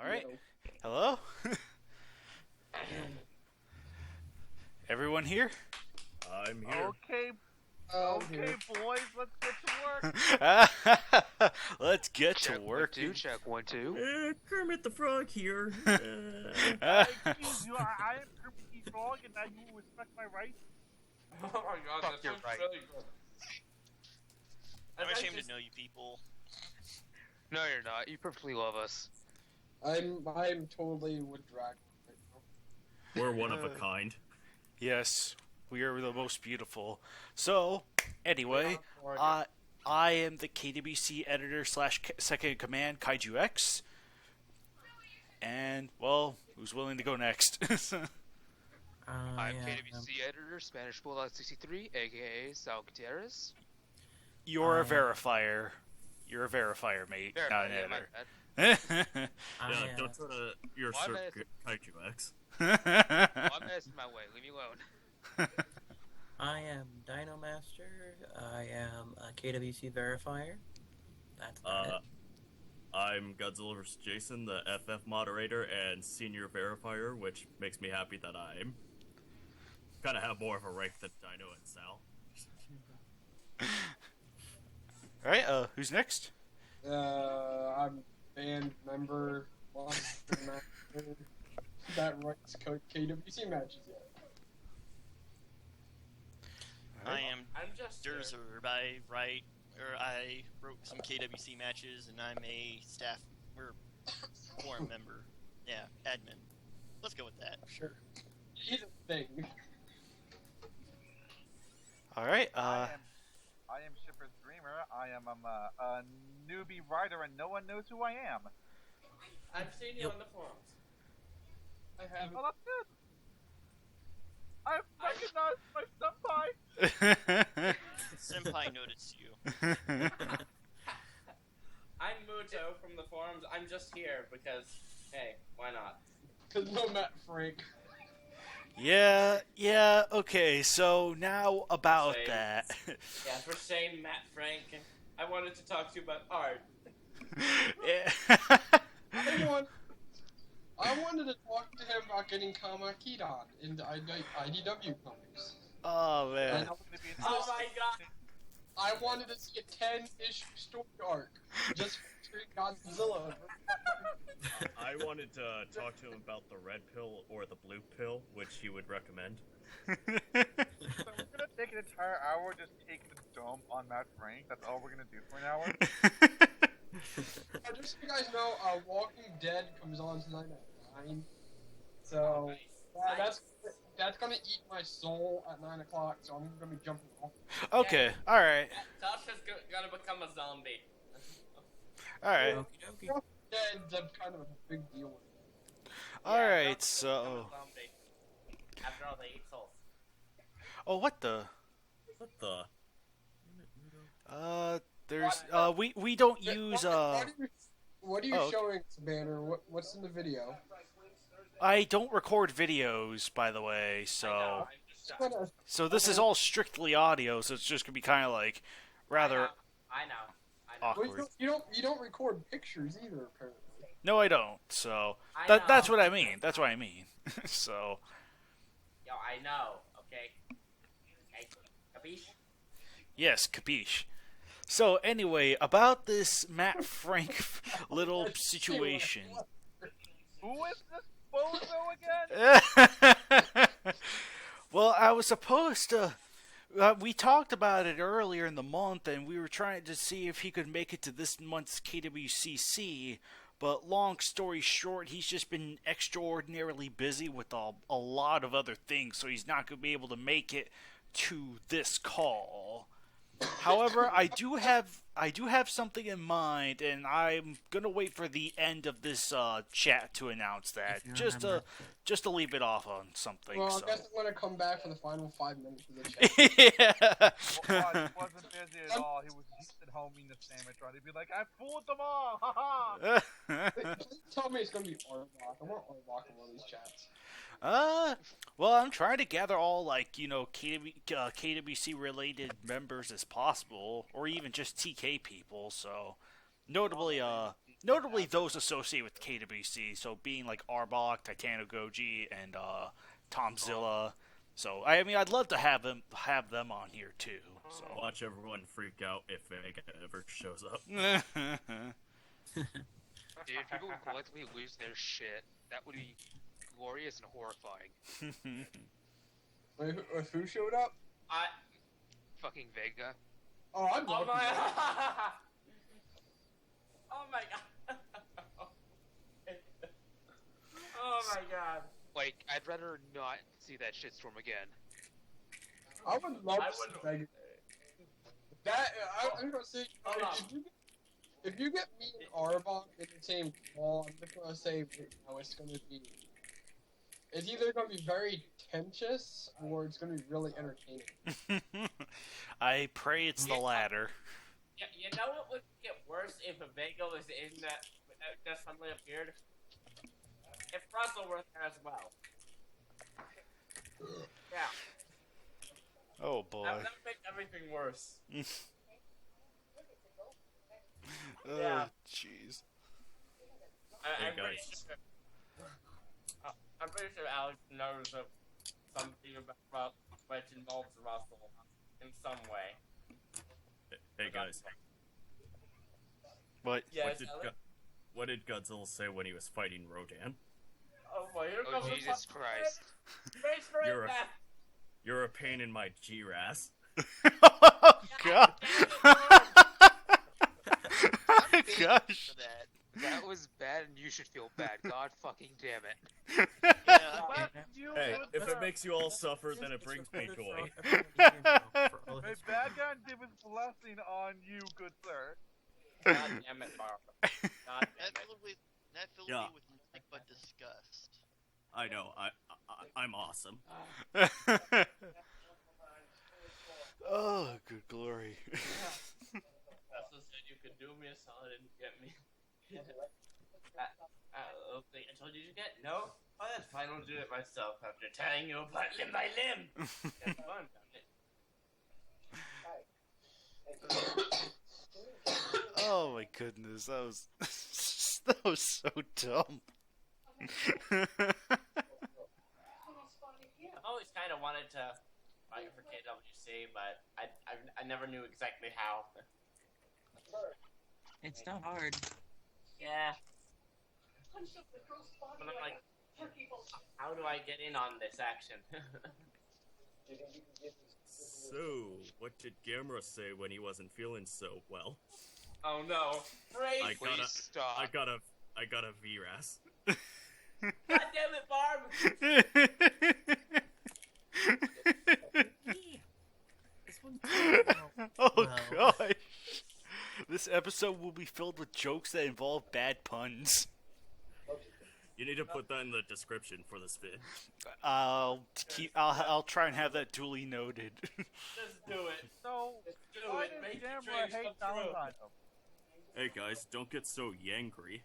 Alright. Hello? Everyone here? I'm here. Okay, boys, let's get to work. Let's get Check to work. 1, 2, check 1, 2. Kermit the Frog here. Excuse you, I am Kirby the Frog, and now you will respect my rights. Oh my god, Fuck, that you're sounds right. really good. I'm I ashamed just- to know you people. No, you're not. You perfectly love us. I'm totally with Dragon right now. We're one of a kind. Yes, we are the most beautiful. So, anyway, I am the KWC editor slash second in command, KaijuX. And, well, who's willing to go next? I'm KWC editor, Spanish Bulldog 63, aka Sal Gutierrez. You're a verifier. You're a verifier, mate, not an Yeah, my editor. bad. Yeah, don't try to your Why search am KaijuX. Well, I'm messing my way. Leave me alone. I am Dino Master. I am a KWC verifier. That's about it. I'm Godzilla vs. Jason, the FF moderator and senior verifier, which makes me happy that I'm kind of have more of a rank than Dino and Sal. Alright, who's next? I'm band member, Monster Master, that writes KWC matches yet. I am I'm just here. Durzer I wrote some KWC matches, and I'm a staff or forum member. Yeah, admin. Let's go with that. Sure. Either thing. Alright, I am Shipper's Dreamer. I am a newbie writer, and no one knows who I am. I've seen you on the forums. I haven't. Well, that's good. I recognized my senpai. Senpai noticed you. I'm Muto from the forums. I'm just here because, hey, why not? Cause no Matt Frank. Yeah, okay, so now about Same. that. Yeah, for shame, Matt Frank. I wanted to talk to you about art. Yeah. I wanted to talk to him about getting Kamakidan in the IDW comics. Oh, man. Oh my god! I wanted to see a 10-issue story arc just featuring Godzilla. I wanted to talk to him about the red pill or the blue pill, which he would recommend. So we're gonna take an entire hour just take the dump on Matt Frank. That's all we're gonna do for an hour. Just so you guys know, Walking Dead comes on tonight at 9. So that's gonna eat my soul at 9 o'clock. So I'm gonna be jumping off. Okay, alright. Tasha's gonna become a zombie. Alright. Okie dokie. Walking Dead's kind of a big deal. Alright, Tasha's so... gonna become a zombie. After all, they eat souls. Oh, what the? What the? There's... we don't use, What are you Oh, showing, Banner? What's in the video? I don't record videos, by the way, so... So this is all strictly audio, so it's just gonna be kind of like, rather I know. Well, awkward. you don't record pictures either, apparently. No, I don't, so... I know. That's what I mean, that's what I mean. So... Yo, I know, okay? Hey, capiche? Yes, capiche. So anyway, about this Matt Frank little situation. Who is this bozo again? Well, I was supposed to... we talked about it earlier in the month, and we were trying to see if he could make it to this month's KWCC, but long story short, he's just been extraordinarily busy with a lot of other things, so he's not going to be able to make it to this call. However, I do have something in mind, and I'm gonna wait for the end of this chat to announce that, just to leave it off on something. Well, so. I guess I'm gonna come back for the final 5 minutes of the chat. Yeah. Well, he wasn't busy at all. He was just at home eating a sandwich, right? He'd be like, I fooled them all! Ha ha! Please tell me it's gonna be Arbok. I want Arbok in one of these chats. Well, I'm trying to gather all, like, KWC related members as possible, or even just TK people, so, notably, notably those associated with KWC, so being like Arbok, Titanogoji, and Tomzilla. So I mean, I'd love to have them on here too. So Watch everyone freak out if Vega ever shows up. Dude, if people would collectively lose their shit, that would be glorious and horrifying. Wait, who showed up? Fucking Vega. Oh, I'm Oh lucky. my. Oh my god. Oh my god. Like, I'd rather not see that shitstorm again. I would love I to see would- Vega. I'm gonna say, Hold on. if you get me and Arbok in the same call, I'm just gonna say right now it's gonna be. It's either gonna be very tense or it's gonna be really entertaining. I pray it's the latter. Yeah, you know what would get worse if a Vega was in that just suddenly appeared? If Russell were there as well. Yeah, Oh boy. that would make everything worse. Oh Yeah. jeez. I'm guys. pretty sure Alex knows of something about which involves Russell in some way. Hey guys, But Yes, what did Godzilla say when he was fighting Rodan? Oh boy, here Oh, comes the Jesus fucking Christ. Face for You're a- it, You're a pain in my G-Ras. oh god. Gosh. For that. That was bad and you should feel bad. God fucking damn it. Yeah. Hey, if it makes you all suffer, then it brings me joy. May bad guy give his blessing on you, good sir. God damn it, Barb. God damn it. That filled Yeah. me with nothing but disgust. I know, I'm awesome. Oh, good glory. Also said you could do me a solid and get me. Okay, I told you to get no. Oh, that's fine. I'll do it myself after tying you apart limb by limb. That's fun, Oh my goodness, that was that was so dumb. I've always kind of wanted to fight for KWC, but I never knew exactly how. It's not hard. Yeah. But I'm like, how do I get in on this action? So, what did Gamera say when he wasn't feeling so well? Oh no. Praise I Please gotta- stop. I got a VRAS. God damn it, Barb! Oh Well. gosh. This episode will be filled with jokes that involve bad puns. You need to put that in the description for this vid. I'll try and have that duly noted. Just do it. So, Do why it. does Make your Gamera dreams hate come true. Valentine? Hey guys, don't get so yangry.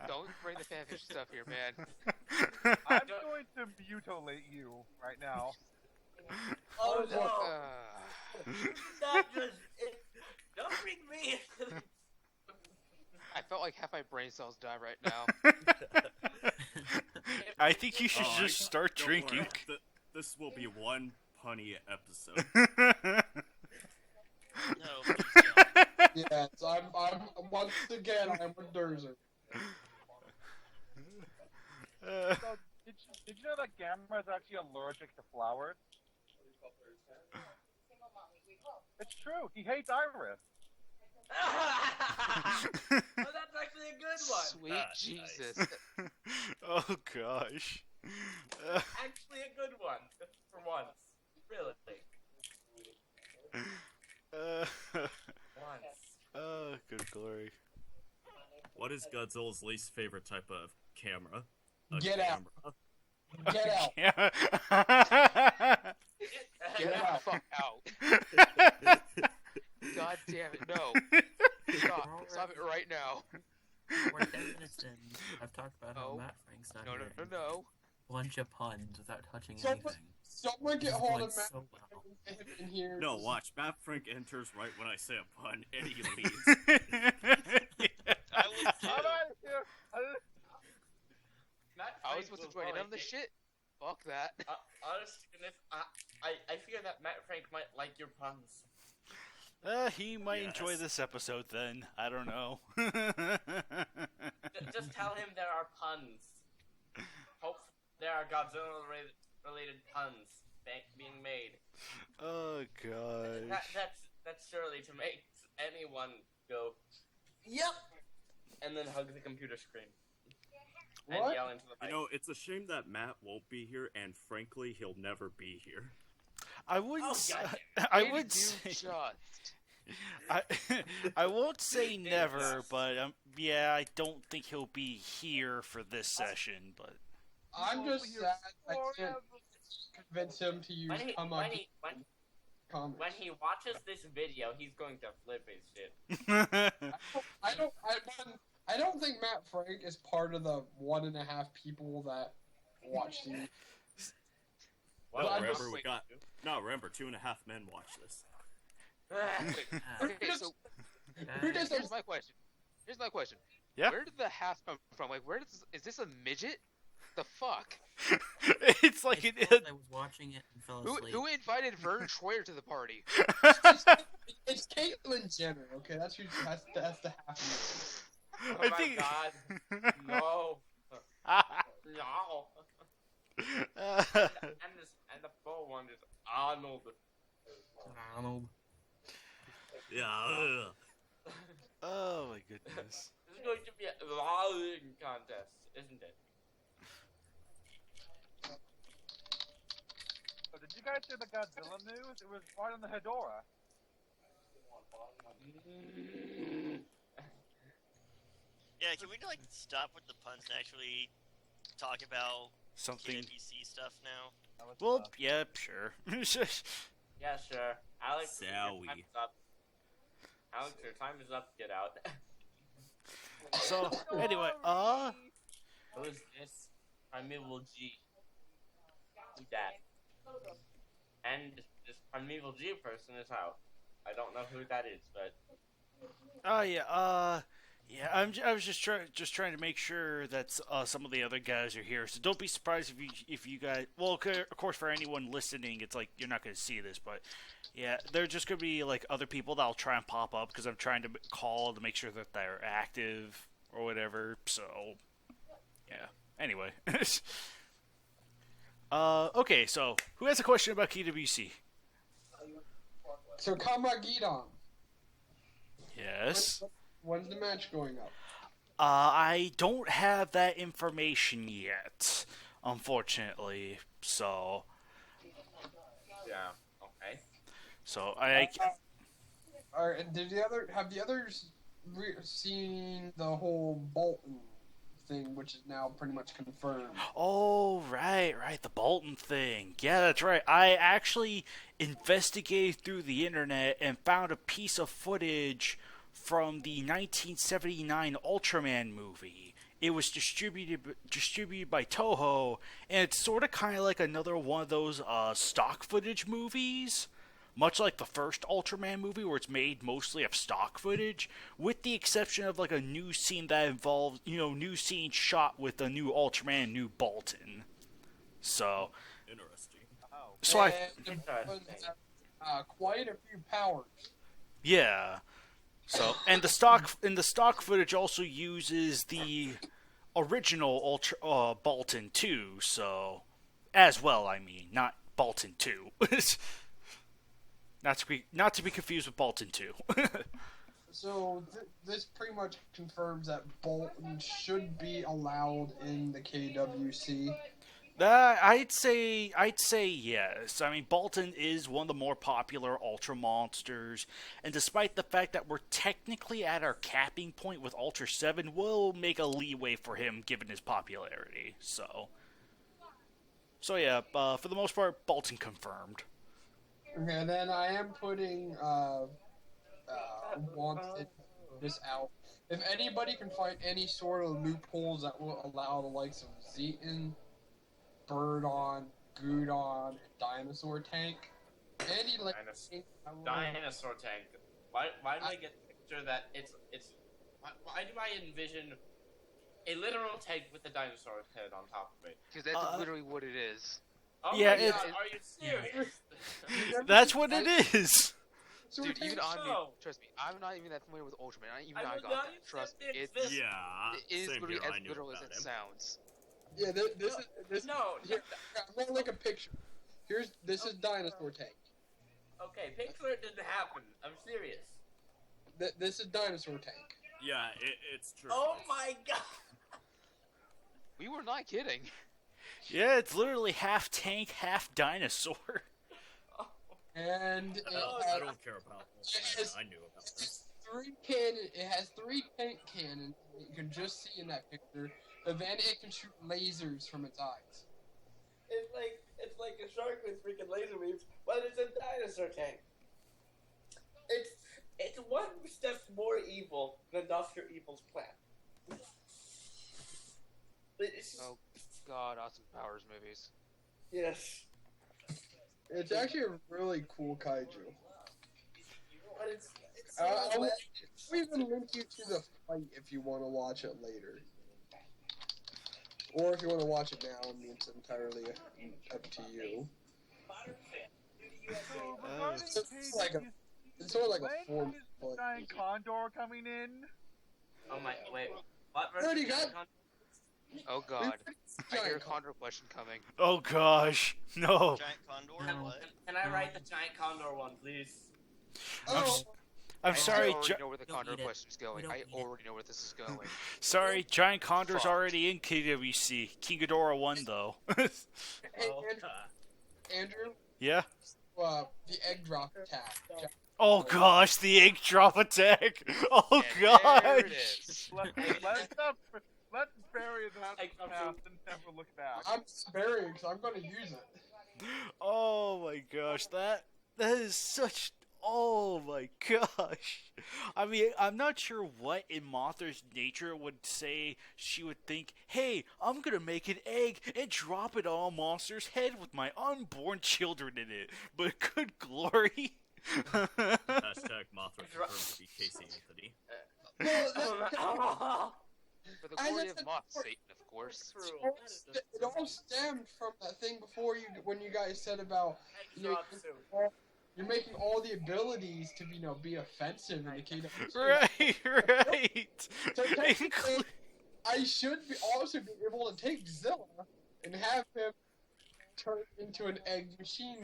Don't bring the fanfic stuff here, man. I'm going to mutilate you right now. Oh no! Uh, Don't bring me into the... I felt like half my brain cells died right now. I think you should Oh, just start Don't drinking. worry, this will be one punny episode. No, please don't. Yes, I'm once again, I'm a Durzer. So, did you know that Gamera is actually allergic to flowers? It's true. He hates Iris. Oh, that's actually a good one. Sweet Ah, Jesus. Oh gosh. Actually a good one. For once. Really. Once. Oh, good glory. What is Godzilla's least favorite type of camera? A Get out. camera. Get out. Yeah. Get the out. fuck out. God damn it, no. Stop. Stop it right now. We're Denison. I've talked about how No. Matt Frank's not No, no, here. no, no. bunch of puns without touching Someone, anything. someone This get is hold going of Matt so well. in here. No, watch. Matt Frank enters right when I say a pun, and he leaves. I was too. I'm out of here. Matt I was Frank supposed to will join in on probably this shit. Fuck that. Honestly, I fear that Matt Frank might like your puns. He might enjoy Yes. this episode then. I don't know. Just tell him there are puns. Hope there are Godzilla-related puns being made. Oh gosh. That's surely to make anyone go Yep. and then hug the computer screen What? and yell into the mic. You know, it's a shame that Matt won't be here, and frankly, he'll never be here. I wouldn't. Oh, God. I Way to would do say. just. I won't say He did never, that. but yeah, I don't think he'll be here for this session. But I'm just sad I can't convince him to use When he, come when, on he, when, comments. when he watches this video, he's going to flip his shit. I don't think Matt Frank is part of the 1.5 people that watch these. Well, No, I'm remember just- we got. No, remember, 2.5 men watch this. Okay, so Who does here's my question. Here's my question. Yeah? Where did the half come from? Like, is this a midget? The fuck? it's like I it. thought I was watching it and fell Who, asleep. who invited Vern Troyer to the party? It's Caitlyn Jenner, okay? That's who. That's the half. Oh I my think. god. No. No. And the full one is Arnold. Arnold. Yeah. Oh my goodness. This is going to be a rolling contest, isn't it? So did you guys hear the Godzilla news? It was right on the Hedora. Yeah, can we like stop with the puns and actually talk about Something. KWC stuff now? That was Well, tough. yeah, sure. Yeah, sure. Alex, your Zowie. time is up. Alex, your time is up. Get out. So anyway, Who is this? Primeval G. Who's that? And this Primeval G person is out. I don't know who that is, but oh yeah, yeah. I was just trying to make sure that some of the other guys are here. So don't be surprised if you guys. Well, of course, for anyone listening, it's like you're not going to see this, but yeah, they're just going to be like other people that'll try and pop up because I'm trying to call to make sure that they're active or whatever. So yeah. Anyway. Okay, so who has a question about KWC? So, Comrade Gidon, Yes. when's the match going up? I don't have that information yet, unfortunately. So, yeah, okay. so Have the others seen the whole Bolton thing, which is now pretty much confirmed? Oh, right, the Bolton thing. Yeah, that's right. I actually investigated through the internet and found a piece of footage from the 1979 Ultraman movie. It was distributed by Toho, and it's sort of kind of like another one of those stock footage movies. Much like the first Ultraman movie, where it's made mostly of stock footage, with the exception of like a new scene that involves, new scene shot with a new Ultraman, new Bolton. So, Interesting. so I, And quite a few powers. yeah. So, and the stock footage also uses the original Bolton 2. So, as well, I mean, not Bolton 2. Not to be confused with Bolton 2. So this pretty much confirms that Bolton should be allowed in the KWC. I'd say yes. I mean, Bolton is one of the more popular Ultra monsters, and despite the fact that we're technically at our capping point with Ultra 7, we'll make a leeway for him given his popularity. So yeah, for the most part, Bolton confirmed. Okay, and then I am putting wanted this out. If anybody can find any sort of loopholes that will allow the likes of Zeton, Birdon, Gudon, Dinosaur Tank. And he like Dinosaur Tank. Why do I get the picture that it's why do I envision a literal tank with a dinosaur head on top of it? Because that's literally what it is. Oh Yeah, my God, are you serious? That's what it is. Dude, even trust me, I'm not even that familiar with Ultraman. I got that. Trust me, it is literally as literal as it sounds. Yeah, this No. Here, I'm gonna look a picture. This is Dinosaur Tank. Okay, picture it didn't happen. I'm serious. This is Dinosaur Tank. Yeah, it's true. Oh my God. We were not kidding. Yeah, it's literally half tank, half dinosaur. And it I don't care about Ultraman. I knew about this. It has 3 tank cannons that you can just see in that picture. And then it can shoot lasers from its eyes. It's like a shark with freaking laser beams, but it's a dinosaur tank. It's one step more evil than Dr. Evil's plan. Oh God, Austin Powers movies. Yes. It's actually a really cool kaiju. But it's I'll even link you to the fight if you want to watch it later. Or if you want to watch it now, I mean, it's entirely up to you. It's sort of like a form. Giant condor coming in. Oh my, wait. What Already version? got- Oh God, I hear a Condor question coming. Oh gosh, no. Giant condor? What? Can I write the giant condor one, please? I'm sorry, I already know where the don't Condor need it. question's going. We don't I need it. already know where this is going. sorry. Giant Condor's Fuck. already in KWC. King Ghidorah won though. Hey, Oh, Andrew, Yeah. the egg drop attack. Oh gosh, the egg drop attack. Oh And gosh. there it is. Let's bury that Egg drop past and never look back. I'm sparing because I'm going to use it. Oh my gosh, that is such. Oh my gosh. I mean, I'm not sure what in Mothra's nature would say she would think, hey, I'm gonna make an egg and drop it on a monster's head with my unborn children in it. But good glory. Hashtag Mothra confirmed to be Casey Anthony. For the glory of Moth Satan, of course. It all stemmed from that thing before when you guys said about you're making all the abilities to be offensive in the kingdom. Right. So technically, I should also be able to take Zilla and have him turn into an egg machine.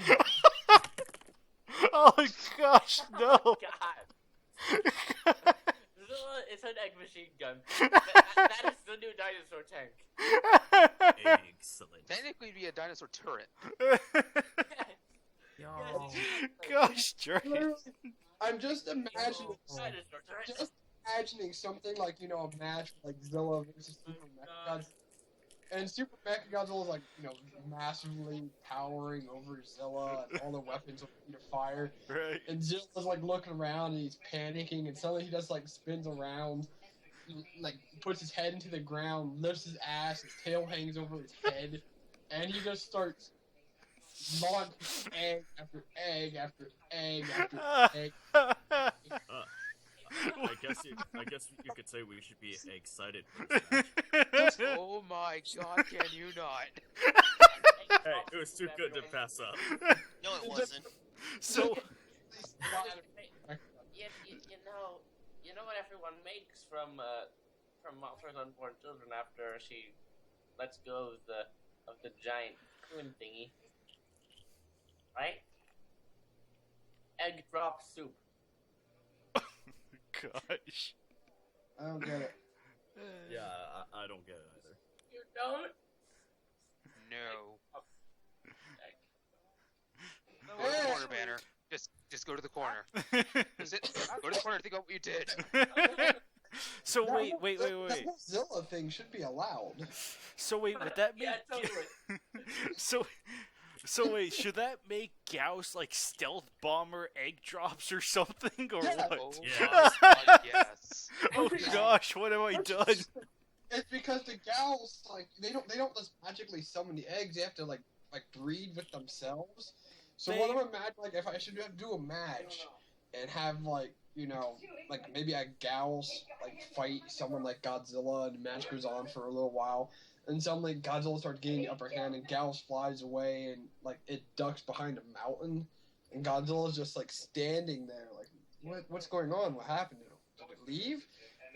Oh gosh, no. God. Zilla is an egg machine gun. That is the new dinosaur tank. Excellent. Technically, it'd be a dinosaur turret. Yo. Gosh, Jordan. Literally, I'm just imagining, Dinosaur turret. just imagining something like a match like Zilla versus Super Mechagodzilla, and Super Mechagodzilla is like massively towering over Zilla, and all the weapons are ready to fire. Right. And Zilla's like looking around and he's panicking, and suddenly he just spins around, like puts his head into the ground, lifts his ass, his tail hangs over his head, and he just starts launching egg after egg after egg after egg. I guess you could say we should be excited for this match. Oh my God, can you not? Hey, it was too good to pass up. No, it wasn't. So, You know what everyone makes from Mothra's unborn children after she lets go of the giant coon thingy, right? Egg drop soup. gosh. I don't get it. Yeah, I don't get it either. You don't? No. No. Go to the corner, Banner. Just go to the corner. Go to the corner and think about what you did. So wait. That whole Zilla thing should be allowed. So wait, would that make Yeah, totally. so wait, should that make Gauss like stealth bomber egg drops or something or Yeah. what? Oh Yeah. my God, yes. Oh gosh, what have I done? It's because the gals, like, they don't just magically summon the eggs. They have to like breed with themselves. So what I'm imagining, like, if I should do a match and have like, you know, like maybe a gals like fight someone like Godzilla, and the match goes on for a little while, and suddenly Godzilla starts getting the upper hand, and gals flies away, and like it ducks behind a mountain, and Godzilla's just like standing there, like, what's going on? What happened to him? Did it leave?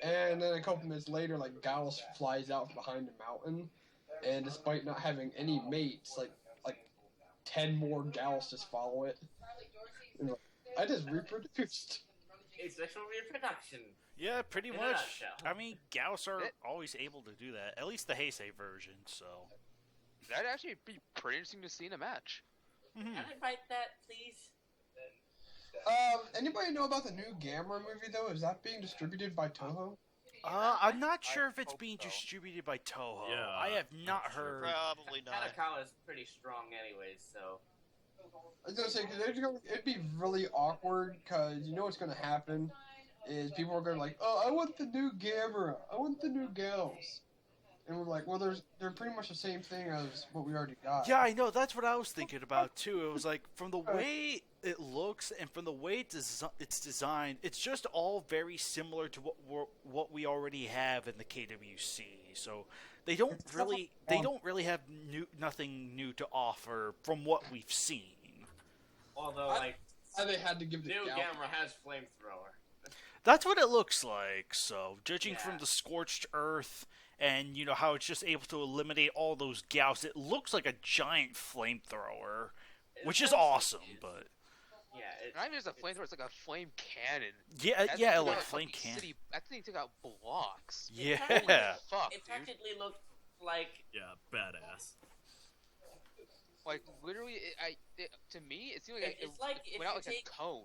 And then a couple minutes later, like, Gallus flies out from behind the mountain, and despite not having any mates, like 10 more Gallus just follow it. And, like, I just reproduced. Asexual reproduction. Yeah, pretty In a much. nutshell. I mean, Gauss are always able to do that. At least the Heisei version, so. That'd actually be pretty interesting to see in a match. Can I fight that, please? Anybody know about the new Gamera movie, though? Is that being distributed by Toho? I'm not sure if it's being distributed by Toho. Yeah, I have not heard. Probably not. Kanakawa is pretty strong anyways, so... I was gonna say, cause it'd be really awkward, cause you know what's gonna happen is people are gonna like, oh, I want the new Gamera, I want the new Gals, and we're like, well, they're pretty much the same thing as what we already got. Yeah, I know. That's what I was thinking about too. It was like, from the way it looks and from the way it's designed, it's just all very similar to what we already have in the KWC. So they don't really have nothing new to offer from what we've seen. Although, like, they had to give the new Gal- Gamera has flamethrower. That's what it looks like. So judging Yeah. from the scorched earth and you know how it's just able to eliminate all those gauss, it looks like a giant flamethrower, which is awesome. But Yeah, it's Not even just a flamethrower; it's like a flame cannon. yeah, That yeah, thing like took out flame fucking can. city- That thing took out blocks. Yeah. Fuck, it dude. practically looked like Yeah, badass. Like literally, to me, it seemed like It's like if went out you like take a cone.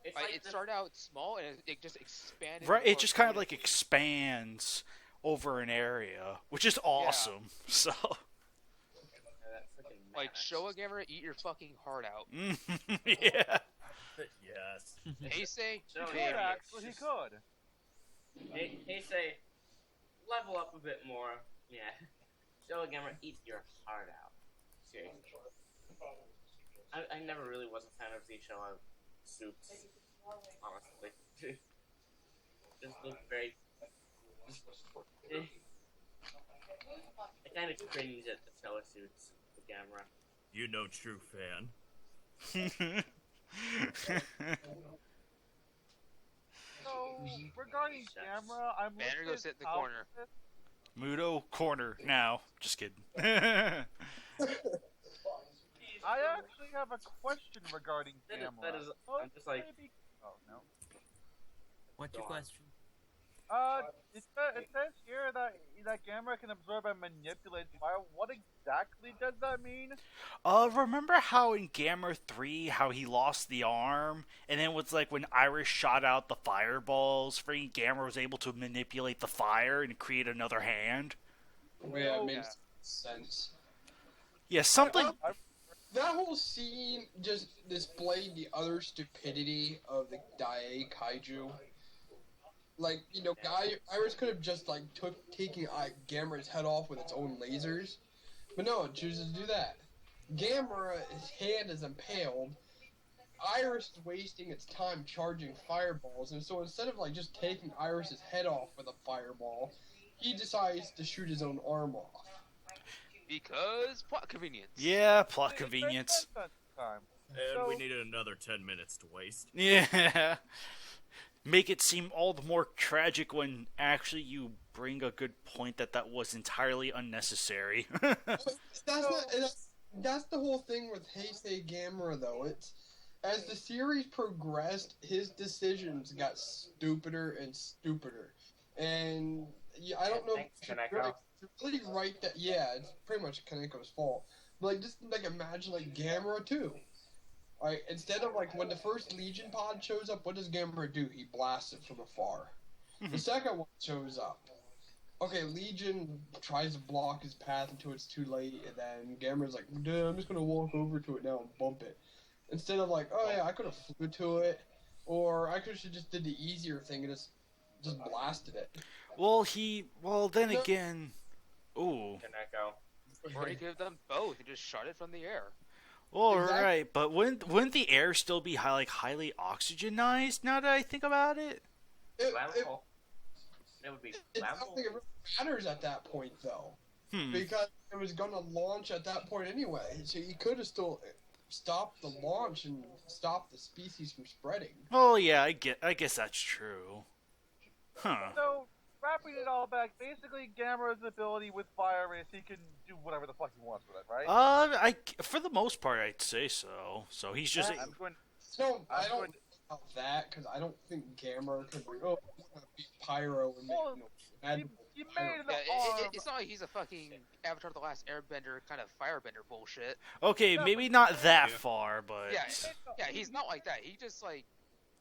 it's Like, like it the- started out small and it just expanded. Right, it more just kind of and like expands over an area, which is awesome. So, that freaking like mammoth. show a gamer, eat your fucking heart out. yeah. Yes. Heisei, So He yeah, could, actually, he could. Hey, say, level up a bit more. Yeah. Show a gamer, eat your heart out. Seriously. I never really was a fan of these show suits. Honestly. Just look very. I kind of cringe at the Showa suits, the camera. You know, true fan. So, regarding camera, I'm Banner, go looking sit in the at corner. Mudo corner now. Just kidding. I actually have a question regarding That camera. is, I'm just like, Oh, no. What's your Go on. question? It says here that Gamera can absorb and manipulate fire. What exactly does that mean? Remember how in Gamma 3, how he lost the arm, and then it was like when Iris shot out the fireballs, freaking Gamma was able to manipulate the fire and create another hand? Yeah, it makes Yeah. sense. Yeah, something... That whole scene just displayed the utter stupidity of the Dai Kaiju. Like, you know, Iris could have just, like, taking Gamera's head off with its own lasers. But no, it chooses to do that. Gamera, his hand is impaled. Iris is wasting its time charging fireballs, and so instead of, like, just taking Iris's head off with a fireball, he decides to shoot his own arm off. Because plot convenience. Yeah, plot convenience. Time. And we So- needed another 10 minutes to waste. Yeah. Make it seem all the more tragic when actually you bring a good point that was entirely unnecessary. That's the whole thing with Heisei Gamera, though. It's as the series progressed, his decisions got stupider and stupider, and yeah, I don't know. Thanks, If you Kaneko. really write that. Yeah, it's pretty much Kaneko's fault. But like, just like imagine like Gamera too. Right, instead of like when the first Legion pod shows up, what does Gamera do? He blasts it from afar. The second one shows up. Okay, Legion tries to block his path until it's too late, and then Gamera's like, dude, I'm just gonna walk over to it now and bump it. Instead of like, oh yeah, I could have flew to it, or I could have just did the easier thing and just just blasted it. Well, then again, ooh. Can I go? Or he gave them both. He just shot it from the air. Well, Exactly. right, but wouldn't the air still be highly oxygenized? Now that I think about it. Flammable. It would be I don't flammable. think it really matters at that point, though. Hmm. Because it was going to launch at that point anyway. So you could have still stopped the launch and stopped the species from spreading. Oh yeah, I guess that's true. Huh. So, wrapping it all back, basically Gamera's ability with fire is he can do whatever the fuck he wants with it, right? For the most part, I'd say so. So he's just. I'm going, No, I I'm don't going- know about that, because I don't think Gamera could bring be Pyro and make, Well, mad he Pyro. made the Yeah, arm. it's not like he's a fucking Avatar: The Last Airbender kind of firebender bullshit. Okay, Yeah, maybe but- not that far, but. Yeah, he's not like that. He just like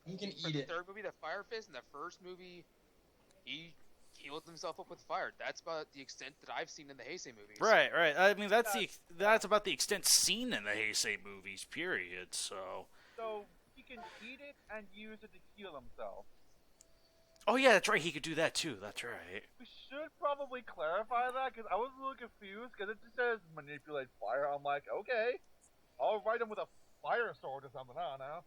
He can for eat the it. third movie, the Fire Fist, in the first movie, he healed himself up with fire. That's about the extent that I've seen in the Heisei movies. Right. I mean, that's about the extent seen in the Heisei movies. Period. So. So, he can eat it and use it to heal himself. Oh yeah, that's right. He could do that too. That's right. We should probably clarify that, because I was a little confused, because it just says manipulate fire. I'm like, okay, I'll write him with a fire sword or something, I don't know.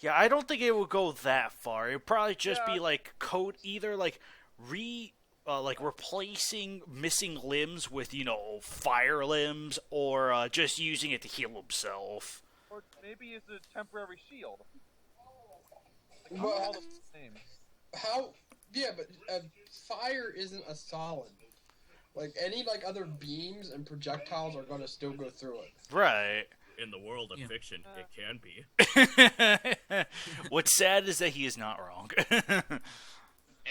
Yeah, I don't think it would go that far. It'd probably just Yeah. be like either like replacing missing limbs with fire limbs, or just using it to heal himself. Or maybe it's a temporary shield. Like, Well, all the same. How? Yeah, but fire isn't a solid. Like any other beams and projectiles are gonna still go through it. Right. In the world of Yeah. fiction, it can be. What's sad is that he is not wrong.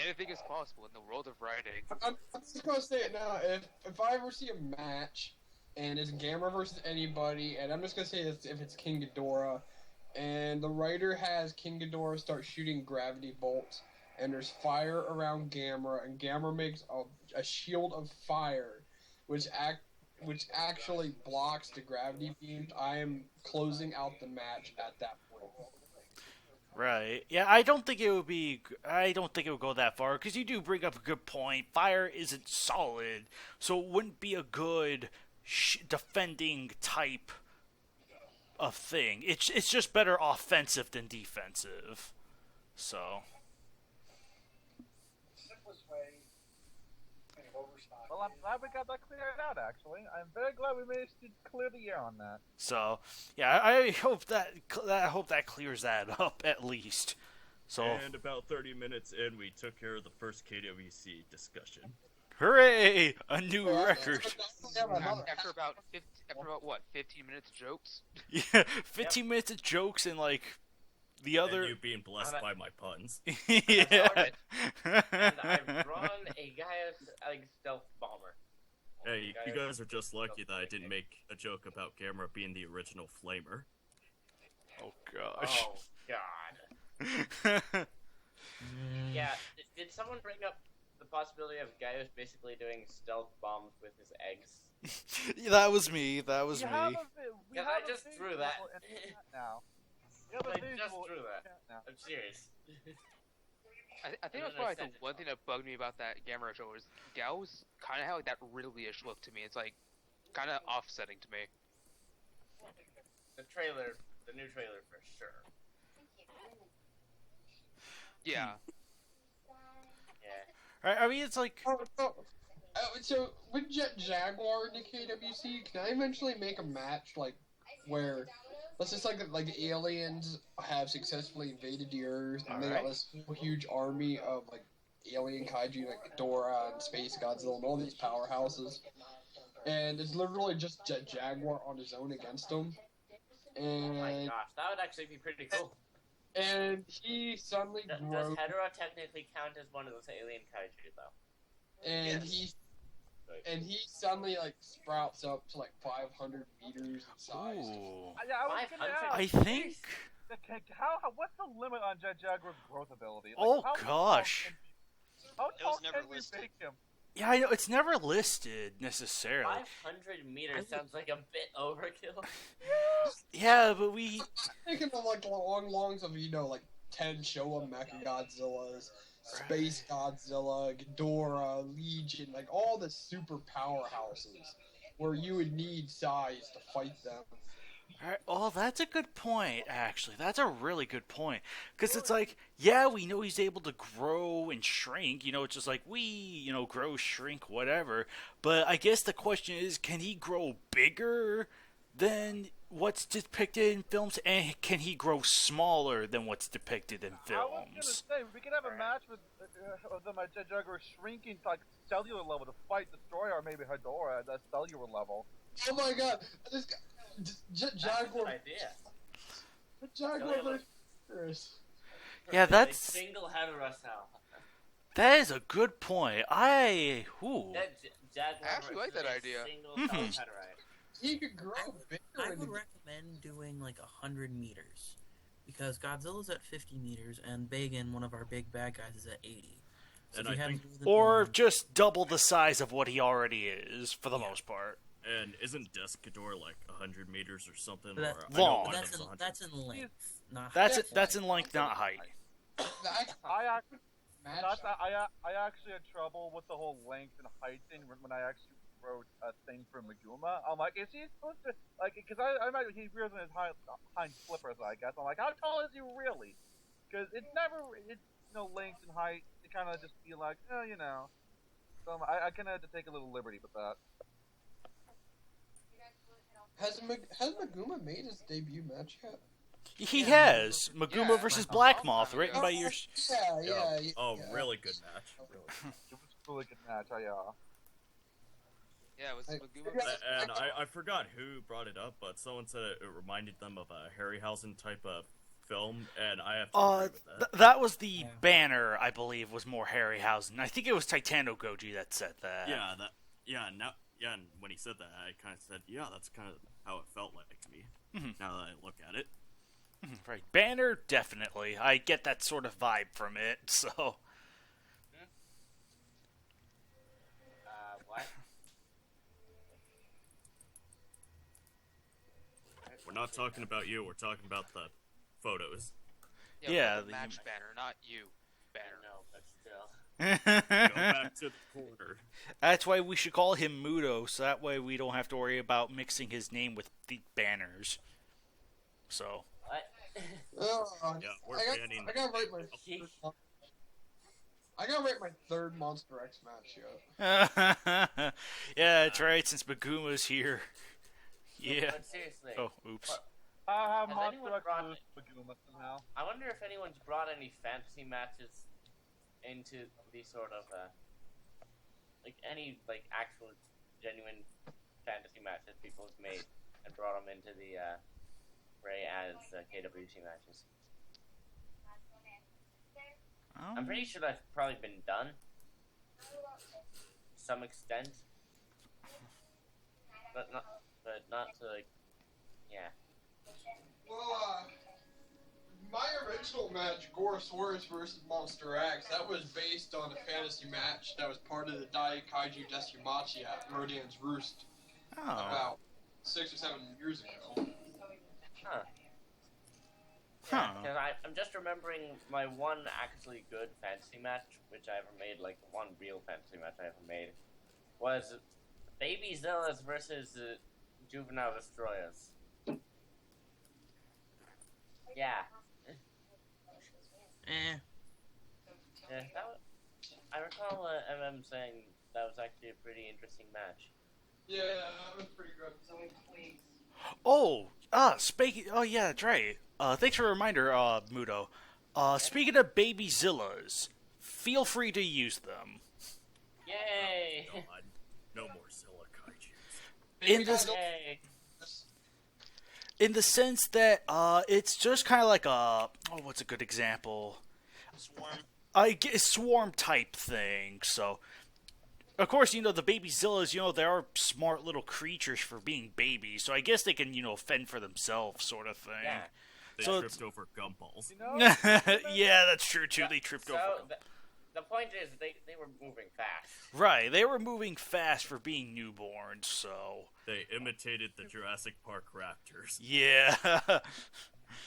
Anything is possible in the world of writing. I'm just gonna say it now. If I ever see a match and it's Gamera versus anybody, and I'm just gonna say this, if it's King Ghidorah, and the writer has King Ghidorah start shooting gravity bolts, and there's fire around Gamera, and Gamera makes a shield of fire, which actually blocks the gravity beams, I am closing out the match at that point. Right. Yeah, I don't think it would go that far, because you do bring up a good point. Fire isn't solid, so it wouldn't be a good defending type of thing. It's just better offensive than defensive. So. Well, I'm glad we got that cleared out, actually. I'm very glad we managed to clear the air on that. So, yeah, I hope that clears that up at least. So, And about 30 minutes in, we took care of the first KWC discussion. hooray! A new Yeah, record. After about 15 minutes of jokes. Yeah, 15 minutes of jokes and the other. And you being blessed by my puns. Yeah. And I've drawn a guy stealth bomber. Hey, you guys are just lucky that I didn't make a joke about Gamera being the original flamer. Oh gosh. Oh god. Yeah. Did someone bring up the possibility of Gaius basically doing stealth bombs with his eggs? Yeah, that was me. That was We me. have a Because I just visual drew that. in the chat now. We have a I just visual drew in the that. chat now. I'm serious. I think that's probably the one thing that bugged me about that Gamera show is Gao's kind of had that Ridley-ish look to me. It's kind of offsetting to me. The trailer, the new trailer for sure. Yeah. Yeah. I mean, it's like. So with Jet Jaguar in the KWC, can I eventually make a match where, let's just the aliens have successfully invaded the Earth and they got this huge army of alien kaiju like Ghidorah and Space Godzilla and all these powerhouses, and it's literally just Jet Jaguar on his own against them. Oh my And gosh, that would actually be pretty cool. and he suddenly Does grows, Hedorah technically count as one of those alien kaiju though? and Yes. he suddenly sprouts up to 500 meters in size. Ooh. Yeah, I was gonna 500 ask. I think. What's the limit on Jet Jaguar's growth ability? Oh, how gosh. How It tall was never can we listed. make him? Yeah, I know it's never listed necessarily. 500 meters sounds like a bit overkill. Yeah, but we. Thinking of longs of 10 Showa Mechagodzillas, Space Godzilla, Ghidorah, Legion, like all the super powerhouses where you would need size to fight them. Alright, oh, that's a good point, actually. That's a really good point. Because it's like, yeah, we know he's able to grow and shrink. It's just like, grow, shrink, whatever. But I guess the question is, can he grow bigger than what's depicted in films? And can he grow smaller than what's depicted in I was gonna films? say, we could have a match with them at Jaguar shrinking to like cellular level to fight Destroyer or maybe Hedorah at that cellular level. Oh my god, this guy, That's a Jaguar, good idea. Jaguar versus Yeah, that's... Single Hedorah cell. That is a good point. Jaguar I actually like that idea. Single Mhm. cell Hedorite. he could grow bigger. I in would the- recommend doing like 100 meters. Because Godzilla's at 50 meters, and Bagan, one of our big bad guys, is at 80. So And if you I had think- him do the- Or just double the size of what he already is, for the most part. And isn't Descador like 100 meters or something? But that- Or, I know Long. one of that's, them's in, 100. that's in length, not That's height. it. That's in length, not height. I actually, match. I actually had trouble with the whole length and height thing when I actually wrote a thing for Meguma. I'm like, is he supposed to like? Because I imagine he wears in his hind flippers, I guess. I'm like, how tall is he really? Because it's length and height. You kind of just feel like, So I kind of had to take a little liberty with that. Has Meguma made his debut match yet? He has Meguma Yeah, versus like, Black a Moth, long written time by ago. your. Yeah. Oh, yeah. really good match. Really. It was a really good match. Yeah, it was I- Maguma. I- And I forgot who brought it up, but someone said it reminded them of a Harryhausen type of film, and I have to agree with that. That was the Yeah. banner, I believe, was more Harryhausen. I think it was Titano Goji that said that. And when he said that, I kind of said, yeah, that's kind of how it felt like to me. Mhm. Now that I look at it. Right. Banner, definitely. I get that sort of vibe from it, so. What? We're not talking about you, we're talking about the photos. Yeah, the match banner, not you. I Banner. know, but still. Go back to the corner. That's why we should call him Mudo, so that way we don't have to worry about mixing his name with the banners. So. What? Oh, Yeah, we're banning I gotta write my third Monster X match yet. Yeah, that's right, since Maguma's here. Yeah. But seriously, Oh, oops. I have Has Monster anyone X brought- lose Meguma somehow. I wonder if anyone's brought any fantasy matches into the sort of any actual genuine fantasy matches people have made and brought them into the fray as KWC matches. I'm pretty sure that's probably been done to some extent, but not to yeah. Well, my original match, Gorosaurus versus Monster X, that was based on a fantasy match that was part of the Dai Kaiju Desimachi at Rodan's Roost Oh. about 6 or 7 years ago. Huh. Huh. Because I'm just remembering my one actually good fantasy match, which I ever made, like one real fantasy match I ever made, was Baby Zillas versus Juvenile Destroyers. Yeah. Eh. Yeah, I recall MM saying that was actually a pretty interesting match. Yeah, that was pretty good. Oh, yeah, that's right. Thanks for the reminder, Mudo. Speaking of Baby Zillas, feel free to use them. Yay! God, no more Zilla Kaijus. In this, Yay! in the sense that, it's just kind of like what's a good example? Swarm. A swarm type thing, so. Of course, the Baby Zillas, they are smart little creatures for being babies, so I guess they can, fend for themselves, sort of thing. Yeah. They So tripped over gumballs. Yeah, that's true, too. They tripped So, over them. the point is, they were moving fast. Right, they were moving fast for being newborns, so. They imitated the Jurassic Park raptors. Yeah.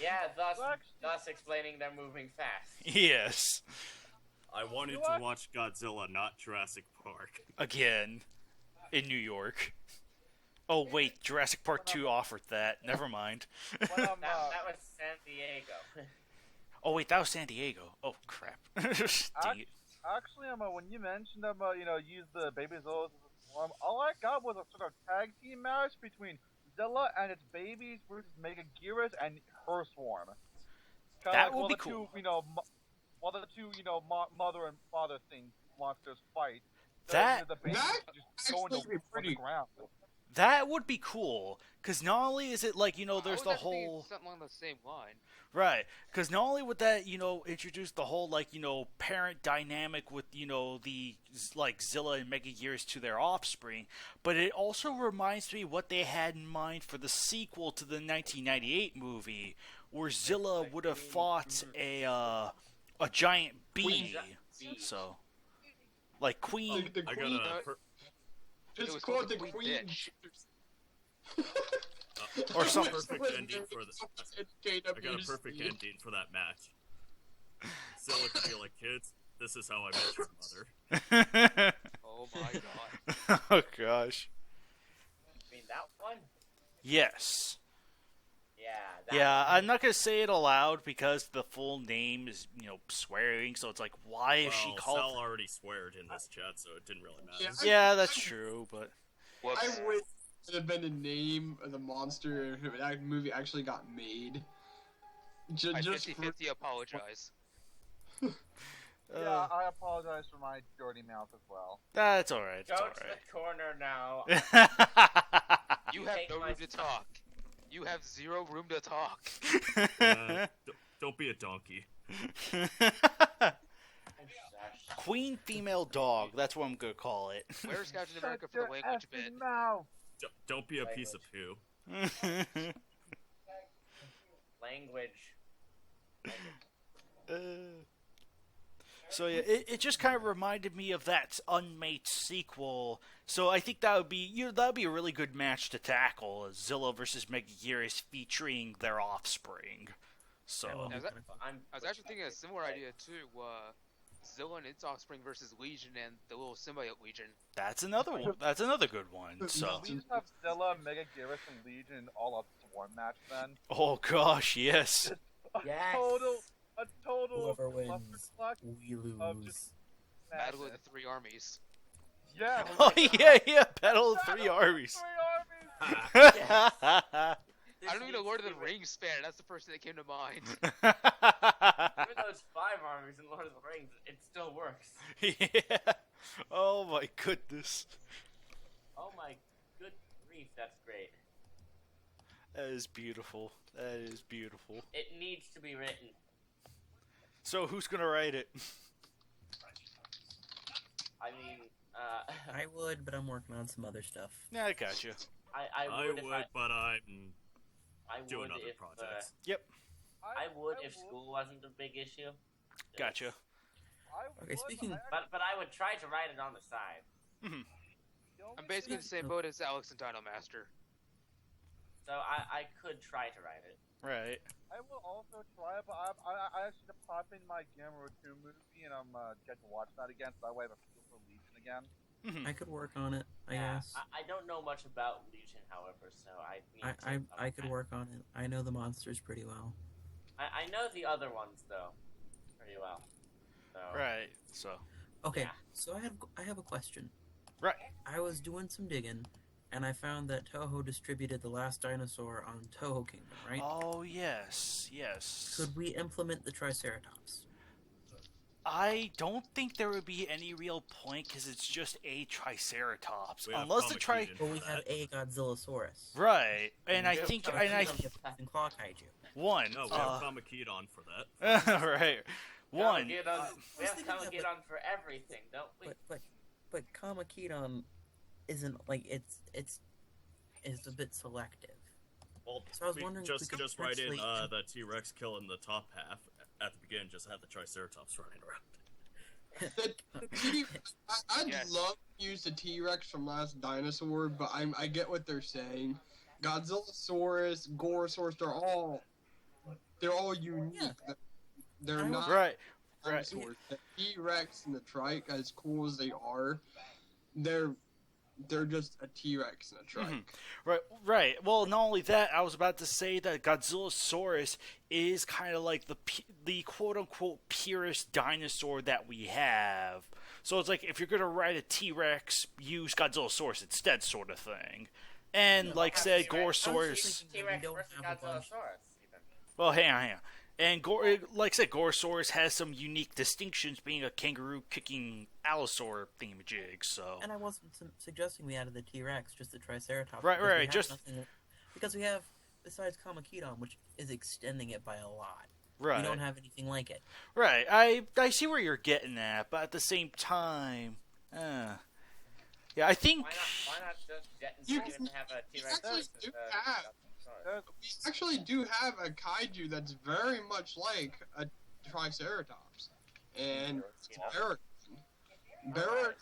Yeah, thus Well, actually- thus explaining they're moving fast. Yes. I wanted You to what? watch Godzilla, not Jurassic Park. Again. In New York. Oh, wait. Jurassic Park 2 offered that. Never mind. When I'm, That was San Diego. Oh, wait. That was San Diego. Oh, crap. Dang it. actually, when you mentioned use the baby Zillas as a swarm, all I got was a sort of tag team match between Zilla and its babies versus Megaguirus and her swarm. Kinda That like would be while the cool. Two, while the two, mother and father thing monsters fight. That- the babies that just go into actually be on the pretty- ground. That would be cool. Because not only is it like, there's I was the actually whole... something along the same line. Right, because not only would that, introduce the whole, parent dynamic with, the, Zilla and Megaguirus to their offspring, but it also reminds me what they had in mind for the sequel to the 1998 movie, where Zilla would have fought a giant bee. Bee. So, like Queen... The I got queen, a it's was called called the the Queen queen. Bitch. Or some- perfect ending for I got a perfect ending for that match. Zilla could be like, kids, this is how I met your mother. Oh my god. Oh, gosh. I mean, that one? Yes. Yeah. That Yeah, one. I'm not gonna say it aloud because the full name is, swearing. So it's like, why is she Well, called? Sal already sweared in this chat, so it didn't really matter. Yeah, that's true. But Whoops. I wish it had been the name of the monster if that movie actually got made. I Just 50-50 apologize. Yeah, I apologize for my dirty mouth as well. that's all right. Go It's to all the corner now. right. You You have take no my room to talk. You have zero room to talk. Don't be a donkey. Queen female dog. That's what I'm gonna call it. Where's Captain America Shut for the your language effing bit? mouth. Don't be a piece of poo. Language. So yeah, it just kind of reminded me of that unmade sequel. So I think that would be that would be a really good match to tackle, Zilla versus Megaguirus featuring their offspring. So That would be Now that- kinda fun. I'm I was actually thinking a similar idea too. Zilla and its offspring versus Legion and the little symbiote Legion. that's another one. That's another good one. So We just have Zilla, Megaguirus, and Legion all up swarm match then. oh gosh, yes. Yes. A total Whoever wins, clusterfuck we of lose. just Battle of madness. the Three Armies. Yeah. Oh yeah, Battle of Three Armies. Three armies. I don't even know Lord of the Rings fan. That's the first thing that came to mind. Even though it's 5 armies in Lord of the Rings, it still works. Yeah. Oh my goodness. Oh my good grief, that's great. That is beautiful. That is beautiful. It needs to be written. So who's gonna write it? I mean, I would, but I'm working on some other stuff. Yeah, I got you. I I would, would, if but I'm I doing would other if, projects. I would if school wasn't a big issue. Gotcha. Okay, speaking- But I would try to write it on the side. I'm basically in the same boat as Alex and Dino Master. So I could try to write it. Right. I will also try, but I actually pop in my Gamera 2 movie, and I'm get to watch that again, so that way I have a feel for Legion again. I could work on it, I guess. I don't know much about Legion, however, so I need to, I could work on it. I know the monsters pretty well. I know the other ones though, pretty well. So Right. So. Okay, Yeah. so I have a question. Right. I was doing some digging, and I found that Toho distributed The Last Dinosaur on Toho Kingdom, right? Oh yes, yes. Could we implement the Triceratops? I don't think there would be any real point because it's just a Triceratops, We have unless the Kamakiden But we for have that. a Godzillasaurus. Right, and I Yep. think, Kamakidon and I and Claw Kaiju. one. No, we have Kamakidon for that. Right. One. We have thinking that, Kamakidon for everything, don't we? But Kamakidon isn't like it's a bit selective. Well, So I was wondering if we just could write in potentially- the T-Rex killing the top half at the beginning. Just have the Triceratops running around. I'd Yes. love to use the T-Rex from Last Dinosaur, but I get what they're saying. Godzillasaurus, Gorosaurus, they're all they're all unique. Yeah. They're not Right. dinosaurs. The T-Rex and the Trike, as cool as they are, they're just a T-Rex and a Trike. Right. Well, not only that, I was about to say that Godzillasaurus is kind of like the quote-unquote purest dinosaur that we have. So it's like, if you're going to ride a T-Rex, use Godzillasaurus instead, sort of thing. And, like I said, Gorosaurus... T-Rex versus Godzillasaurus, even. Well, hang on. And, like I said, Gorosaurus has some unique distinctions, being a kangaroo-kicking allosaur thingamajig, so... And I wasn't suggesting we added the T-Rex, just the Triceratops. Right, because we have, besides Kamakidon, which is extending it by a lot. Right. We don't have anything like it. Right. I see where you're getting at, but at the same time... Yeah, I think... Why not just jet and have a T-Rex? We actually do have a kaiju that's very much like a Triceratops, and it's Barracuda. Barracuda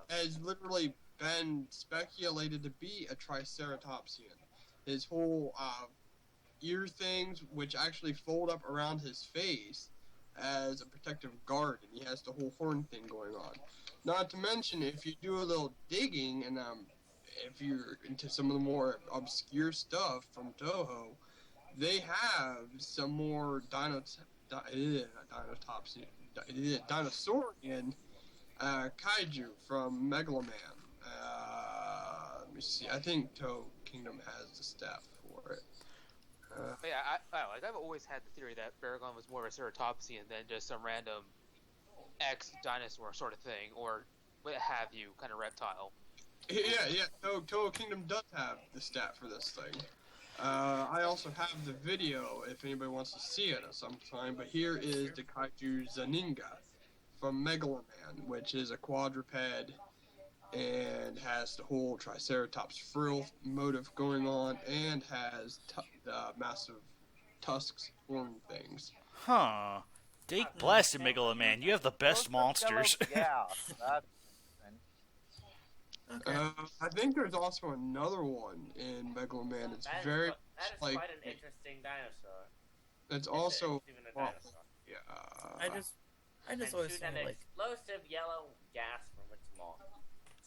has literally been speculated to be a Triceratopsian. His whole ear things, which actually fold up around his face as a protective guard, and he has the whole horn thing going on. Not to mention, if you do a little digging, and if you're into some of the more obscure stuff from Toho, they have some more dinosaurian kaiju from Megaloman. Let me see. I think Toho Kingdom has the staff for it. I've always had the theory that Baragon was more of a ceratopsian than just some random X-dinosaur sort of thing, or what have you, kind of reptile. Yeah. Toho Kingdom does have the stat for this thing. I also have the video if anybody wants to see it at some time, but here is the Kaiju Zaninga from Megaloman, which is a quadruped and has the whole Triceratops frill motive going on and has massive tusks, horn things. Huh. Dig blasted, Megaloman. You have the best monsters. Yeah, that's... Okay. I think there's also another one in Megaloman. It's That very is like quite an interesting dinosaur. it's also It's even a dinosaur. yeah. I just Can always shoot thought, an like, explosive yellow gas from its maw.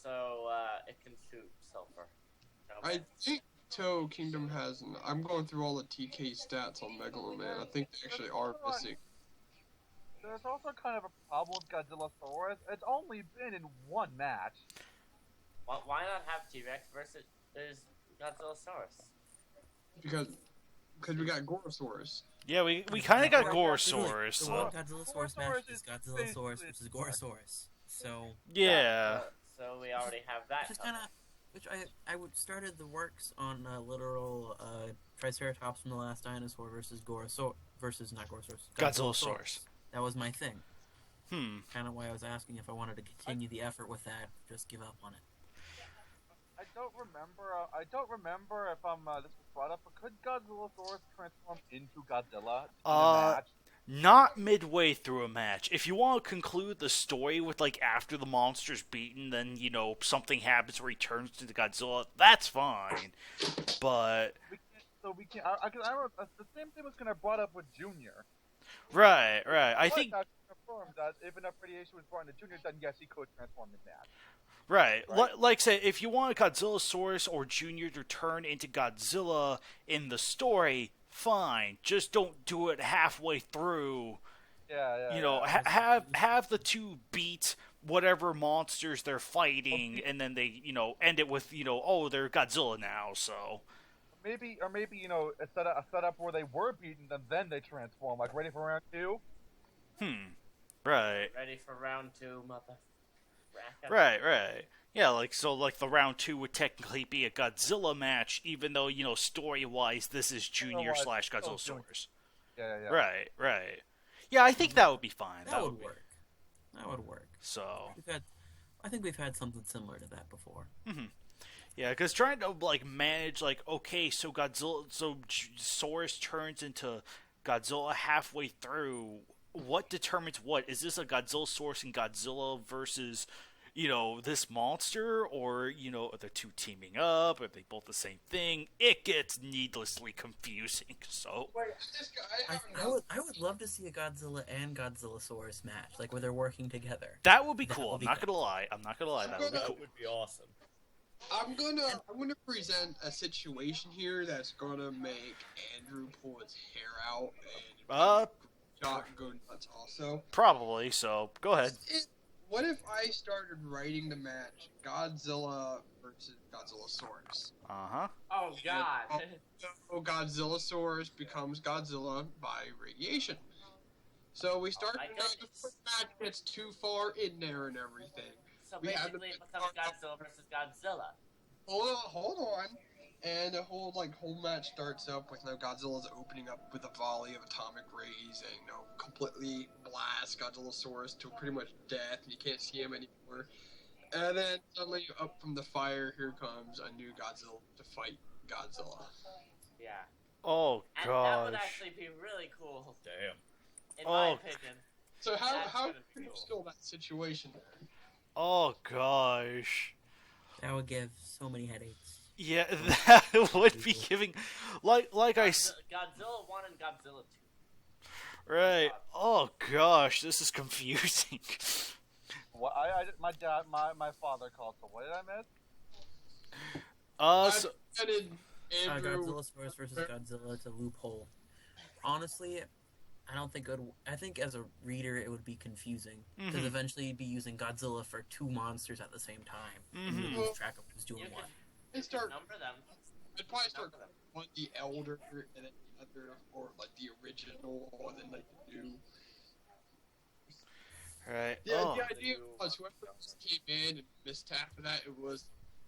So it can shoot sulfur. I think Toho Kingdom has. I'm going through all the TK stats on Megaloman. I think they actually are missing. There's also kind of a problem with Godzillasaurus. It's only been in one match. Why not have T-Rex versus Godzillasaurus? Because we got Gorosaurus. Yeah, we kind of got The Gorosaurus. one So. Godzillasaurus match is Godzillasaurus versus Gorosaurus. So Yeah. So we already have that. which I would started the works on literal Triceratops from the Last Dinosaur versus not Gorosaurus. Godzillasaurus. That was my thing. Hmm. Kind of why I was asking if I wanted to continue the effort with that. Just give up on it. I don't remember if this was brought up, but could Godzillasaurus transform into Godzilla in a match? Not midway through a match. If you want to conclude the story with, like, after the monster's beaten, then, you know, something happens where he turns into Godzilla, that's fine. But... We can't, I remember the same thing was kind of brought up with Junior. Right. I think... Confirmed that if enough radiation was brought into Junior, then yes, he could transform in that. Right. Like I said, if you want Godzillasaurus or Junior to turn into Godzilla in the story, fine. Just don't do it halfway through. Yeah. You know, have the two beat whatever monsters they're fighting, and then they, you know, end it with, you know, oh, they're Godzilla now, so... Maybe, you know, a setup where they were beaten, and then they transform, like, ready for round 2? Right. Ready for round 2, mother. Right. Yeah, like the round 2 would technically be a Godzilla match, even though, you know, story-wise, this is Junior / Godzillasaurus. Yeah. Right. Yeah, I think that would be fine. That would work. That would work. So... I think we've had something similar to that before. Mm-hmm. Yeah, because trying to, like, manage, like, okay, so Saurus turns into Godzilla halfway through... What determines what? Is this a Godzillasaurus and Godzilla versus, this monster, or, are the two teaming up? Are they both the same thing? It gets needlessly confusing, so... Wait, this guy, I would love to see a Godzilla and Godzillasaurus match, like where they're working together. That would be That cool. would I'm be not good. gonna lie. That would be That cool. would be awesome. I'm gonna present a situation here that's gonna make Andrew pull his hair out and Jock go nuts also. Probably, so go ahead. What if I started writing the match Godzilla versus Godzillasaurus? Uh-huh. Oh God. So Godzillasaurus becomes Godzilla by radiation. So we start my before the match gets too far in there and everything. So We have basically, to- it becomes Godzilla versus Godzilla. Hold on. And the whole match starts up with Godzilla's opening up with a volley of atomic rays and completely blast Godzillasaurus to pretty much death. You can't see him anymore. And then suddenly up from the fire, here comes a new Godzilla to fight Godzilla. Yeah. Oh, And that would gosh. actually be really cool, Damn. in my Oh. opinion. So how That's gonna do be you cool. feel that situation? Oh, gosh. That would give so many headaches. Yeah, that would be giving... Like I... Godzilla 1 and Godzilla 2. Right. Oh, gosh. This is confusing. What my father called. So what did I miss? So... I did Andrew. Godzillasaurus versus Godzilla, it's a loophole. Honestly, I don't think it would... I think as a reader it would be confusing. Because Mhm. eventually you'd be using Godzilla for two monsters at the same time. And Mhm. you'd lose track of who's doing You what. I start. Number them. I'd probably start Number them. one the elder and then the other, or like the original, and then like the new. Right. Yeah, Oh. the idea was whoever else came in and missed half of that.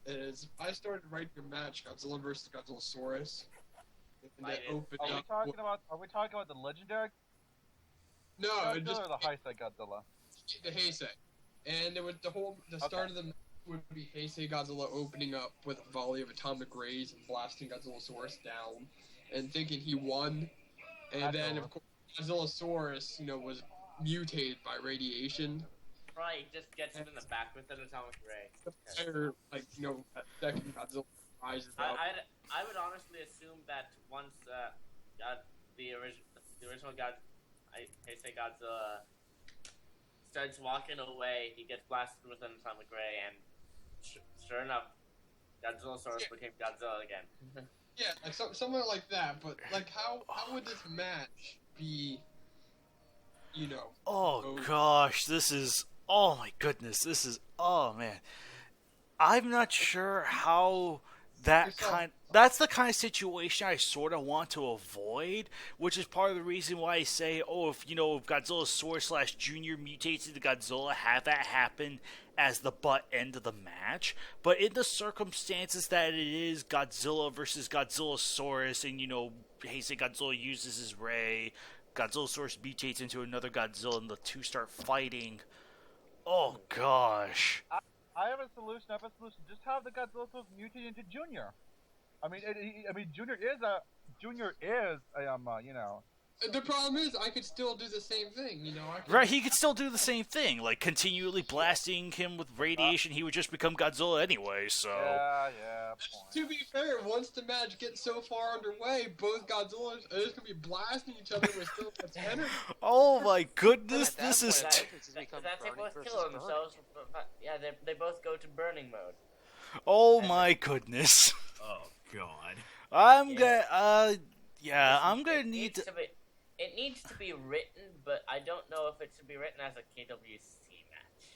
Is I started writing a match Godzilla versus Godzillasaurus, and I that did. opened Are we up. talking about the legendary No, it Godzilla just or the Heisei Godzilla? the Heisei, and it would the start of the match would be Heisei Godzilla opening up with a volley of atomic rays and blasting Godzillasaurus down, and thinking he won, and then of course Godzillasaurus, was mutated by radiation. Right, just gets him in the back with an atomic ray. Or second Godzilla rises up. I would honestly assume that once the original Heisei Godzilla starts walking away, he gets blasted with an atomic ray, and sure enough, Godzillasaurus became Godzilla again. Yeah, like somewhere like that. But like, how would this match be? Oh, gosh. This is... Oh, my goodness. This is... Oh, man. I'm not sure how... That's the kind of situation I sort of want to avoid, which is part of the reason why I say, if Godzillasaurus / Junior mutates into Godzilla, have that happen as the butt end of the match. But in the circumstances that it is Godzilla versus Godzillasaurus, and, Heisei Godzilla uses his ray, Godzillasaurus mutates into another Godzilla, and the two start fighting. Oh, gosh. I have a solution. Just have the Godzilla mutate into Junior. I mean, Junior is a The problem is, I could still do the same thing. Right, he could still do the same thing, like continually blasting him with radiation. He would just become Godzilla anyway. So Yeah. Point. To be fair, once the match gets so far underway, both Godzillas are just gonna be blasting each other with so much energy. oh my goodness, At that this is point, t- it's become That's they burning both versus kill burning. themselves. Yeah, they both go to burning mode. oh my goodness. Oh god. I'm Yeah. gonna need needs to. It needs to be written, but I don't know if it should be written as a KWC match.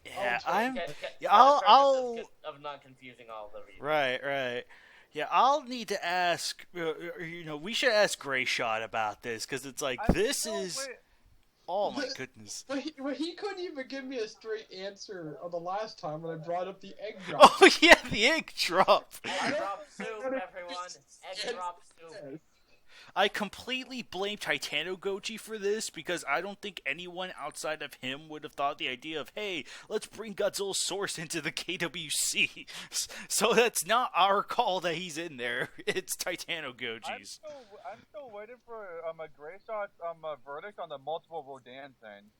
Yeah, Oh, I'm. For Yeah, the I'll. purpose of not confusing all the readers. Right. Yeah, I'll need to ask. We should ask Gray Shot about this because it's like this is. Wait. Oh my goodness. But he couldn't even give me a straight answer on the last time when I brought up the egg drop. Oh yeah, the egg drop. Egg drop soup, everyone. Egg drop soup. I completely blame Titanogochi for this because I don't think anyone outside of him would have thought the idea of, hey, let's bring Godzillasaurus into the KWC. So that's not our call that he's in there. It's Titanogochi's. I'm still waiting for a Gray Shot's verdict on the multiple Rodan thing.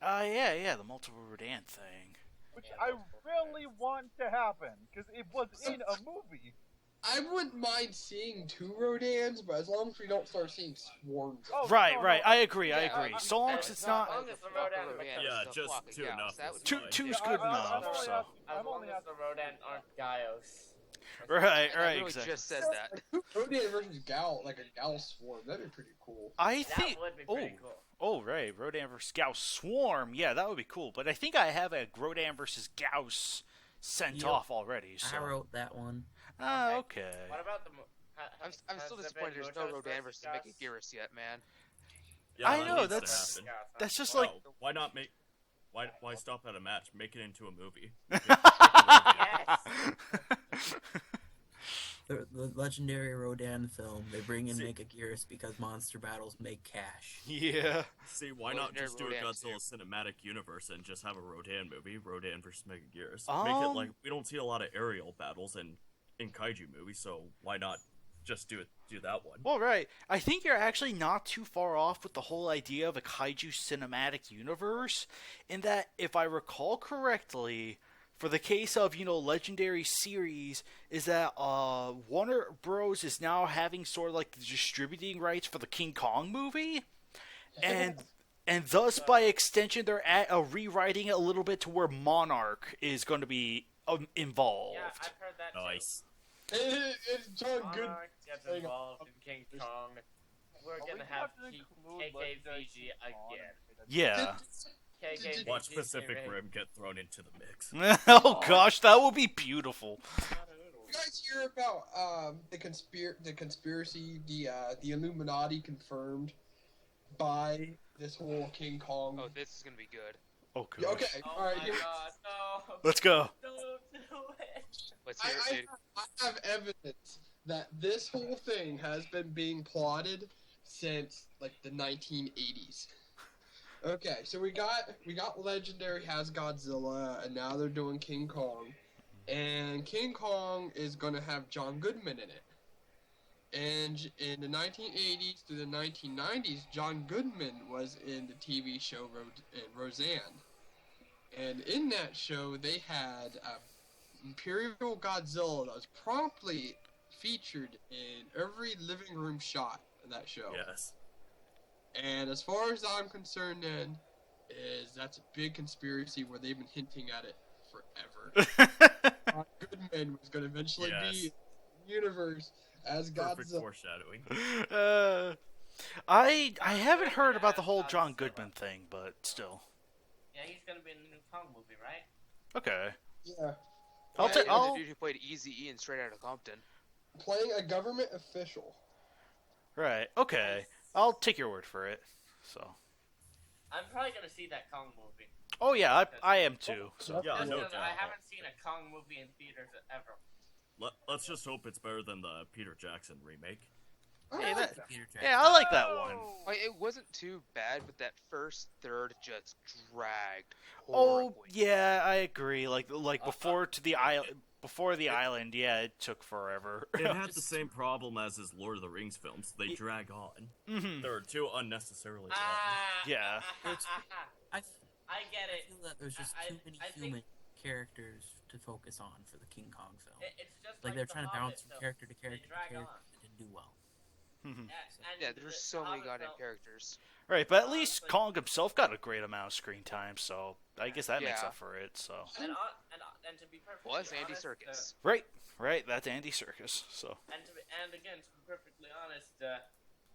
Yeah, the multiple Rodan thing. Which I really want to happen, because it was in a movie. I wouldn't mind seeing 2 Rodans, but as long as we don't start seeing swarms. Oh, Right. no, I agree. Yeah, So long as it's not. As long as the Rodan Yeah, just 2 enough. Two's good enough. So. As long as the Rodan aren't Gaios. Right, I literally exactly. just said that. Rodan versus Gal, like a Gal swarm, that'd be pretty cool. I think. That would be pretty cool. Oh, right. Rodan versus Gauss Swarm. Yeah, that would be cool. But I think I have a Rodan versus Gauss sent Yep. off already. So. I wrote that one. Okay. What about the? I'm still disappointed there's no Rodan versus Megaguirus yet, man. Yeah, I that know, needs to that's- happen. That's just like. Oh, why not make? Why stop at a match? Make it into a movie. Yes. The legendary Rodan film, they bring in See- Megaguirus because monster battles make cash. Yeah. See, why not Legendary just do a Rodan Godzilla cinematic universe and just have a Rodan movie, Rodan versus Megaguirus? Um, Make it like we don't see a lot of aerial battles in kaiju movies, so why not just do that one? Well, right. I think you're actually not too far off with the whole idea of a kaiju cinematic universe, in that, if I recall correctly, for the case of, Legendary series, is that Warner Bros. Is now having sort of like the distributing rights for the King Kong movie, and thus, by extension, they're rewriting it a little bit to where Monarch is going to be involved. Yeah, I've heard that. Nice. It's John Good. Monarch gets involved in King Kong. We're gonna have KKVG again. Yeah. KKVG Watch Pacific Rim get thrown into the mix. Oh gosh, that would be beautiful. You guys hear about the conspiracy, the Illuminati confirmed by this whole King Kong? Oh, this is gonna be good. Oh Yeah, gosh. okay, Oh all right. my Here, god, no! Let's go. Don't do it! Let's hear it, dude. I have evidence that this whole thing has been being plotted since like the 1980s. Okay, so we got Legendary has Godzilla, and now they're doing King Kong, and King Kong is gonna have John Goodman in it. And in the 1980s through the 1990s, John Goodman was in the TV show Roseanne, and in that show they had Imperial Godzilla that was promptly featured in every living room shot of that show. Yes. And as far as I'm concerned, then, is that's a big conspiracy where they've been hinting at it forever. John Goodman was going to eventually be in the universe as Perfect Godzilla. foreshadowing. I haven't heard about the whole John Goodman thing, but still. Yeah, he's gonna be in the new Kong movie, right? Okay. Yeah. I'll The I'll dude who played Eazy-E in Straight Outta Compton. Playing a government official. right. Okay. I'll take your word for it. So. I'm probably gonna see that Kong movie. Oh yeah, I am too. So. Yeah, Just no 'cause doubt. I haven't seen a Kong movie in theaters ever. Let's just hope it's better than the Peter Jackson remake. Hey, that, Peter Jackson. yeah, I like that one. Like, it wasn't too bad, but that first third just dragged. Oh horribly. yeah, I agree. Like before the island, yeah, it took forever. It had the same problem as his Lord of the Rings films. They drag on. Mhm. They were too unnecessarily long. Yeah. I I get I it. feel that there's just I- too many I think- human characters to focus on for the King Kong film. It's just Like they're the trying to Hobbit bounce from film. character to character to drag character on. that didn't do well. Mhm. And Yeah, there's so the many Hobbit goddamn film- characters. Right, but at least Kong himself got a great amount of screen time, so I guess that makes Yeah. up for it. So. And to be perfectly Well, that's Andy honest, Serkis. Right, that's Andy Serkis. So. and again, to be perfectly honest,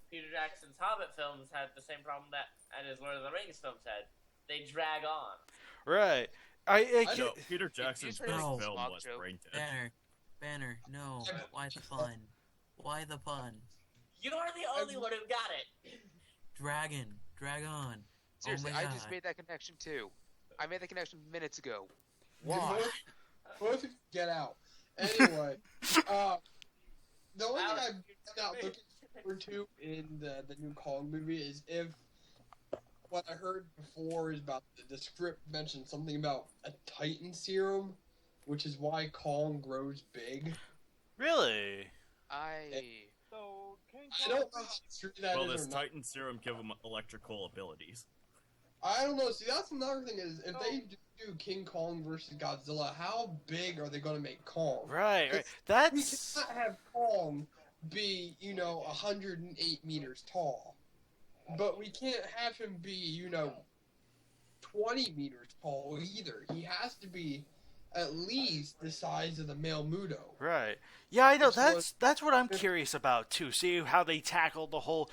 Peter Jackson's Hobbit films had the same problem that and his Lord of the Rings films had. They drag on. Right. I No, Peter Jackson's Did first you say film Smog was joke? brain dead. Banner, no. Why the pun? Why the pun? You are the only one who got it. Drag on. Seriously, oh my I God. just made that connection too. I made that connection minutes ago. Why? Both get out. Anyway, the only thing I'm not looking forward to in the new Kong movie is if what I heard before is about the script mentioned something about a Titan serum, which is why Kong grows big. really. So, King I Kong. don't know how true that is Well, or this not. Titan serum give him electrical abilities. I don't know. See, that's another thing is if they do King Kong versus Godzilla, how big are they going to make Kong? Right. We That's cannot have Kong be, 108 meters tall. But we can't have him be, 20 meters tall either. He has to be at least the size of the male Muto. right. Yeah, I know. Which That's what I'm curious about too. See how they tackle the whole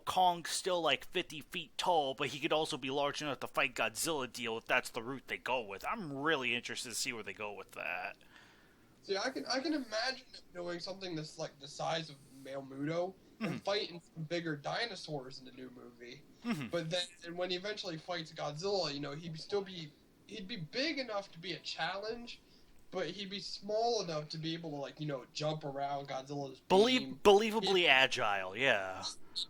Kong's still like 50 feet tall, but he could also be large enough to fight Godzilla deal if that's the route they go with. I'm really interested to see where they go with that. See, I can imagine him doing something that's like the size of male Muto and fighting some bigger dinosaurs in the new movie. But then when he eventually fights Godzilla, he'd be big enough to be a challenge, but he'd be small enough to be able to jump around Godzilla's beam. Believably agile, yeah.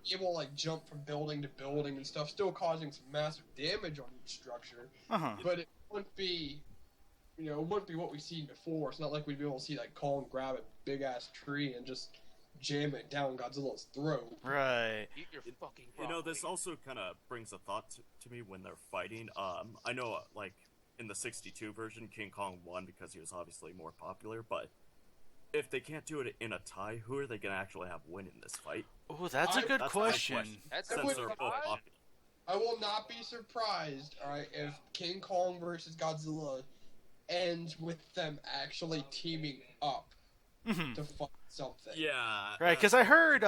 Be able to jump from building to building and stuff, still causing some massive damage on each structure. But it wouldn't be, it wouldn't be what we've seen before. It's not like we'd be able to see Kong grab a big ass tree and just jam it down Godzilla's throat. Right. Eat your fucking This also kind of brings a thought to me when they're fighting. I know, in the 62 version, King Kong won because he was obviously more popular, but if they can't do it in a tie, who are they going to actually have win in this fight? Oh, that's a good question. That's Since they're both popular. I will not be surprised, alright, if King Kong versus Godzilla ends with them actually teaming up to fight something. Yeah. Right, because I heard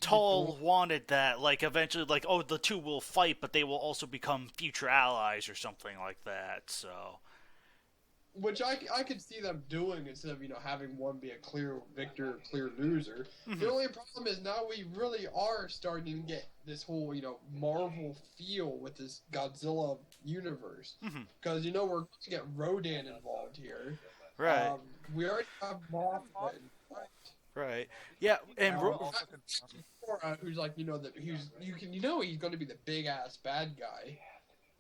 Toll wanted that, eventually, the two will fight, but they will also become future allies or something like that, so... Which I could see them doing instead of, having one be a clear victor, clear loser. The only problem is now we really are starting to get this whole, Marvel feel with this Godzilla universe. Because, we're going to get Rodan involved here. Right. We already have Mothra. Right. Yeah, and... who's he's going to be the big ass bad guy.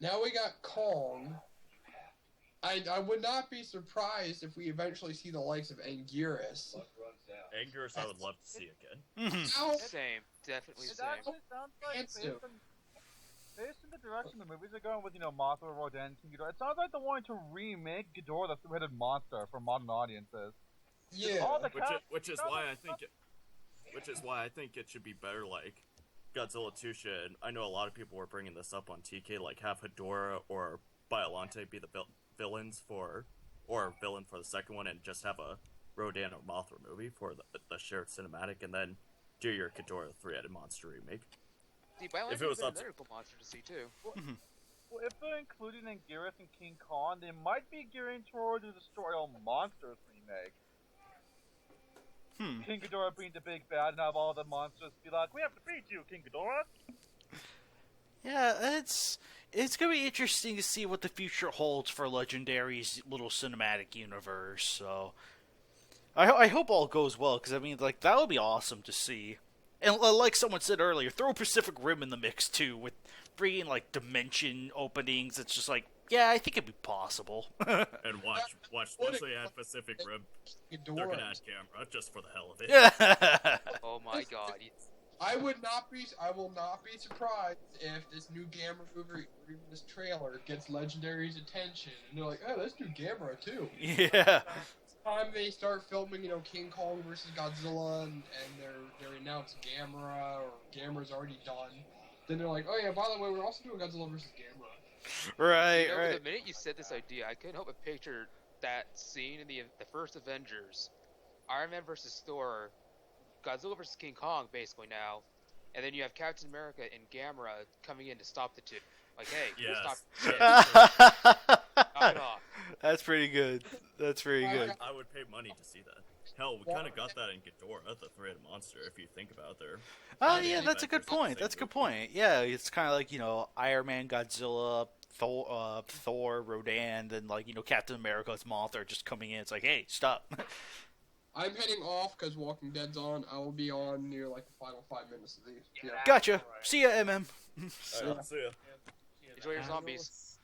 Now we got Kong. I would not be surprised if we eventually see the likes of Anguirus. Anguirus, I would love to see again. Same, definitely It same. actually sounds like, based on the direction the movies are going with, Mothra, Rodan, King Ghidorah, it sounds like they're wanting to remake Ghidorah, the three-headed monster, for modern audiences. Yeah. Which is why I think it should be better. Godzilla 2 should. I know a lot of people were bringing this up on TK. Have Hedorah or Biollante be the villains villain for the second one, and just have a Rodan or Mothra movie for the shared cinematic, and then do your Ghidorah three-headed monster remake. See, Biollante If it was would up be to- another cool monster to see too. Well, if they're including Anguirus and King Kong, they might be gearing toward the Destroy All Monsters remake. King Ghidorah being the big bad and have all the monsters be like, we have to beat you, King Ghidorah! Yeah, it's gonna be interesting to see what the future holds for Legendary's little cinematic universe, so... I hope all goes well, because, that would be awesome to see. And like someone said earlier, throw Pacific Rim in the mix, too, with freaking, dimension openings. It's just yeah, I think it'd be possible. And watch, once they add Pacific Rim, they're gonna add camera, just for the hell of it. Oh my god. I will not be surprised if this new Gamera movie, or even this trailer, gets Legendary's attention, and they're like, oh, let's do Gamera too. Yeah. Time they start filming, King Kong versus Godzilla, and they announce Gamera, or Gamera's already done. Then they're like, oh yeah, by the way, we're also doing Godzilla versus Gamera. Right, The minute you said this idea, I couldn't help but picture that scene in the first Avengers, Iron Man versus Thor, Godzilla versus King Kong, basically now, and then you have Captain America and Gamera coming in to stop the two. Hey, stop it off. That's pretty good. That's pretty good. I would pay money to see that. Hell, we kind of got that in Ghidorah, the three-headed monster, if you think about there. Oh, yeah, that's a good point. That's a good point. Yeah, it's kind of like, Iron Man, Godzilla, Thor, Rodan, then, Captain America's Mothra just coming in. It's like, hey, stop. I'm heading off because Walking Dead's on. I will be on near, the final 5 minutes of these. Yeah. Gotcha. See ya, MM. Alright, see ya. Enjoy your zombies.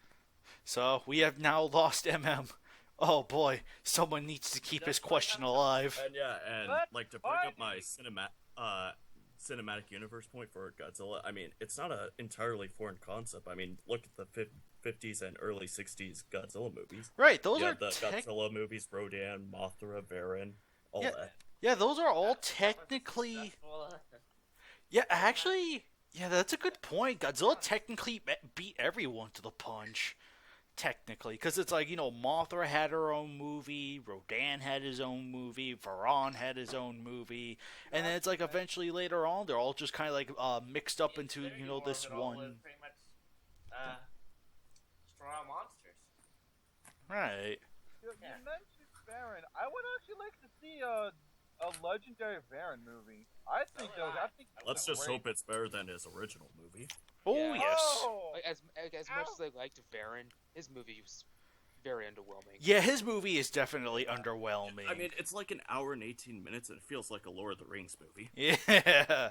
So, we have now lost MM. Oh boy, someone needs to keep his question alive. And to bring up my cinematic universe point for Godzilla, I mean, it's not an entirely foreign concept. I mean, look at the 50s and early 60s Godzilla movies. Right, those Yeah, are the Godzilla movies, Rodan, Mothra, Varan, all that. Yeah, those are all technically. Yeah, actually, yeah, that's a good point. Godzilla technically beat everyone to the punch. Technically, because it's like, Mothra had her own movie, Rodan had his own movie, Varan had his own movie, and then it's like eventually later on they're all just kind of like mixed up into this one. Pretty much, straw monsters. Right. You mentioned Baron. I would actually like to see a legendary Baron movie. I think Let's just hope it's better than his original movie. Oh Yeah. yes. Oh! Like, as much as I liked Varan, his movie was very underwhelming. Yeah, his movie is definitely underwhelming. I mean, it's like an hour and 18 minutes, and it feels like a Lord of the Rings movie. Yeah.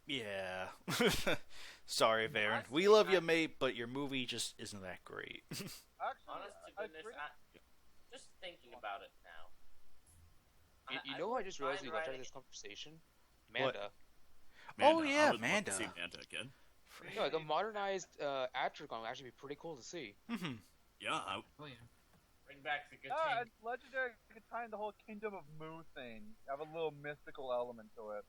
Yeah. Sorry, Baron. We love you, mate, but your movie just isn't that great. Actually, Honest to goodness, just thinking about it now. You know, I just realized we left out of this conversation. Manda. Oh, yeah, I would love Manda. to see Manda again. No, like a modernized Atragon would actually be pretty cool to see. Mm-hmm. Yeah, Oh yeah. Bring back the good it's thing. legendary. You could tie in the whole Kingdom of Mu thing. Have a little mystical element to it.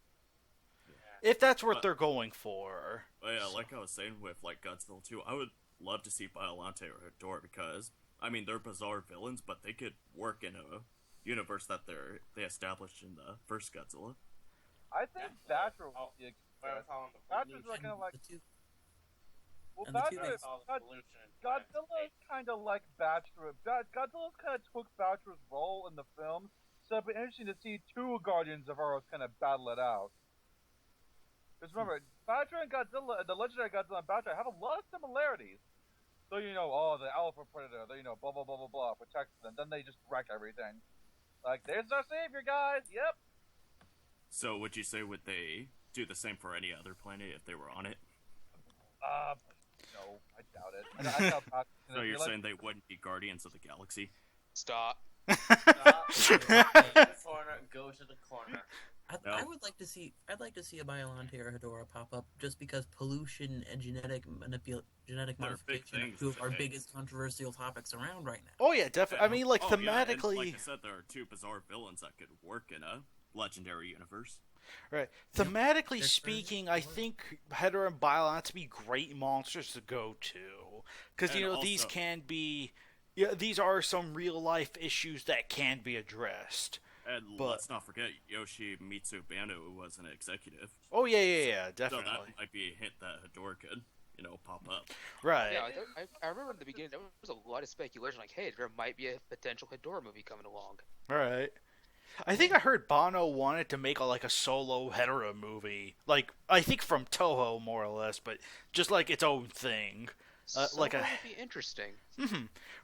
If that's what they're going for. yeah, like I was saying with like Godzilla 2, I would love to see Biollante or Hedorah because, I mean, they're bizarre villains, but they could work in a universe that they established in the first Godzilla. I think Batra would be a Batra's And kind of like. the two, Well, and the two Godzilla is kind of like Batra. Godzilla kind of took Batra's role in the film, so it'd be interesting to see two Guardians of Earth kind of battle it out. Because remember, Batra and Godzilla, the legendary Godzilla and Batra have a lot of similarities. So the alpha predator, blah blah blah blah blah, protects them. Then they just wreck everything. Like, there's our savior, guys. Yep. So would you say would they do the same for any other planet if they were on it? No, I doubt it. I doubt Batra's So you're like, saying they wouldn't be Guardians of the Galaxy? Stop. Go to the corner. I would like to see. I'd like to see a Biollante or Hedorah pop up, just because pollution and genetic modification are things two of our today. biggest controversial topics around right now. Oh, yeah, definitely. I mean, like, Yeah, and thematically. like I said, there are two bizarre villains that could work in a legendary universe. Right. Thematically They're speaking, I think Hedorah and Biollante be great monsters to go to. Because, And these also- can be. Yeah, these are some real life issues that can be addressed. And But- let's not forget Yoshimitsu Banno, who was an executive. Oh, yeah, So definitely. that might be a hint that Hedorah could, pop up. Right. Yeah, I remember in the beginning there was a lot of speculation, like, hey, there might be a potential Hedorah movie coming along. Right. I think I heard Bono wanted to make a solo Hedorah movie. Like, I think from Toho, more or less, but just like its own thing. Like Would be interesting.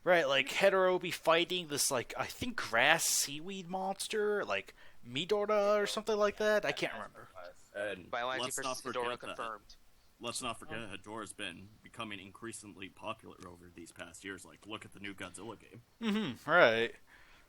Right, like Hedorah will be fighting this, like, I think grass seaweed monster, like Midora or something like that. I can't remember. And Biollante let's not versus Hedorah forget that. confirmed. Let's not forget Hedorah's been becoming increasingly popular over these past years. Like, look at the new Godzilla game. Right.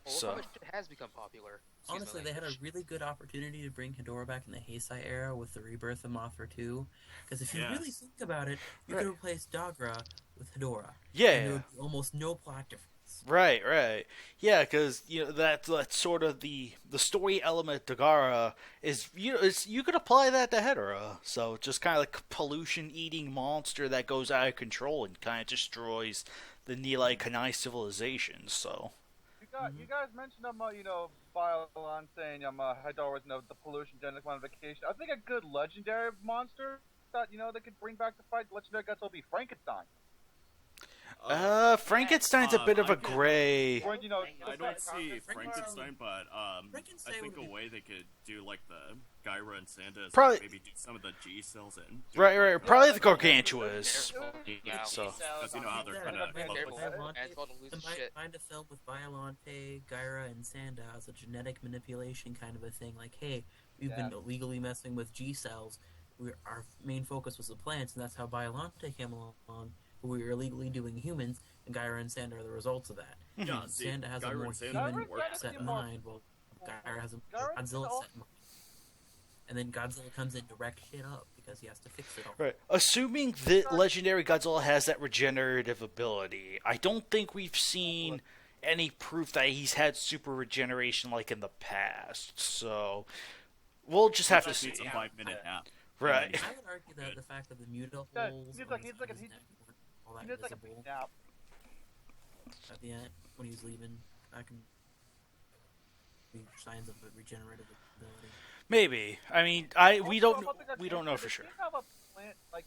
Well, So- how much it has become popular. Excuse my Honestly, they had a language. really good opportunity to bring Hedorah back in the Heisei era with the rebirth of Mothra 2. Because if you Yes. really think about it, you Right. could replace Dagra with Hedorah. Yeah. And there would be almost no plot difference. Right. Yeah, because that's sort of the story element of Dagara is you could apply that to Hedorah. So just kind of like a pollution-eating monster that goes out of control and kind of destroys the Nilai Kanai civilization. So You guys mentioned Biollante and Hedorah, the pollution, genetic modification. I think a good legendary monster that they could bring back to fight legendary Godzilla would be Frankenstein. Frankenstein's a bit of a gray. Or, I don't see Frankenstein, but I Frankenstein think would a be- way they could do like the Gyra and Sanda is Probably- maybe do some of the G cells and Right. Probably the Gargantuas. Yeah. So because you know how they're Yeah, kind but of Careful. Careful. Antoine will lose his shit. Find a film with Biollante, Gyra, and Sanda as a genetic manipulation kind of a thing. Like, hey, we've been illegally messing with G cells. Our main focus was the plants, and that's how Biollante came along. We were illegally doing humans, and Gyra and Sanda are the results of that. Yeah, see, Sanda has a Gyra more and Sanda human work set together. mind, while Gyra has a Gyra Godzilla also- set mind. and then Godzilla comes in to wreck shit up because he has to fix it all. Right. Assuming that legendary Godzilla has that regenerative ability, I don't think we've seen any proof that he's had super regeneration like in the past. So we'll just have to see. It's a 5-minute nap. Right. I would argue that the fact that the mutaholes he's like all that he needs like a visible big nap. at the end when he's leaving, I can be signs of a regenerative ability. Maybe. I mean, we don't know for sure. They have a plant like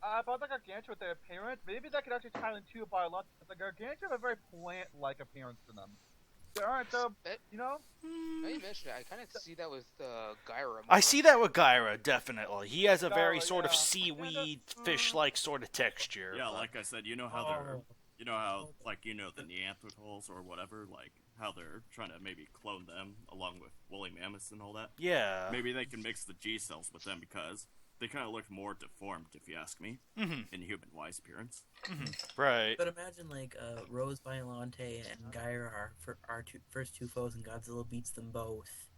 about the Gargantua with their appearance. Maybe that could actually tie into biological. The Gargantua have a very plant-like appearance to them. They aren't you know. Now you mention it, I kind of see that with Gyra. I see that with Gyra, definitely. He has a very Gyra, sort of yeah. seaweed, fish-like sort of texture. Yeah, but- like I said, you know how they're, the Neanderthals or whatever, like how they're trying to maybe clone them along with woolly mammoths and all that. Yeah. Maybe they can mix the G cells with them because they kind of look more deformed, if you ask me, in human-wise appearance. Right. But imagine like Rose Biollante and Gyra are our first two foes, and Godzilla beats them both,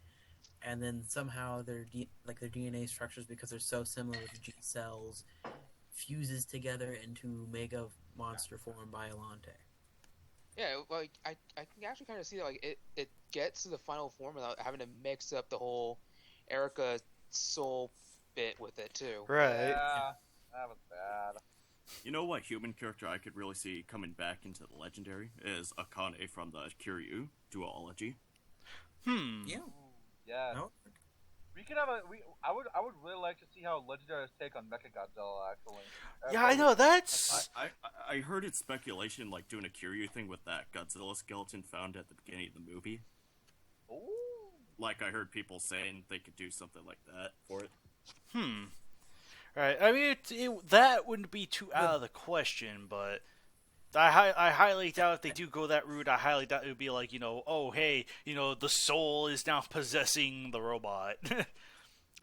and then somehow their DNA structures, because they're so similar with G cells, fuses together into mega monster form Biollante. Yeah, like I can actually kind of see that like it gets to the final form without having to mix up the whole Erica soul bit with it too. Right. Yeah, that was bad. You know what human character I could really see coming back into the legendary is Akane from the Kiryu duology. Yeah. Yeah. No? We could have I would really like to see how Legendary's take on Mechagodzilla actually. Yeah, I know, that's... I heard it's speculation, like doing a Kiryu thing with that Godzilla skeleton found at the beginning of the movie. Ooh. Like, I heard people saying they could do something like that for it. Right. I mean, that wouldn't be too out of the question, but I highly doubt if they do go that route. I highly doubt it would be like, oh, hey, the soul is now possessing the robot.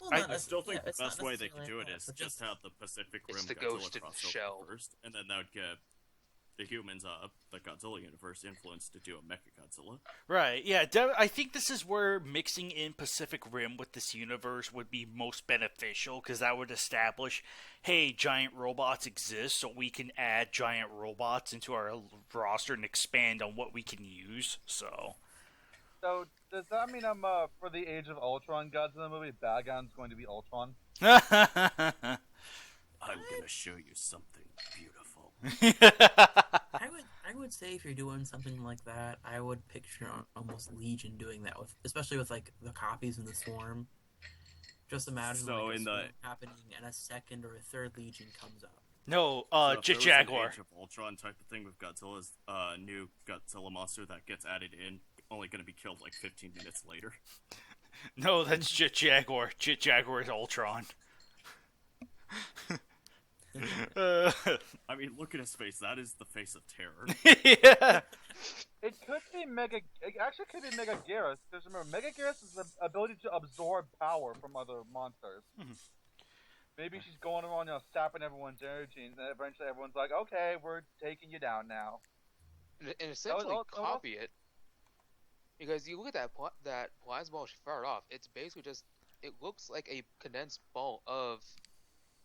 Well, I still think the it's not best way they could do necessarily it that, is but just have the Pacific Rim It's the Godzilla ghost in the crossover shell. first, and then that would get the humans of the Godzilla universe influenced to do a Mechagodzilla. Right, yeah, I think this is where mixing in Pacific Rim with this universe would be most beneficial, because that would establish, hey, giant robots exist, so we can add giant robots into our roster and expand on what we can use, so... So does that mean for the Age of Ultron Godzilla movie, Bagon's going to be Ultron? I'm gonna show you something beautiful. I would say if you're doing something like that, I would picture almost Legion doing that especially with like the copies in the swarm. Just imagine So like, in swarm happening and a second or a third Legion comes up. No, So if Jet there was an Jaguar. Age of Ultron type of thing with Godzilla's new Godzilla monster that gets added in, only gonna be killed like 15 minutes later. No, that's Jet Jaguar. Jet Jaguar is Ultron. I mean, look at his face. That is the face of terror. Yeah. It could be It actually could be Mega Garrus. Because remember, Mega Garrus is the ability to absorb power from other monsters. Maybe she's going around, sapping everyone's energy, and then eventually everyone's like, "Okay, we're taking you down now." And essentially Oh, copy it. Because you look at that plasma ball she fired off, it's basically just, it looks like a condensed ball of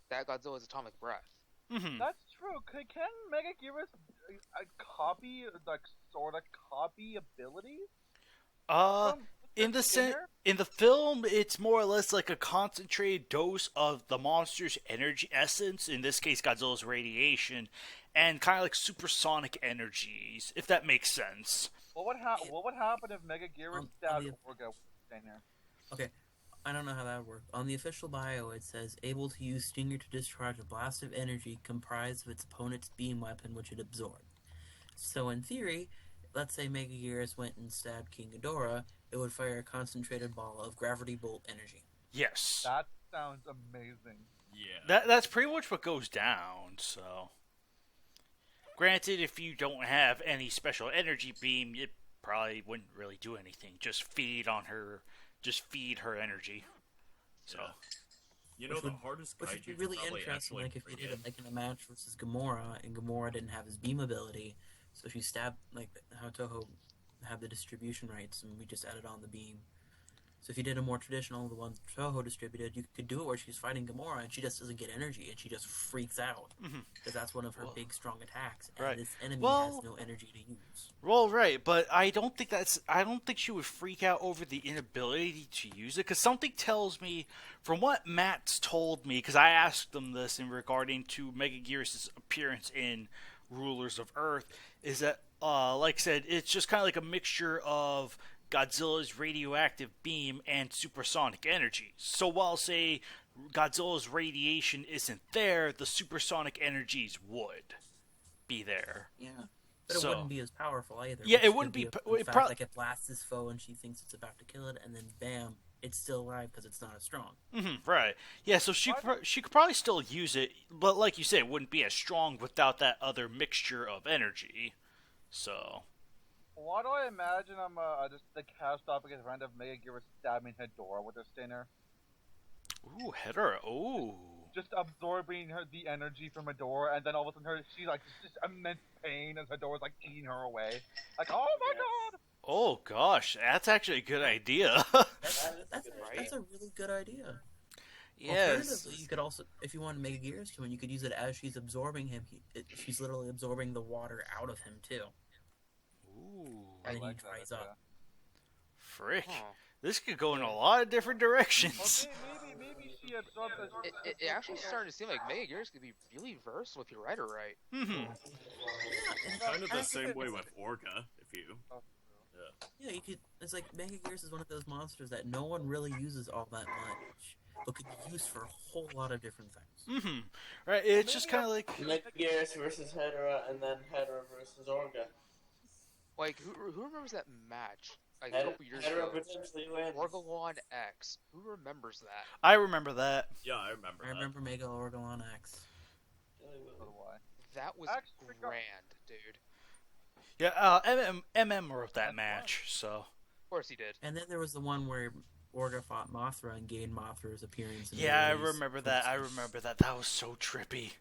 that Godzilla's atomic breath. That's true. Can Mega Garrus copy, sort of copy abilities? In the film, it's more or less like a concentrated dose of the monster's energy essence, in this case Godzilla's radiation, and kind of like supersonic energies, if that makes sense. What would happen if Mega Garrus stabbed Orga with Stinger? Okay, I don't know how that would work. On the official bio, it says, able to use Stinger to discharge a blast of energy comprised of its opponent's beam weapon, which it absorbed. So in theory, let's say Mega Garrus went and stabbed King Ghidorah, it would fire a concentrated ball of gravity bolt energy. Yes. That sounds amazing. Yeah. That's pretty much what goes down, so... Granted, if you don't have any special energy beam, it probably wouldn't really do anything. Just feed her energy. So, You know, the hardest Which would kaiju be to really probably interesting, actually like if you bring did it in a match versus Gamora, and Gamora didn't have his beam ability, so if you stab, like how Toho had the distribution rights, and we just added on the beam. So if you did a more traditional, the one Toho distributed, you could do it where she's fighting Gamora and she just doesn't get energy and she just freaks out because that's one of her big strong attacks. And this enemy has no energy to use. Well, right, but I don't think she would freak out over the inability to use it, because something tells me, from what Matt's told me, because I asked them this in regarding to Megagearus' appearance in Rulers of Earth, is that, like I said, it's just kind of like a mixture of Godzilla's radioactive beam and supersonic energy. So while, say, Godzilla's radiation isn't there, the supersonic energies would be there. Yeah. But it wouldn't be as powerful either. Yeah, it wouldn't be. Like it blasts his foe and she thinks it's about to kill it, and then bam, it's still alive because it's not as strong. Right. Yeah, so she could probably still use it, but like you said, it wouldn't be as strong without that other mixture of energy. So. Why do I imagine I'm just the cast off against random Megagearus stabbing Hedorah with her stinger? Ooh, Hedorah. Ooh. Just absorbing the energy from Hedorah, and then all of a sudden she's like just immense pain as Hedorah's like eating her away. Like, oh my god! Oh gosh, that's actually a good idea. That's a really good idea. Yes. Alternatively, you could also, if you want Megagearus come in, you could use it as she's absorbing him. She's literally absorbing the water out of him too. Ooh. And then he dries up. Frick. This could go in a lot of different directions. Maybe she absorbs it actually started to seem like Megagearus could be really versatile if you write her right. Kind of the same way with Orga, if you... Yeah, you could. It's like Megagearus is one of those monsters that no one really uses all that much, but could be used for a whole lot of different things. Right, it's just kind of like... Megagearus versus Hedorah, and then Hedorah versus Orga. Like, who remembers that match? Like, a couple years ago. Orgalon X. Who remembers that? I remember that. Yeah, I remember I remember Mega Orgalon X. That was grand, dude. Yeah, MM wrote that match, so... Of course he did. And then there was the one where Orga fought Mothra and gained Mothra's appearance. Yeah, I remember that. That was so trippy.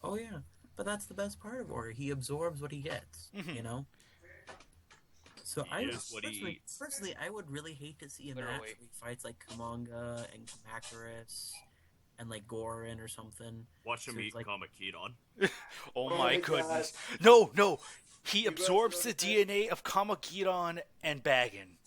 Oh, yeah. But that's the best part of Orga. He absorbs what he gets, you know? So personally, I would really hate to see a match where he fights like Kamanga and Kamakuris and like Gorin or something. Watch him eat Kamakidon. Oh my goodness. No! He absorbs the DNA of Kamakidon and Bagan.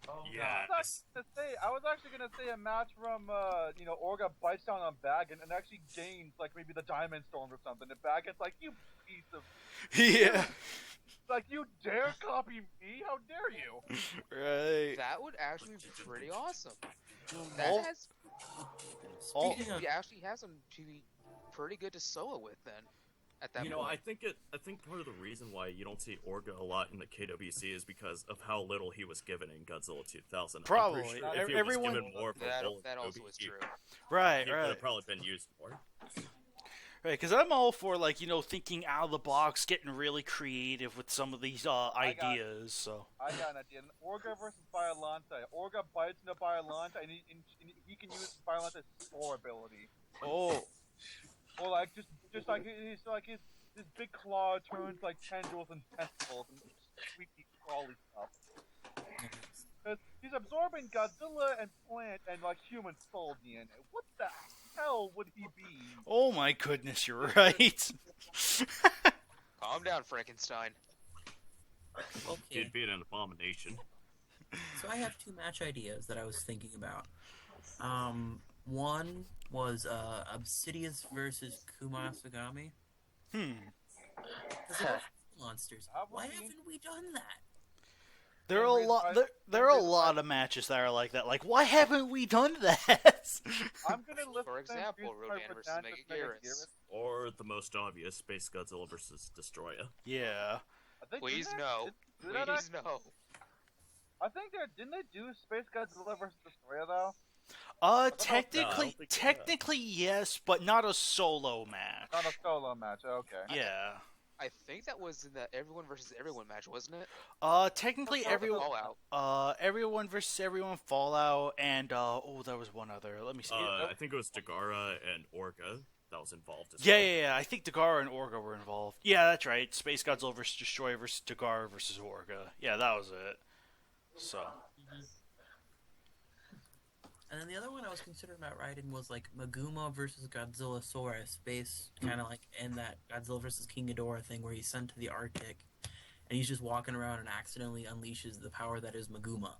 Oh, yes. I was actually gonna say a match from Orga bites down on Bagan and actually gains like maybe the Diamond Storm or something. And Bagan's like, you piece of... Yeah. Like, you dare copy me? How dare you? Right. That would actually be pretty awesome. He actually has him to be pretty good to solo with then. At that point. I think part of the reason why you don't see Orga a lot in the KWC is because of how little he was given in Godzilla 2000. Probably. I'm pretty sure if he was given more of a that also is true. Right. He would have probably been used more. Right, because I'm all for, like, thinking out of the box, getting really creative with some of these ideas, I got an idea. Orga versus Biolante. Orga bites into Biolante, and he can use Biolante's Spore ability. Oh. Or, like, just like, his big claw turns, like, tendrils and testicles and squeaky, crawly stuff. Because he's absorbing Godzilla and plant and, like, human soul DNA. What the hell would he be? Oh my goodness, you're right. Calm down, Frankenstein. Okay. He'd be an abomination. So I have two match ideas that I was thinking about. One was Obsidius versus Kumasagami. Monsters. Why haven't we done that? There are a lot of matches that are like that. Like, why haven't we done that? I'm gonna list For example, Rodan versus Megagearus. Or the most obvious, Space Godzilla versus Destroyer. Yeah. Please no. Please no. I think didn't they do Space Godzilla versus Destroyer though? Technically yes, but not a solo match. Not a solo match. Okay. Yeah. I think that was in the everyone versus everyone match, wasn't it? Technically everyone. Everyone versus everyone Fallout, and there was one other. Let me see. I think it was Dagara and Orga that was involved as well. Yeah. I think Dagara and Orga were involved. Yeah, that's right. Space Godzilla versus Destroyer versus Dagara versus Orga. Yeah, that was it. So. And then the other one I was considering about writing was like Maguma versus Godzillasaurus, based kind of like in that Godzilla versus King Ghidorah thing where he's sent to the Arctic, and he's just walking around and accidentally unleashes the power that is Maguma.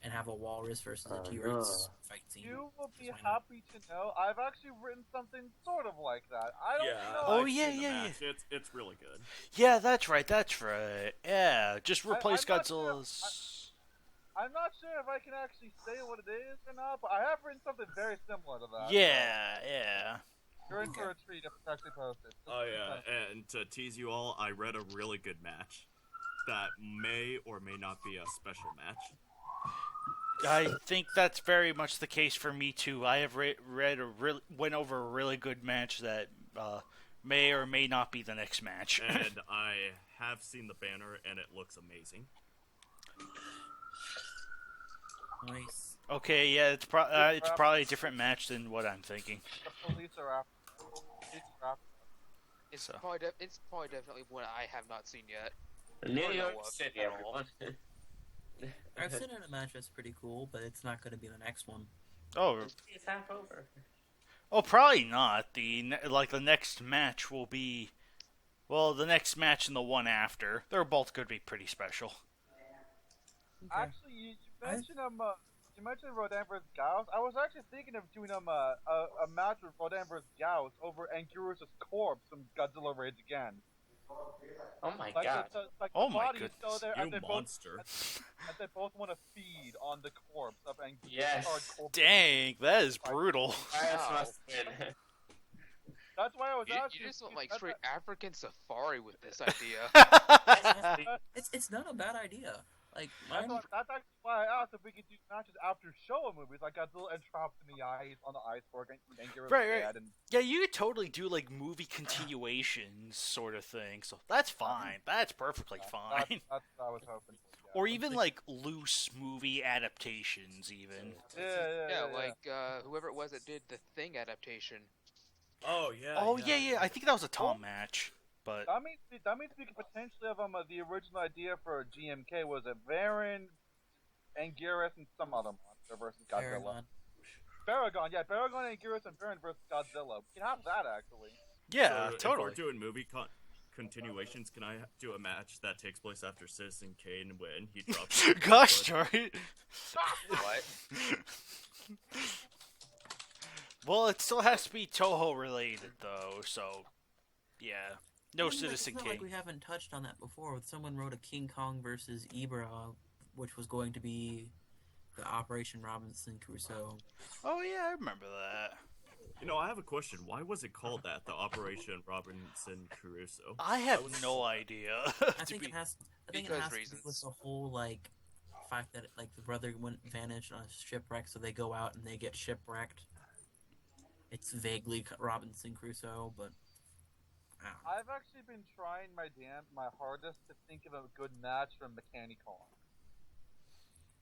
And have a walrus versus a T-Rex fight scene. You will be Just why not? happy to know I've actually written something sort of like that. I don't know. Oh, I've yeah, seen the yeah, match. It's really good. Yeah, that's right. Yeah, just replace I'm not sure- Godzilla's. I'm not sure if I can actually say what it is or not, but I have written something very similar to that. Yeah. So you're in for a treat if it's actually posted. Oh yeah, and to tease you all, I read a really good match that may or may not be a special match. I think that's very much the case for me too. I have went over a really good match that may or may not be the next match. And I have seen the banner, and it looks amazing. Nice. Okay, yeah, it's probably a different match than what I'm thinking. The police are after. It's So. probably definitely one I have not seen yet. New Or York know of City, at all. everyone. I've seen it in a match that's pretty cool, but it's not going to be the next one. Oh, It's half over. probably not. The next match will be, well, the next match and the one after. They're both going to be pretty special. Actually, you mentioned you mentioned Rodan vs. Gauss. I was actually thinking of doing a match with Rodan vs. Gauss over Anguirus' corpse from Godzilla Raids Again. Oh my Like, god. like Oh the my body is goodness. still there, You and they monster. both want to feed on the corpse of Anguirus. Yes. Dang, that is brutal. That Wow. must have been. That's why I was You asking. just went like that's straight African safari with this idea. It's not a bad idea. Like That's, mine, that's actually why I asked if we could do matches after Showa movies, like Godzilla entrapped in the ice on the iceberg and Anguirus Right. dead. And Yeah, you could totally do like movie continuations sort of thing. So that's fine. That's perfectly fine. That's what I was hoping for. Or even like loose movie adaptations, even. Yeah. Like whoever it was that did the Thing adaptation. Oh yeah. Oh yeah. I think that was a Tom match, but That means we could potentially have the original idea for GMK was a Varan, Anguirus, and some other monster versus Godzilla. Paragon. Baragon, Anguirus, and Varan versus Godzilla. We can have that actually. yeah, So totally. If we're doing movie continuations, can I do a match that takes place after Citizen Kane when he drops? Gosh darn it. What? Well, it still has to be Toho related though, so yeah. No Citizen It's not Kane. like we haven't touched on that before. Someone wrote a King Kong versus Ibra, which was going to be the Operation Robinson Crusoe. Oh yeah, I remember that. You know, I have a question. Why was it called that? The Operation Robinson Crusoe. I have no idea. I think it has. I think it Because has to do with reasons. the whole like fact that like the brother went vanished on a shipwreck, so they go out and they get shipwrecked. It's vaguely Robinson Crusoe, but I don't know. I've actually been trying my hardest to think of a good match from Mechanicon.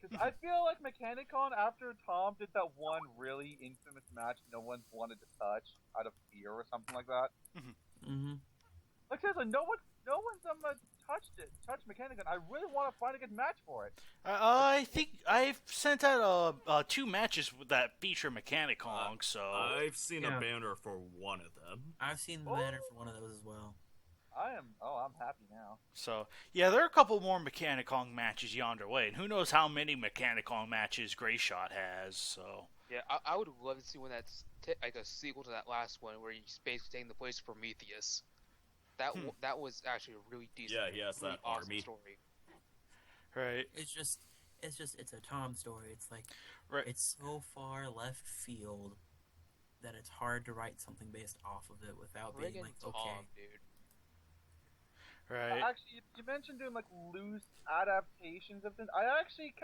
Because I feel like Mechanicon, after Tom did that one really infamous match no one wanted to touch out of fear or something like that. Mm-hmm. Like seriously, no one's touched Mechanicon. I really want to find a good match for it. I think I've sent out 2 matches that feature Mechanicon, so I've seen Yeah. a banner for one of them. I've seen the banner for one of those as well. I'm happy now. yeah, there are a couple more Mechanicon matches yonder way, and who knows how many Mechanicon matches Greyshot has. So Yeah, I would love to see one that's like a sequel to that last one where he's basically taking the place of Prometheus. That was actually a really decent. Yeah, he has really that awesome army. story. right, It's a Tom story. It's like right. it's so far left field that it's hard to write something based off of it without being Friggin' like, Tom, okay, dude. Right. Actually, you mentioned doing like loose adaptations of things. I actually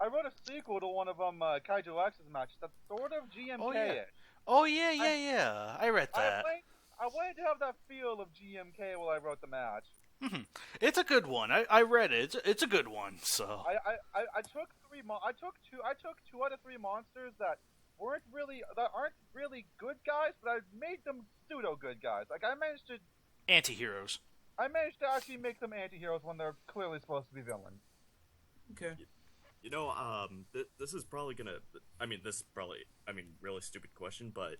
I wrote a sequel to one of KaijuX's matches that's sort of GMK-ish. Oh yeah. I read that. I wanted to have that feel of GMK while I wrote the match. It's a good one. I read it. It's a good one. So I took I took 2 out of 3 monsters that aren't really good guys, but I made them pseudo good guys. Like I managed to actually make them anti-heroes when they're clearly supposed to be villains. okay. This is probably gonna. Really stupid question, but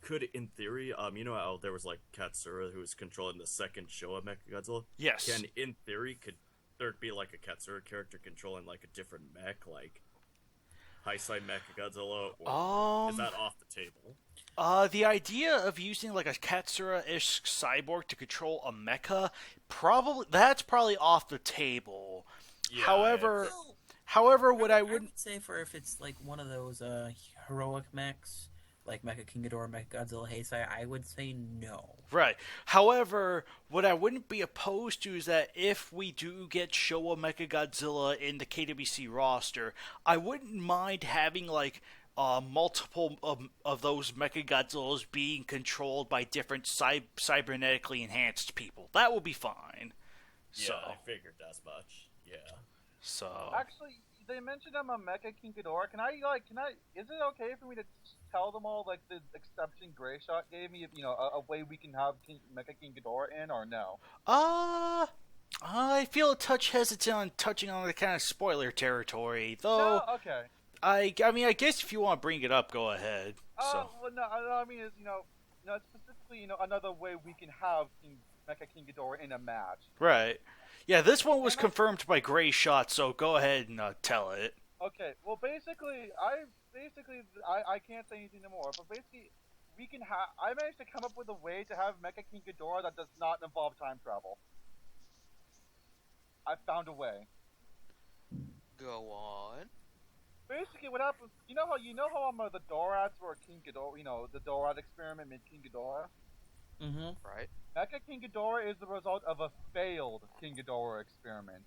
could, in theory, how there was like Katsura who was controlling the second Showa Mechagodzilla? Yes. In theory, could there be like a Katsura character controlling like a different mech, like Heisei Mechagodzilla, or is that off the table? The idea of using like a Katsura-ish cyborg to control a mecha, that's probably off the table. Yeah, However, what I would say for if it's like one of those heroic mechs, like Mecha King Ghidorah, Mecha Godzilla, Heisei, I would say no. Right. However, what I wouldn't be opposed to is that if we do get Showa Mechagodzilla in the KWC roster, I wouldn't mind having like multiple of those Mechagodzillas being controlled by different cybernetically enhanced people. That would be fine. Yeah, So. I figured as much. Yeah. So. Actually, they mentioned I'm a Mecha King Ghidorah. Is it okay for me to tell them all, like, the exception Gray Shot gave me, a way we can have Mecha King Ghidorah in, or no? I feel a touch hesitant on touching on the kind of spoiler territory, though. No? Okay. I guess if you want to bring it up, go ahead. So. Well, no, I mean, is, specifically, another way we can have Mecha King Ghidorah in a match. Right. Yeah, this one was confirmed by Gray Shot, so go ahead and tell it. Okay, well, basically, I can't say anything more, but basically, I managed to come up with a way to have Mecha King Ghidorah that does not involve time travel. I found a way. Go on. Basically, what happens, you know how the Dorats were King Ghidorah, the Dorat experiment made King Ghidorah? Mm-hmm. Right. Mecha King Ghidorah is the result of a failed King Ghidorah experiment.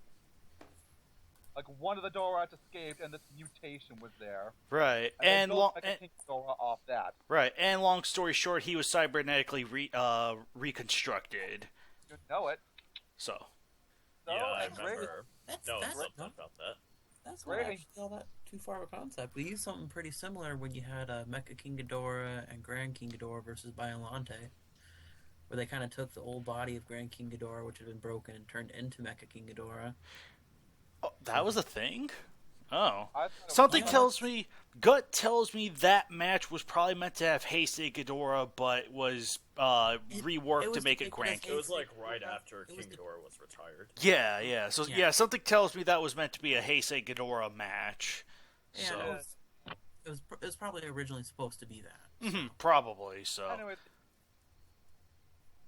Like, one of the Dorats escaped, and this mutation was there. Right, and King Ghidorah off that. Right, and long story short, he was cybernetically reconstructed. You know it. So. Yeah, I That's remember. That's Something about that. That's not actually all that too far of a concept. We used something pretty similar when you had Mecha King Ghidorah and Grand King Ghidorah versus Biollante, where they kind of took the old body of Grand King Ghidorah, which had been broken, and turned into Mecha King Ghidorah. Oh, that was a thing? Oh. Something Gut tells me that match was probably meant to have Heisei Ghidorah, but was reworked to make it Grand King. It was like right after King Ghidorah was retired. Yeah. So yeah, something tells me that was meant to be a Heisei Ghidorah match. Yeah, So. it was probably originally supposed to be that. Mm-hmm, probably, so. Anyways,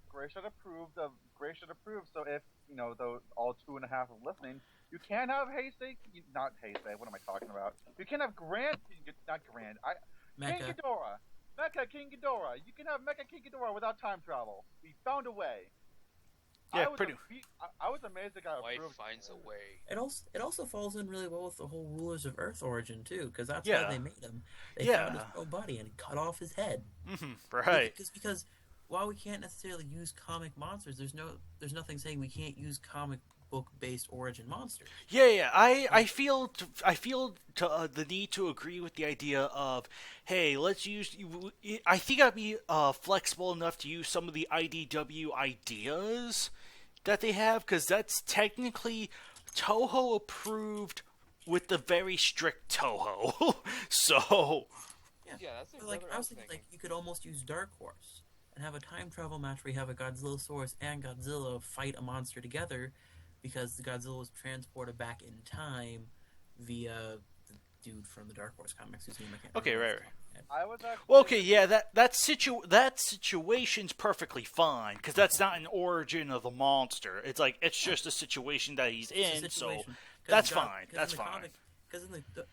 Gray should approve. So if all 2.5 are listening, you can have not Heisei. What am I talking about? You can have King Ghidorah, Mecha King Ghidorah. You can have Mecha King Ghidorah without time travel. We found a way. Yeah, I was amazed the guy approved. Life finds a way. It also falls in really well with the whole Rulers of Earth origin too, because that's Yeah. why they made him. They Yeah. found his own body and cut off his head. Mm-hmm, right. Because while we can't necessarily use comic monsters, there's nothing saying we can't use comic book-based origin monsters. Yeah. I feel the need to agree with the idea of, hey, let's use. I think I'd be flexible enough to use some of the IDW ideas that they have, because that's technically Toho approved with the very strict Toho. So. Yeah, that's But, like, I was thinking, like, you could almost use Dark Horse and have a time travel match where you have a Godzillasaurus and Godzilla fight a monster together, because the Godzilla was transported back in time via the dude from the Dark Horse comics whose name I can't Okay, remember. right. I was actually. Well, okay, yeah, that situation's perfectly fine, because that's not an origin of the monster. It's like, it's just a situation that he's in, so that's fine. That's fine. Because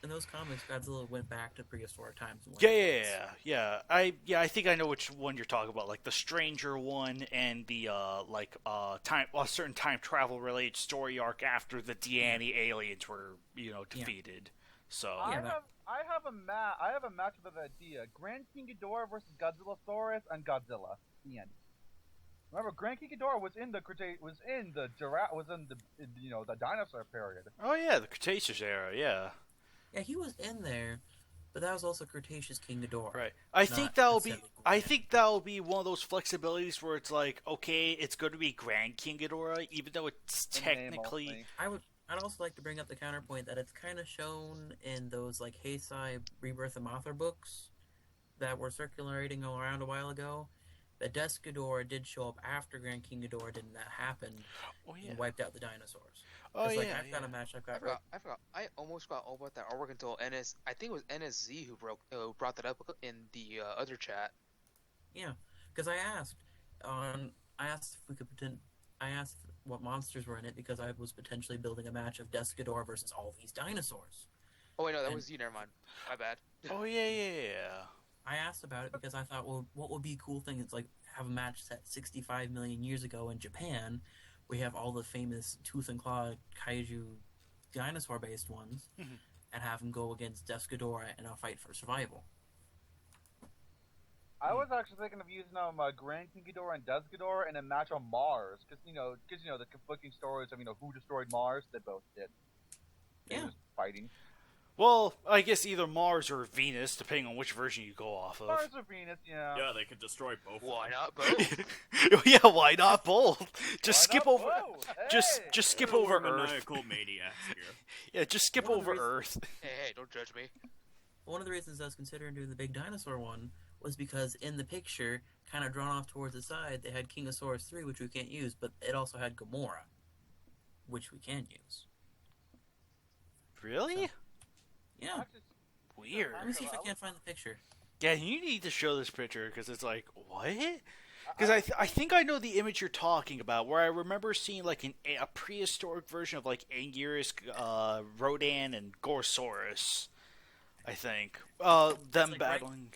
in those comics, Godzilla went back to prehistoric times. And Yeah. I think I know which one you're talking about, like the Stranger one and the a certain time travel related story arc after the Deanni aliens were defeated. So I have a match with an idea: Grand King Ghidorah versus Godzillasaurus and Godzilla. The end. Remember, Grand King Ghidorah was in the dinosaur period. Oh yeah, the Cretaceous era. Yeah. Yeah, he was in there, but that was also Cretaceous King Ghidorah. Right. I think that'll be one of those flexibilities where it's like, okay, it's going to be Grand King Ghidorah, even though it's technically. I'd also like to bring up the counterpoint that it's kind of shown in those like Heisei Rebirth of Mothra books that were circulating around a while ago. That Death Ghidorah did show up after Grand King Ghidorah didn't that happened and wiped out the dinosaurs. Oh yeah, like I've got a match. I forgot. I almost got all about that artwork until NS. I think it was NSZ who brought that up in the other chat. Yeah, because I asked if we could pretend. I asked what monsters were in it because I was potentially building a match of Death Ghidorah versus all these dinosaurs. Oh wait, no, that was you. Never mind. My bad. Oh yeah. I asked about it because I thought, well, what would be a cool thing? It's like have a match set 65 million years ago in Japan. We have all the famous tooth and claw kaiju dinosaur-based ones, and have them go against Death Ghidorah in a fight for survival. I was actually thinking of using Grand King Ghidorah and Death Ghidorah in a match on Mars, because the conflicting stories of who destroyed Mars. They both did. They Yeah, were fighting. Well, I guess either Mars or Venus, depending on which version you go off of. Mars or Venus, yeah. Yeah, they could destroy both. Why not both? Yeah, why not both? Just Why skip not over. both? Just Hey! skip over Earth. Maniacal maniacs here. Yeah, just skip One of the over reasons- Earth. Hey, don't judge me. one of the reasons I was considering doing the big dinosaur one was because in the picture, kind of drawn off towards the side, they had Kingosaurus 3, which we can't use, but it also had Gamora, which we can use. Really? Yeah. Actually, Weird. Let me see if I can't find the picture. Yeah, you need to show this picture because it's like what? Because I think I know the image you're talking about, where I remember seeing like a prehistoric version of like Anguirus, Rodan, and Gorosaurus. I think them like, battling.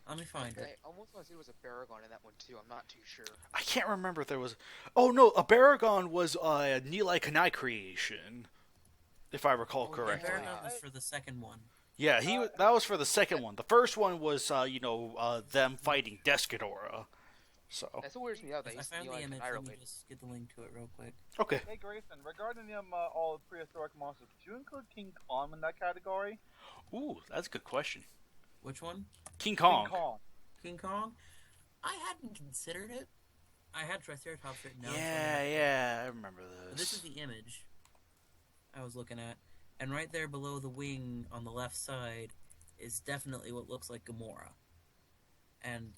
Let me find I it. almost want to say there was a Baragon in that one too. I'm not too sure. I can't remember if there was. Oh no, a Baragon was a Nilai Kanai creation, if I recall correctly. Paragon was for the second one. Yeah, that was for the second one. The first one was them fighting Death Ghidorah. So That's what weirds me out. That I he's found the image. Let me just get the link to it real quick. okay. Hey Grayson, regarding all prehistoric monsters, would you include King Kong in that category? Ooh, that's a good question. Which one? King Kong. King Kong. King Kong? I hadn't considered it. I had Triceratops written down. Yeah, I remember But this. this is the image I was looking at. And right there below the wing on the left side is definitely what looks like Gamora. And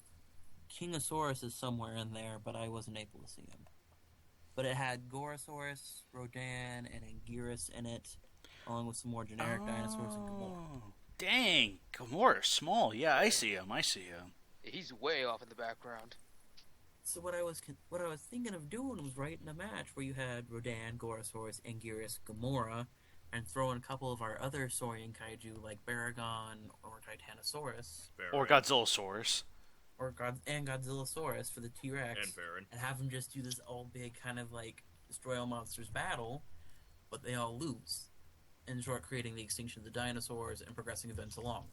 Kingosaurus is somewhere in there, but I wasn't able to see him. But it had Gorosaurus, Rodan, and Anguirus in it, along with some more generic dinosaurs and Gamora. Dang, Gamora's small. Yeah, I see him. He's way off in the background. So what I was thinking of doing was writing a match where you had Rodan, Gorosaurus, Anguirus, Gamora, and throw in a couple of our other Saurian kaiju like Baragon or Titanosaurus Or Godzillasaurus. or Godzillasaurus for the T-Rex, And Baron. and have them just do this all big kind of like destroy all monsters battle, but they all lose. In short, creating the extinction of the dinosaurs and progressing events along.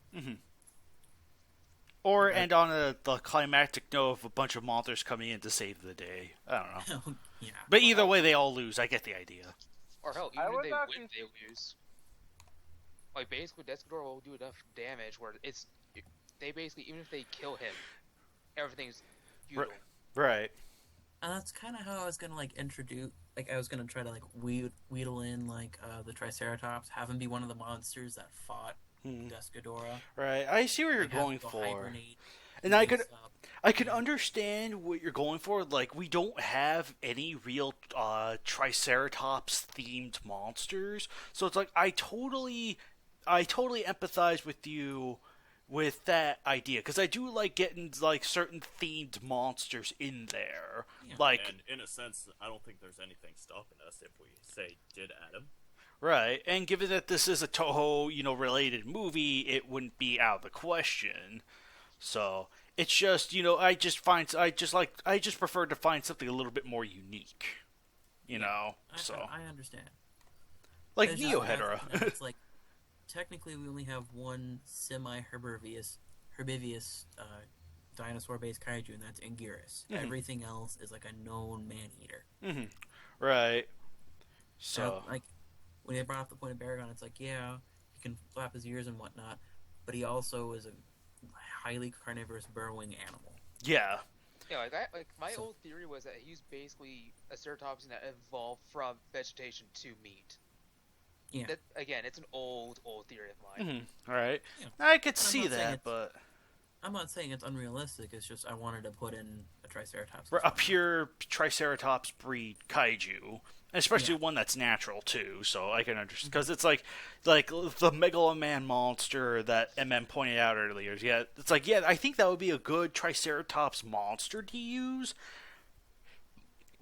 Or end on the climactic note of a bunch of monsters coming in to save the day. I don't know. Yeah. But either way, they all lose. I get the idea. Or hell, I even if was they actually- win, they lose. Like basically, Death Ghidorah will do enough damage where they basically, even if they kill him, everything's futile. Right. And that's kind of how I was gonna like introduce. Like I was gonna try to like wheedle in like the Triceratops, have him be one of the monsters that fought Death Ghidorah. Right. I see what you're Like, have him going go for. hibernate, And I wake could up. I can understand what you're going for. Like, we don't have any real Triceratops themed monsters, so it's like I totally empathize with you with that idea because I do like getting like certain themed monsters in there. Yeah. Like, And in a sense, I don't think there's anything stopping us if we say did add him. right, and given that this is a Toho related movie, it wouldn't be out of the question. So it's just I just prefer to find something a little bit more unique. So I understand. like It's just Neo that, Hedra. it's like technically we only have one herbivorous dinosaur-based kaiju, and that's Anguirus. Everything else is like a known man-eater. Right. So Like when they brought up the point of Baragon, it's like, yeah, he can flap his ears and whatnot, but he also is a highly carnivorous burrowing animal. yeah. Yeah, like my old theory was that he's basically a ceratopsin that evolved from vegetation to meat. Yeah. Again, it's an old theory of mine. All right. Yeah. I could not see saying that, it's- but I'm not saying it's unrealistic. It's just I wanted to put in a Triceratops. a pure Triceratops breed kaiju, especially Yeah. one that's natural too. So I can understand because it's like the Megaloman monster that MM pointed out earlier. Yeah, it's like I think that would be a good Triceratops monster to use,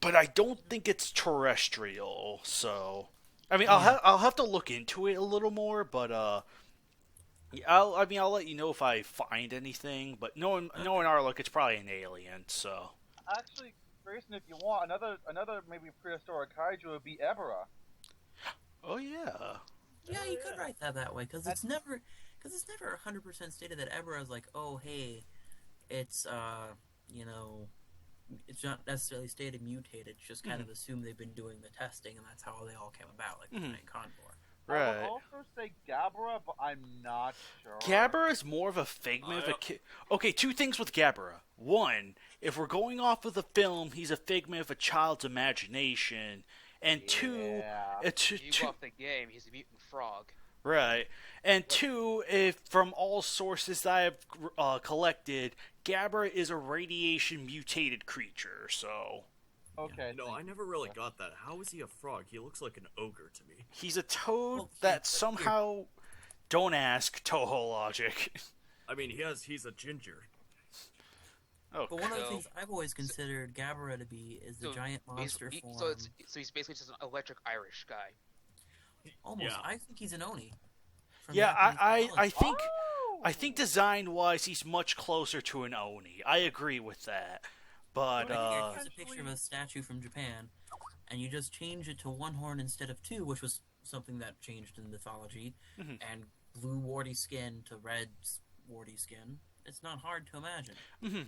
but I don't think it's terrestrial. So I mean, I'll have to look into it a little more, but I'll let you know if I find anything. But knowing our look, it's probably an alien. So. Actually, Grayson, if you want another maybe prehistoric kaiju would be Ebera. Oh yeah. Yeah, you could write that way because it's never 100% stated that Ebera is like, oh hey, it's it's not necessarily stated mutated. It's just kind of assumed they've been doing the testing and that's how they all came about, like the giant condor. I Right. would also say Gabra, but I'm not sure. Gabra is more of a figment of a kid. Okay, two things with Gabra. One, if we're going off of the film, he's a figment of a child's imagination. And two, Yeah. You off the game, he's a mutant frog. right. And two, if from all sources that I have collected, Gabra is a radiation mutated creature. So Okay. No, I never really got that. How is he a frog? He looks like an ogre to me. he's a toad Well, that somehow. Don't ask Toho logic. I mean, he's a ginger. Oh, But one of the So- things I've always considered Gabra to be is the giant monster form. So he's basically just an electric Irish guy. Almost, Yeah. I think he's an Oni. from yeah, Japanese I mythology. think. I think design-wise, he's much closer to an Oni. I agree with that. But, Here's a picture of a statue from Japan, and you just change it to one horn instead of two, which was something that changed in mythology, and blue warty skin to red warty skin. It's not hard to imagine.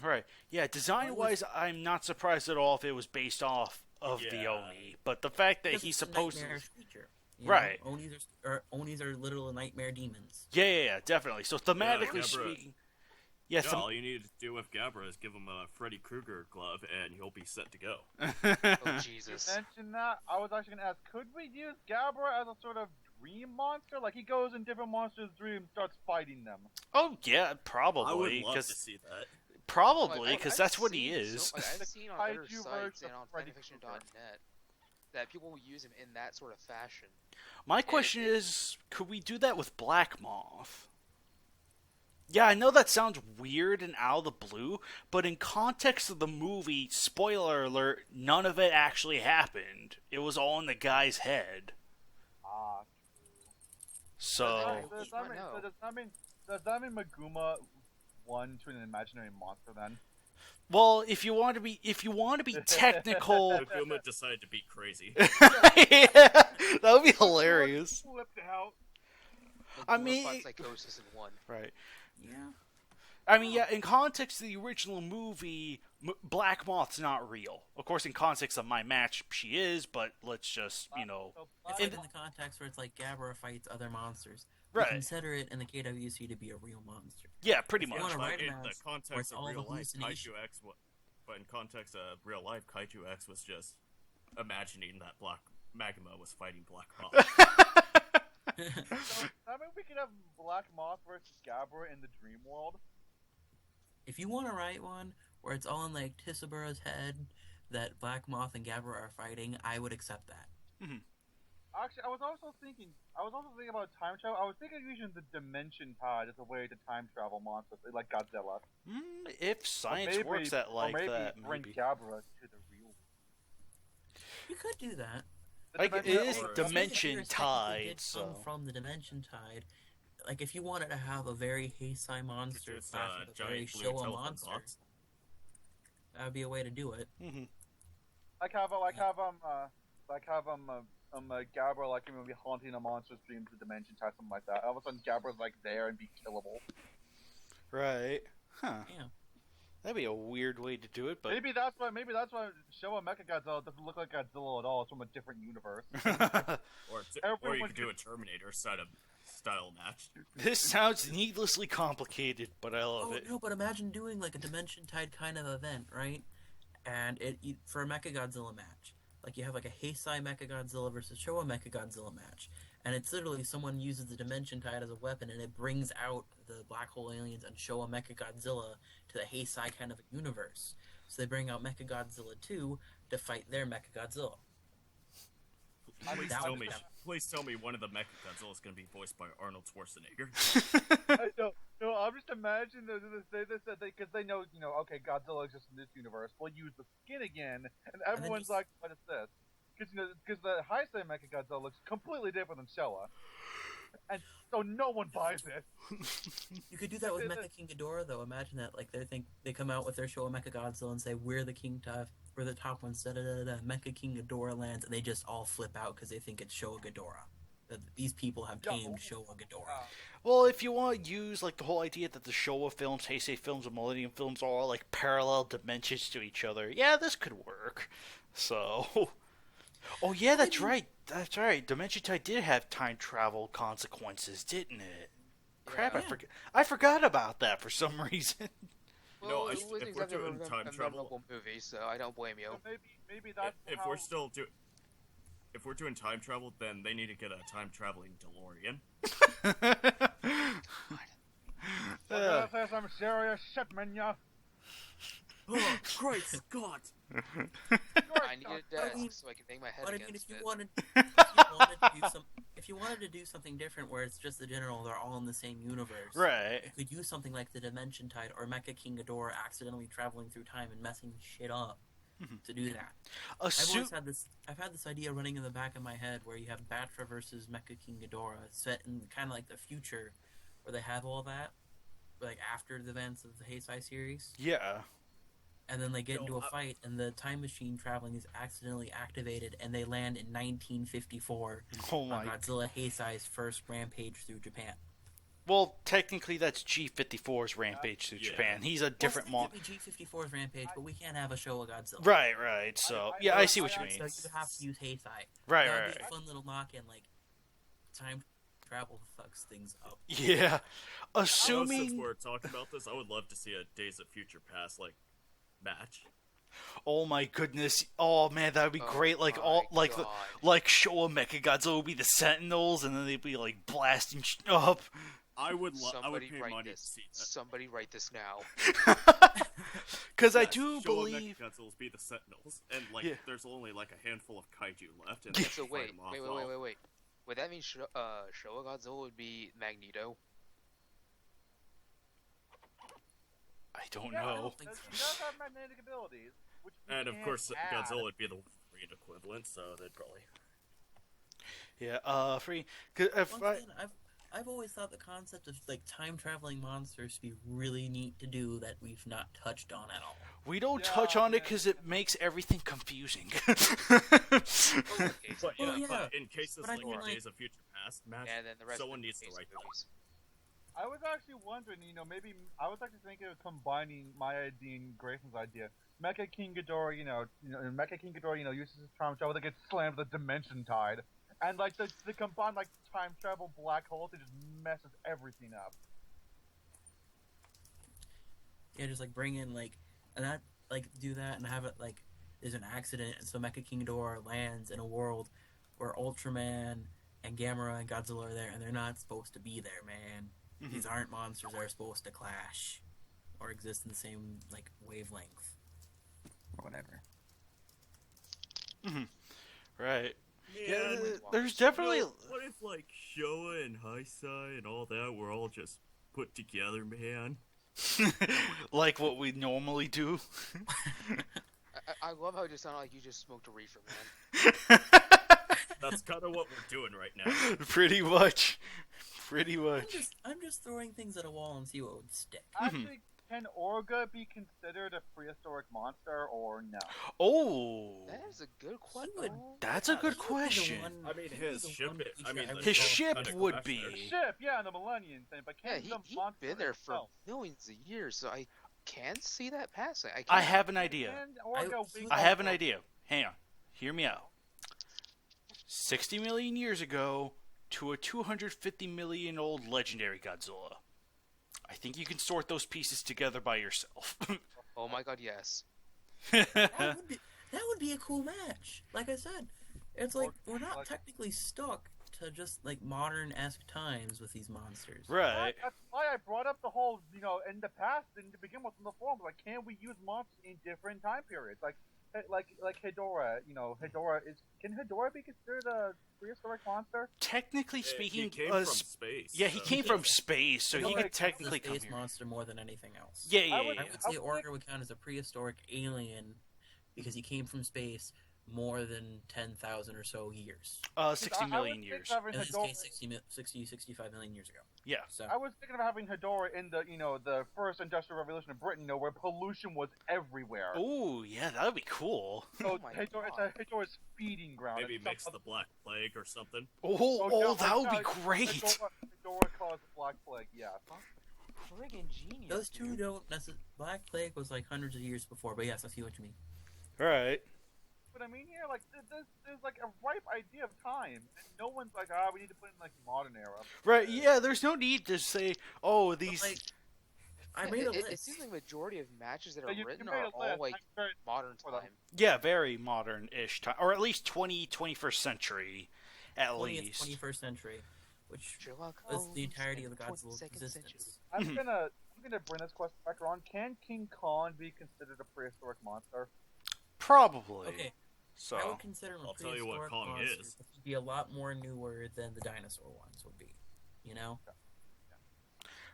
right. Yeah, design-wise, I'm not surprised at all if it was based off of the Yeah. Oni. But the fact that Because he's it's a supposed to... nightmarish creature. You Right. know? Onis are literal nightmare demons. Yeah, definitely. So thematically Gabra- speaking... Yeah, Yeah, all you need to do with Gabra is give him a Freddy Krueger glove, and he'll be set to go. Oh Jesus! Mention that. I was actually gonna ask, could we use Gabra as a sort of dream monster? Like he goes in different monsters' dreams, starts fighting them. Oh, yeah, I probably. would love to 'cause- see that. Probably, Like, because I've that's what he seen is. I've seen on other Kaiju sites version and of on Freddy fanfiction.net that people will use him in that sort of fashion. My question is, could we do that with Black Moth? Yeah, I know that sounds weird and out of the blue, but in context of the movie, spoiler alert, none of it actually happened. It was all in the guy's head. Ah. So, Does that mean Maguma won to an imaginary monster then? well, if you want to be technical, Aguma decided to be crazy. yeah, that would be hilarious. Flipped out. I Like, mean- glorified psychosis in one. Right. Yeah. I mean, yeah, in context of the original movie, Black Moth's not real. Of course, in context of my match, she is, but let's just, So It's Black like in Moth- the context where it's like Gabra fights other monsters. Right. You consider it in the KWC to be a real monster. yeah, pretty If you much. wanna But write in him the as- where context it's of all real life, hallucination. KaijuX, but in context of real life, KaijuX was just imagining that Black Magma was fighting Black Moth. So, I mean, we could have Black Moth versus Gabra in the dream world. If you want to write one where it's all in like Tisabura's head that Black Moth and Gabra are fighting, I would accept that. Actually, I was also thinking about time travel. I was thinking of using the Dimension Tide as a way to time travel monsters, like Godzilla. If science works that like or maybe that, bring maybe. Gabra to the real. You could do that. The Like, it Dimension- is or- Dimension Spheres technically Tide, did so... come from the Dimension Tide. Like if you wanted to have a very Heisei monster Just clash with a very giant blue Showa telephone monster, box. that would be a way to do it. have Gabra like maybe haunting a monster's dreams, the Dimension Tide, something like that. All of a sudden, Gabra's like there and be killable. Right. Huh. Yeah. That'd be a weird way to do it, but... Maybe that's why Showa Mechagodzilla doesn't look like Godzilla at all. It's from a different universe. Or you Everyone could do a Terminator style match. This sounds needlessly complicated, but I love Oh it. no, but imagine doing like a Dimension Tide kind of event, right? And for a Mechagodzilla match, like you have like a Heisei Mechagodzilla versus Showa Mechagodzilla match, And it's literally someone uses the Dimension Tide as a weapon, and it brings out the black hole aliens and Showa Mechagodzilla to the Heisei kind of a universe. So they bring out Mechagodzilla 2 to fight their Mechagodzilla. Please tell me one of the Mechagodzilla is going to be voiced by Arnold Schwarzenegger. No, I'm just imagining because they know, okay, Godzilla exists in this universe. We'll use the skin again, and everyone's like, what is this? Because the Heisei Mechagodzilla looks completely different than Showa. And so no one buys it. You could do that with Mecha King Ghidorah, though. Imagine that, like, they come out with their Showa Mechagodzilla and say, we're the top ones, Mecha King Ghidorah lands, and they just all flip out because they think it's Showa Ghidorah. That these people have tamed Showa Ghidorah. Well, if you want to use, like, the whole idea that the Showa films, Heisei films, and Millennium films are all, like, parallel dimensions to each other, yeah, this could work. So... Oh, yeah, that's right. That's right. Dimension Tide did have time travel consequences, didn't it? Crap, Yeah. I forgot about that for some reason. Well, if we're doing time travel, movie, so I don't blame you. Maybe that's if we're doing time travel, then they need to get a time traveling DeLorean. We're gonna say some serious shit, Minya. Oh, great Scott! I need a desk so I can bang my head But I mean, against if it. you wanted to do something different, where it's just the general, they're all in the same universe. Right. You could use something like the Dimension Tide or Mecha King Ghidorah accidentally traveling through time and messing shit up to do that. I've had this idea running in the back of my head where you have Batra versus Mecha King Ghidorah set in kind of like the future, where they have all that, like after the events of the Heisei series. Yeah. And then they get into a fight, and the time machine traveling is accidentally activated, and they land in 1954 on Godzilla Heisei's first rampage through Japan. Well, technically, that's G-54's rampage through Japan. He's a different monster. G-54's rampage, but we can't have a Showa Godzilla. Right. So, I see what you mean. So you have to use Heisei. Right. Be a fun little knock-in, like, time travel fucks things up. Yeah. Since we're talking about this, I would love to see a Days of Future Past, match. Oh my goodness! Oh man, that would be great. Like Showa Mechagodzilla would be the Sentinels, and then they'd be like blasting up. I would pay money to see that. Somebody write this now. Because I do believe Mechagodzilla will be the Sentinels, and there's only a handful of kaiju left. And so wait. Would that mean Showa Godzilla would be Magneto? I don't know. He does have magnetic abilities, and of course, Godzilla would be the Wolverine equivalent, so they'd probably. Yeah, free. Cause I've always thought the concept of time traveling monsters would be really neat to do that we've not touched on at all. We don't touch on it because it makes everything confusing. But in cases like Days of Future Past match, someone needs to write those. I was actually wondering, maybe I was actually thinking of combining my idea and Grayson's idea. Mecha King Ghidorah, uses his time travel to get slammed with the Dimension Tide, and the combined time travel black hole that just messes everything up. Yeah, just bring in and that do that and have it there's an accident, and so Mecha King Ghidorah lands in a world where Ultraman and Gamera and Godzilla are there, and they're not supposed to be there, man. Mm-hmm. These aren't monsters that are supposed to clash or exist in the same wavelength or whatever. Mm-hmm. Right. Yeah, there's definitely. What if Showa and Heisei and all that were all just put together, man? Like what we normally do. I love how it just sounded like you just smoked a reefer, man. That's kind of what we're doing right now. Pretty much. I'm just throwing things at a wall and see what would stick. Actually, can Orga be considered a prehistoric monster or no? Oh, that is a good question. That's a good question. I mean, his ship would be. His ship, yeah, in the Millennium thing, but can he's been there for millions of years, so I can see that passing. I have an idea. I have an idea. Hang on, hear me out. 60 million years ago to a 250 million old legendary Godzilla. I think you can sort those pieces together by yourself. Oh my god, yes. That would be a cool match. Like I said, it's we're not technically stuck to just like modern-esque times with these monsters. Right. That's why I brought up the whole, in the past, and to begin with in the forums, like, can we use monsters in different time periods? Like Hedorah, can Hedorah be considered a prehistoric monster? Technically speaking, he came from space. Yeah, he came from space, so he could technically a come space here. monster more than anything else. Yeah. I would say Orga would count as a prehistoric alien because he came from space more than 10,000 or so years. 60 million years. In this case, 65 million years ago. Yeah. So I was thinking of having Hedorah in the, the first industrial revolution of Britain, where pollution was everywhere. Oh, yeah, that would be cool. So my Hedorah's feeding ground. Maybe mix the Black Plague or something. That would be great. Hedorah caused the Black Plague, yeah. Friggin' genius. those two don't necessarily. Black Plague was like hundreds of years before, but yes, I see what you mean. Right. But I mean, here, like, there's like a ripe idea of time, and no one's like, we need to put in like modern era. Right. Yeah. There's no need to say, these. But, like, I made a list. It seems like the majority of matches that are You written made are a all list. like I'm very modern for them. time. Yeah, very modern-ish time, or at least 21st century, at 20th, least. 21st century, which Sherlock was Holmes the entirety of in the Godzilla's 22nd existence. century. I'm gonna bring this question back around. Can King Kong be considered a prehistoric monster? Probably. Okay, So. I would consider him a I'll tell you what prehistoric Kong monster, is. but he'd be a lot more newer than the dinosaur ones would be.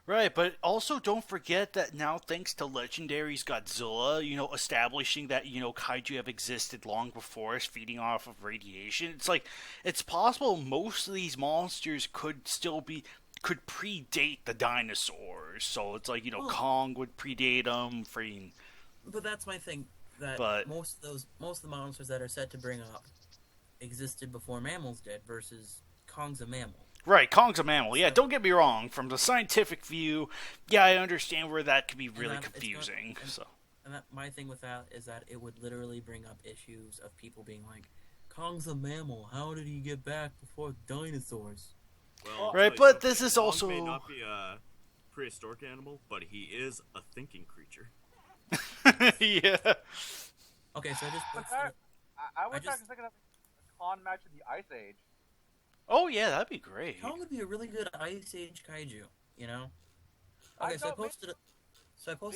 Right, but also don't forget that now, thanks to Legendary's Godzilla, establishing that, kaiju have existed long before us, feeding off of radiation, it's possible most of these monsters could predate the dinosaurs. So it's like, Kong would predate them, But that's my thing. That But- most of the monsters that are set to bring up existed before mammals did, versus Kong's a mammal. Right, Kong's a mammal. Yeah, don't get me wrong. From the scientific view, yeah, I understand where that could be really confusing. And my thing with that is that it would literally bring up issues of people being like, Kong's a mammal. How did he get back before dinosaurs? Well, Right, but this is Kong also- may not be a prehistoric animal, but he is a thinking creature. Yeah. Okay, so I just But posted. I was I just- thinking of a Kong match in the Ice Age. Oh, yeah, that'd be great. Kong would be a really good Ice Age kaiju, I Okay, so I know, posted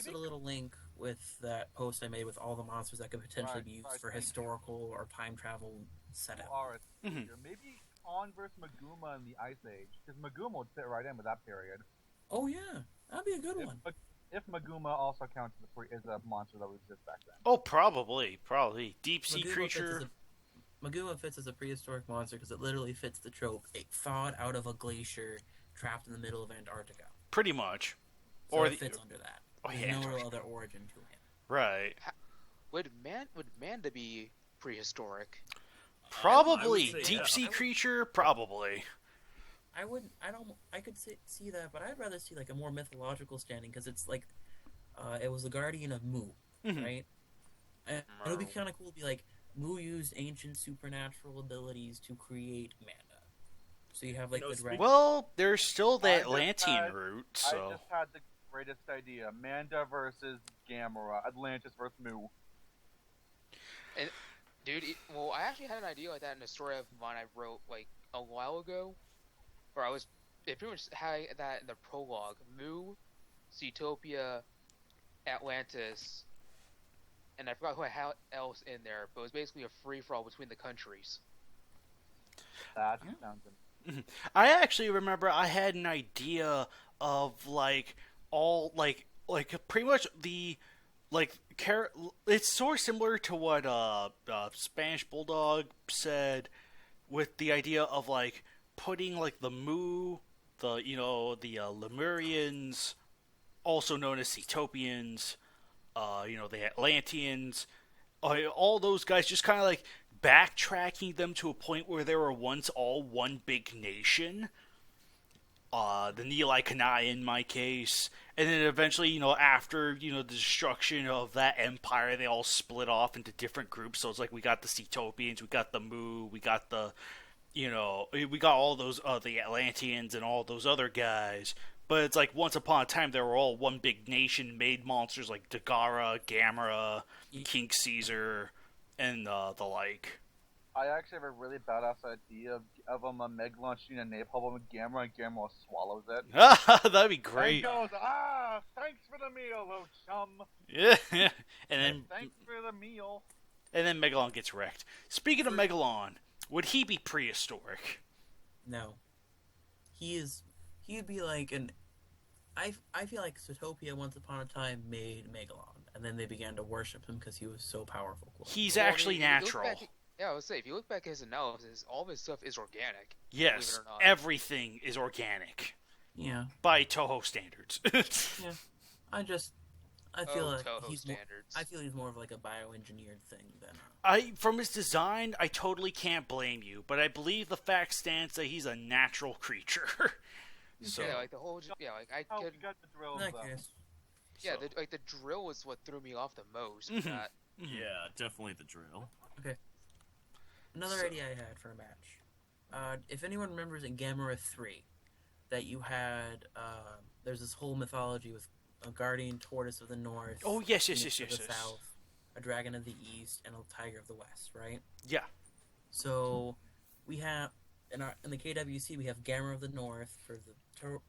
maybe- a little link with that post I made with all the monsters that could potentially be used Right, for thank you. historical or time travel setup. Alright, Mhm. maybe Kong versus Maguma in the Ice Age, because Maguma would fit right in with that period. Oh yeah, that'd be a good one. If Maguma also counts as a monster that would exist back then. Oh, probably. Deep sea Maguma creature. Maguma fits as a prehistoric monster because it literally fits the trope. It thawed out of a glacier trapped in the middle of Antarctica. Pretty much. So Or it the- fits under that. Oh, There's yeah, no real Antarctica. other origin to him. Right. Would Manda be prehistoric? Probably. I would say Deep yeah. sea creature? Probably. I could see that, but I'd rather see like a more mythological standing because it's like, it was the guardian of Mu, Mhm. right? And it would be kind of cool to be like, Mu used ancient supernatural abilities to create Manda. So you have like No, the speaking- dragon. Well, there's still the I just Atlantean had- route, I so. just had the greatest idea. Manda versus Gamera. Atlantis versus Mu. Dude, I actually had an idea like that in a story of mine I wrote like a while ago, where it pretty much had that in the prologue. Mu, Zootopia, Atlantis, and I forgot who I had else in there, but it was basically a free-for-all between the countries. That Yeah. sounds I actually remember I had an idea of like all like pretty much the it's sort of similar to what Spanish Bulldog said with the idea of like putting like the Mu, the Lemurians, also known as Zoetopians, the Atlanteans, all those guys, just kind of like backtracking them to a point where they were once all one big nation. The Neelai Kanai in my case, and then eventually, after the destruction of that empire, they all split off into different groups. So it's like we got the Zoetopians, we got the Mu, we got the, we got all those the Atlanteans and all those other guys. But it's like once upon a time they were all one big nation, made monsters like Dagara, Gamera, King Caesar, and the like. I actually have a really badass idea of Megalon shooting a napalm with Gamma, and Gamma swallows it. That'd be And great. goes, thanks for the meal, old chum. Yeah, and Thanks for the meal. then Megalon gets wrecked. Speaking of Megalon, would he be prehistoric? No. He'd be like an... I feel like Zootopia once upon a time made Megalon, and then they began to worship him because he was so powerful. He's actually natural. I would say, if you look back at his analysis, all of his stuff is organic. Yes, everything is organic. Yeah. By Toho standards. Yeah. I feel like Toho he's standards. I feel he's more of like a bioengineered thing than. From his design, I totally can't blame you, but I believe the fact stands that he's a natural creature. So. Yeah, like the whole. Yeah, like I could. We got the drills, Yeah, the drill is what threw me off the most. Yeah, definitely the drill. Okay. Another idea I had for a match. If anyone remembers in Gamera 3, that you had, there's this whole mythology with a guardian tortoise of the north. Oh, yes. South, a dragon of the east, and a tiger of the west, right? Yeah. So, we have, in the KWC, we have Gamera of the north for the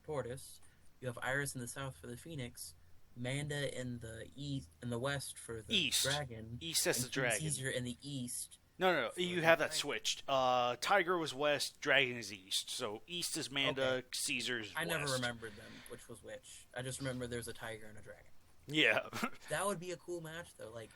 tortoise. You have Iris in the south for the phoenix. Manda in the east, in the west for the dragon. East as the dragon. Caesar in the east. No, you have that switched. Tiger was west, dragon is east. So east is Manda, Caesar's west. I never remembered them, which was which. I just remember there's a tiger and a dragon. Yeah. That would be a cool match, though. Like,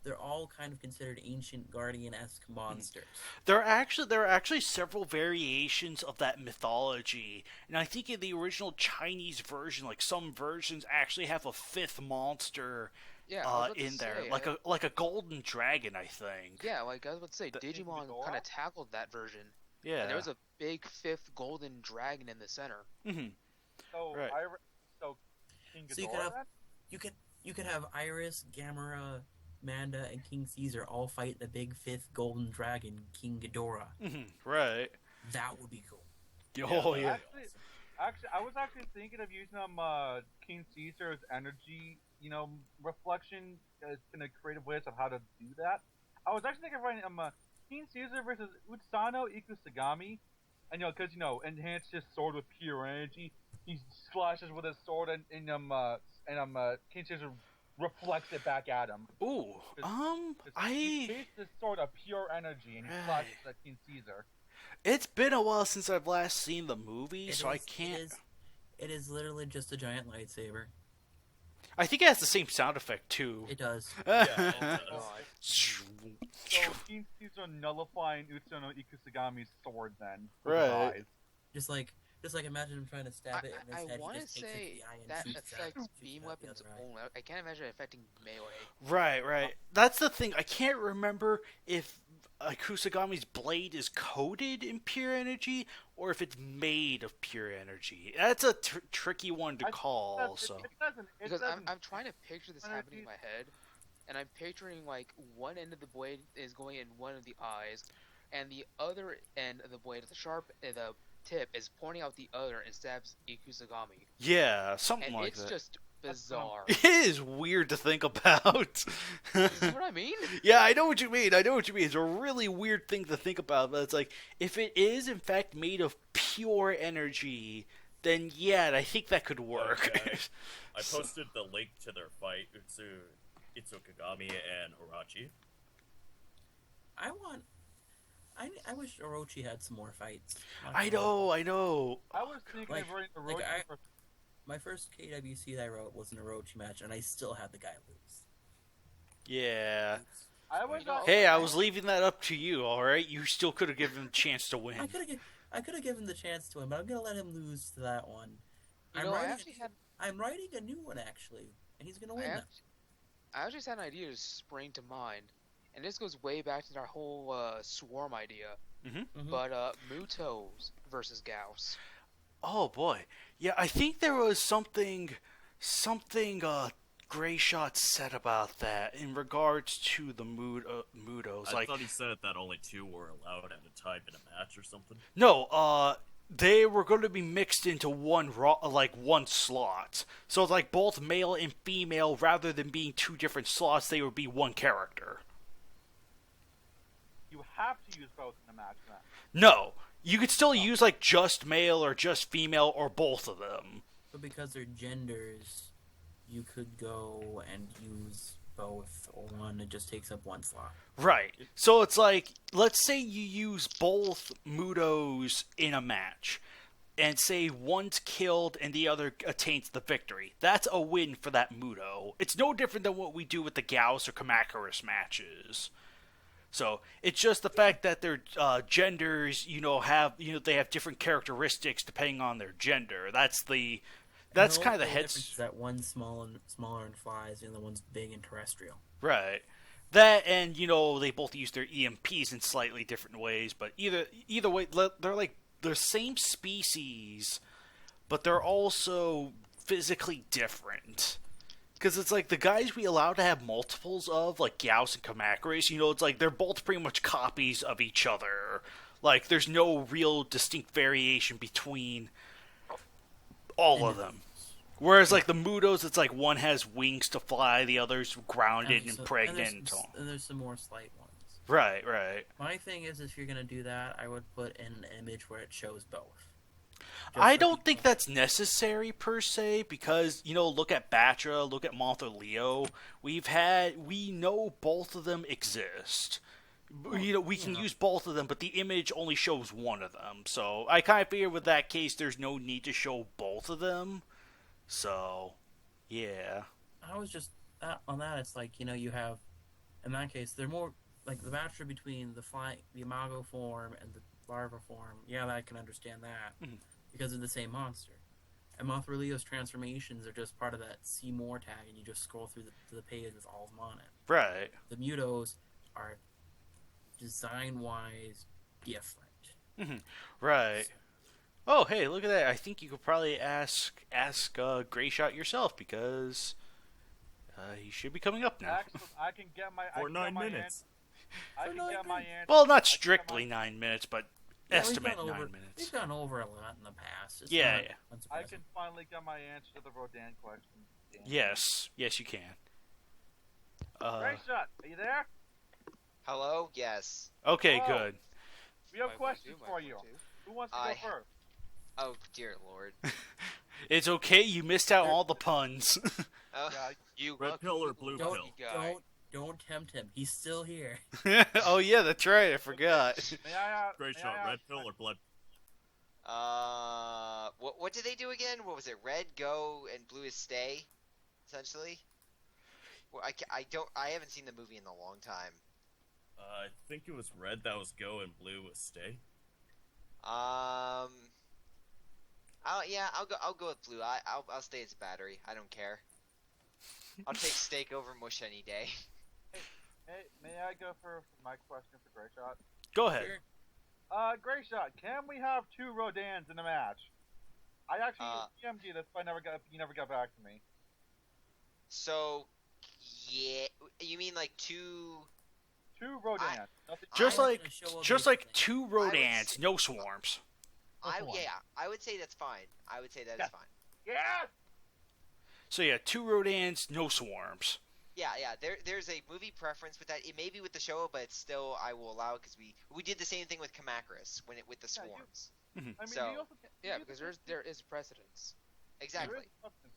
they're all kind of considered ancient guardian-esque monsters. There are actually several variations of that mythology, and I think in the original Chinese version, like some versions actually have a fifth monster. In there, like a golden dragon, I think. Yeah, like I was about to say, Digimon kind of tackled that version. Yeah, and there was a big fifth golden dragon in the center. Mm-hmm. So, right. King so you could have Iris, Gamera, Manda, and King Caesar all fight the big fifth golden dragon, King Ghidorah. Mm-hmm. Right. That would be cool. Oh yeah. Actually, I was thinking of using King Caesar's energy, reflection in a creative ways of how to do that. I was actually thinking of writing King Caesar versus Utsano Ikusagami, and because enhance his sword with pure energy. He slashes with his sword, and King Caesar reflects it back at him. Ooh, he based his sword of pure energy, and he slashes at King Caesar. It's been a while since I've last seen the movie, I can't. It is literally just a giant lightsaber. I think it has the same sound effect too. It does. So King Caesar nullifying Utsano Ikusagami's sword then. Right. Just like imagine him trying to stab it in his head. I want to say that affects beam weapons only. I can't imagine it affecting melee. Right. That's the thing. I can't remember if Kusagami's blade is coated in pure energy or if it's made of pure energy. That's a tricky one to call. Because I'm trying to picture this happening in my head, and I'm picturing like one end of the blade is going in one of the eyes, and the other end of the blade, the tip is pointing out the other and stabs Ikusagami. Yeah, something like that. It's just bizarre. It is weird to think about. You know what I mean? Yeah, I know what you mean. It's a really weird thing to think about, but it's like, if it is in fact made of pure energy, then yeah, I think that could work. Okay. I posted the link to their fight, Itsukagami and Orochi. I wish Orochi had some more fights. I know. I was thinking of writing Orochi my first KWC that I wrote was an Orochi match, and I still had the guy lose. Yeah. I was leaving that up to you, alright? You still could have given him a chance to win. I could have given the chance to him, but I'm going to let him lose to that one. I'm writing a new one, actually, and he's going to win that. I just had an idea to spring to mind, and this goes way back to our whole swarm idea. Mm-hmm. But Mutos versus Gauss. Oh boy, yeah. I think there was something Gray Shot said about that in regards to the Mutos. I thought he said that only two were allowed at a time in a match or something. No, they were going to be mixed into one slot. So it's like both male and female, rather than being two different slots, they would be one character. you have to use both in a match then. No, you could still use like just male or just female or both of them. But because they're genders, you could go and use both or one. It just takes up one slot. Right. So it's like, let's say you use both Mudos in a match, and say one's killed and the other attains the victory. That's a win for that Mudo. It's no different than what we do with the Gauss or Kamakuris matches. So it's just the fact that their genders, they have different characteristics depending on their gender. That's kind of the difference. That one's smaller and flies, the other one's big and terrestrial. Right. That and they both use their EMPs in slightly different ways, but either way, they're like the same species, but they're also physically different. Because it's like the guys we allow to have multiples of, like Gauss and Kamakuris, it's like they're both pretty much copies of each other. Like, there's no real distinct variation between all of them. Whereas, like, the Mudos, it's like one has wings to fly, the other's grounded and pregnant. And there's some more slight ones. Right. My thing is, if you're going to do that, I would put in an image where it shows both. I don't think that's necessary per se, because look at Batra, look at Montha Leo. We know both of them exist. We can use both of them, but the image only shows one of them. So I kind of figure with that case, there's no need to show both of them. So, yeah. I was just on that. It's like you have, in that case, they're more like the Batra between the Imago form and the larva form. Yeah, I can understand that. Mm-hmm. Because they're the same monster. And Mothra Leo's transformations are just part of that see more tag, and you just scroll through the page with all of them on it. Right. The Mutos are design-wise different. Mm-hmm. Right. So. Oh, hey, look at that. I think you could probably ask Greyshot yourself, because he should be coming up now. I can get my... For 9 minutes. I can get my answer. Well, not strictly 9 minutes, but... estimate 9 minutes. We've gone over a lot in the past. Yeah. I can finally get my answer to the Rodan question. Yes, you can. Great shot. Are you there? Hello? Yes. Okay, good. We have questions for you. Who wants to go first? Oh, dear Lord. It's okay, you missed out on all the puns. You red pill or blue pill? Don't tempt him. He's still here. Oh yeah, that's right. I forgot. Great shot. Red pill or blood? What did they do again? What was it? Red go and blue is stay, essentially. Well, I haven't seen the movie in a long time. I think it was red that was go and blue was stay. I'll go with blue. I'll stay as battery. I don't care. I'll take steak over mush any day. Hey, may I go for my question for Greyshot? Go ahead. Sure. Greyshot, can we have 2 Rodans in a match? I actually PM'd you this, but you never got back to me. So, yeah, you mean like 2 Rodans. Just like 2 Rodans, no swarms. I would say that's fine. I would say that is fine. Yes! So yeah, 2 Rodans, no swarms. Yeah. There's a movie preference with that. It may be with the show, but it's still I will allow it because we did the same thing with Kamakuris with the swarms. Because there is precedence. Exactly.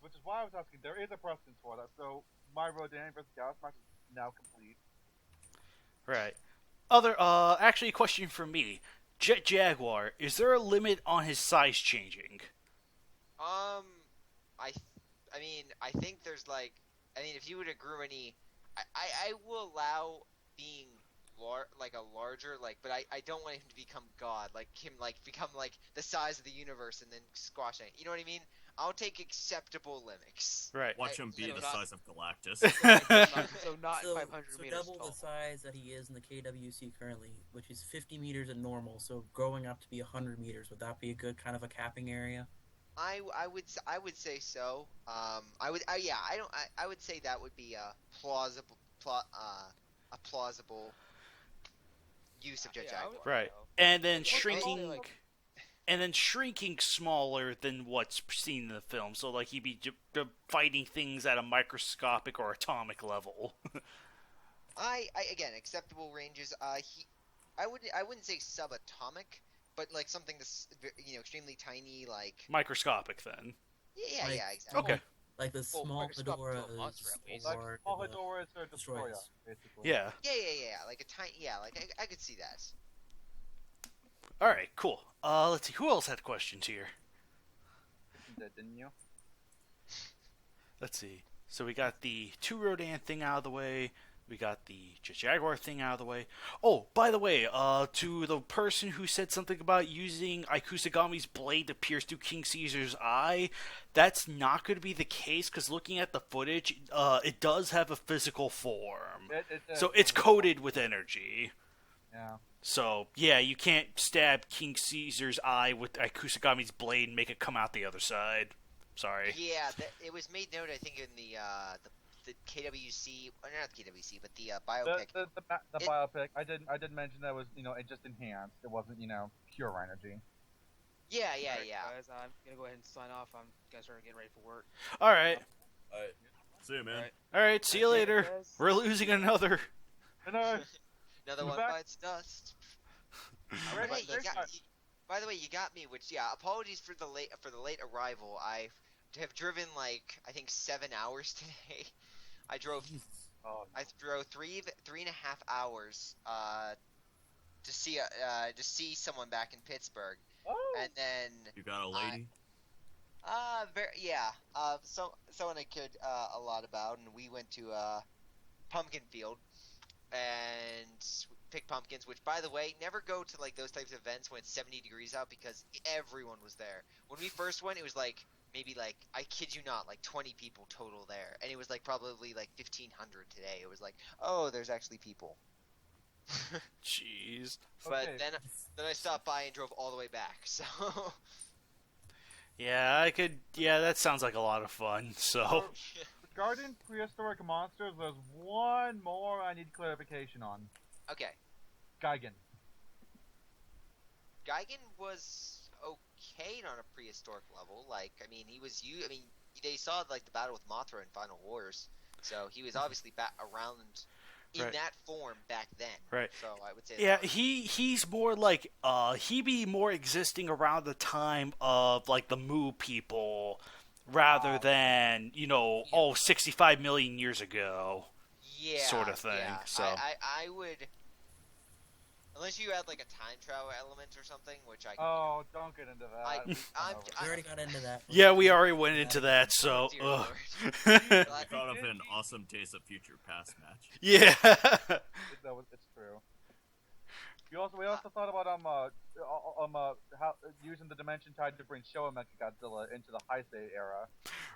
Which is why I was asking. There is a precedence for that. So my Rodan versus Gauss match is now complete. Right. Actually, a question for me. Jet Jaguar, is there a limit on his size changing? I think there's if you would agree any, I will allow being a larger, but I don't want him to become God, become the size of the universe and then squash it. You know what I mean? I'll take acceptable limits. Right. Watch him be the size of Galactus. So not 500 meters double tall. the size that he is in the KWC currently, which is 50 meters at normal. So growing up to be 100 meters, would that be a good kind of a capping area? I would say so. I would say that would be a plausible use of Jet Jaguar. Right. And then shrinking smaller than what's seen in the film. So he'd be fighting things at a microscopic or atomic level. Again, acceptable ranges. I wouldn't say subatomic, but like something that's extremely tiny, like Microscopic, then. yeah, Like, exactly. Okay. Like the Well, small microscopic to a fedoras monster, at least. Like, or all the Hedora is a destroyer, destroyers. basically. Yeah. Yeah, like a tiny, like I could see that. All right, cool. Let's see. Who else had questions here? You did, didn't you? Let's see. So we got the 2 Rodan thing out of the way. We got the Jaguar thing out of the way. Oh, by the way, to the person who said something about using Ikusagami's blade to pierce through King Caesar's eye, that's not going to be the case, because looking at the footage, it does have a physical form. So it's coated with energy. Yeah. So, yeah, you can't stab King Caesar's eye with Ikusagami's blade and make it come out the other side. Sorry. Yeah, it was made note, I think, in the KWC, or not the KWC, but the biopic. The biopic. I did mention that was it just enhanced. It wasn't pure energy. Yeah. Guys, I'm gonna go ahead and sign off. I'm gonna start getting ready for work. All right. Alright. See you, man. All right, see you later. guys. We're losing another. Another one back. bites dust. Ready? Hey, by the way, you got me. Which, apologies for the late arrival. I have driven like I think 7 hours today. I drove 3.5 hours to see someone back in Pittsburgh, and then You got a lady? someone I cared a lot about, and we went to Pumpkin Field and pick pumpkins, which, by the way, never go to like those types of events when it's 70 degrees out, because everyone was there. When we first went, it was like maybe like, I kid you not, like 20 people total there, and it was like probably like 1,500 today. It was like, oh, there's actually people. Jeez. But Okay. then I stopped by and drove all the way back. So Yeah, I could. Yeah, that sounds like a lot of fun. So. Regarding prehistoric monsters, there's one more I need clarification on. okay, Gigan. Gigan was okay on a prehistoric level. Like, I mean, they saw like the battle with Mothra in Final Wars, so he was obviously around in Right. that form back then. Right. So I would say. Yeah, that was- he's more like he be more existing around the time of like the Mu people, rather than 65 million years ago. yeah, sort of thing, Yeah. so. I would. Unless you add like a time travel element or something, which I. Oh, don't get into that. I'm- We already got into that. Yeah, we already went into that. So. Dear Ugh. Lord. I thought of an awesome Days of Future Past match. Yeah. It's true. We also thought about how using the Dimension Tide to bring Showa Mechagodzilla into the Heisei era,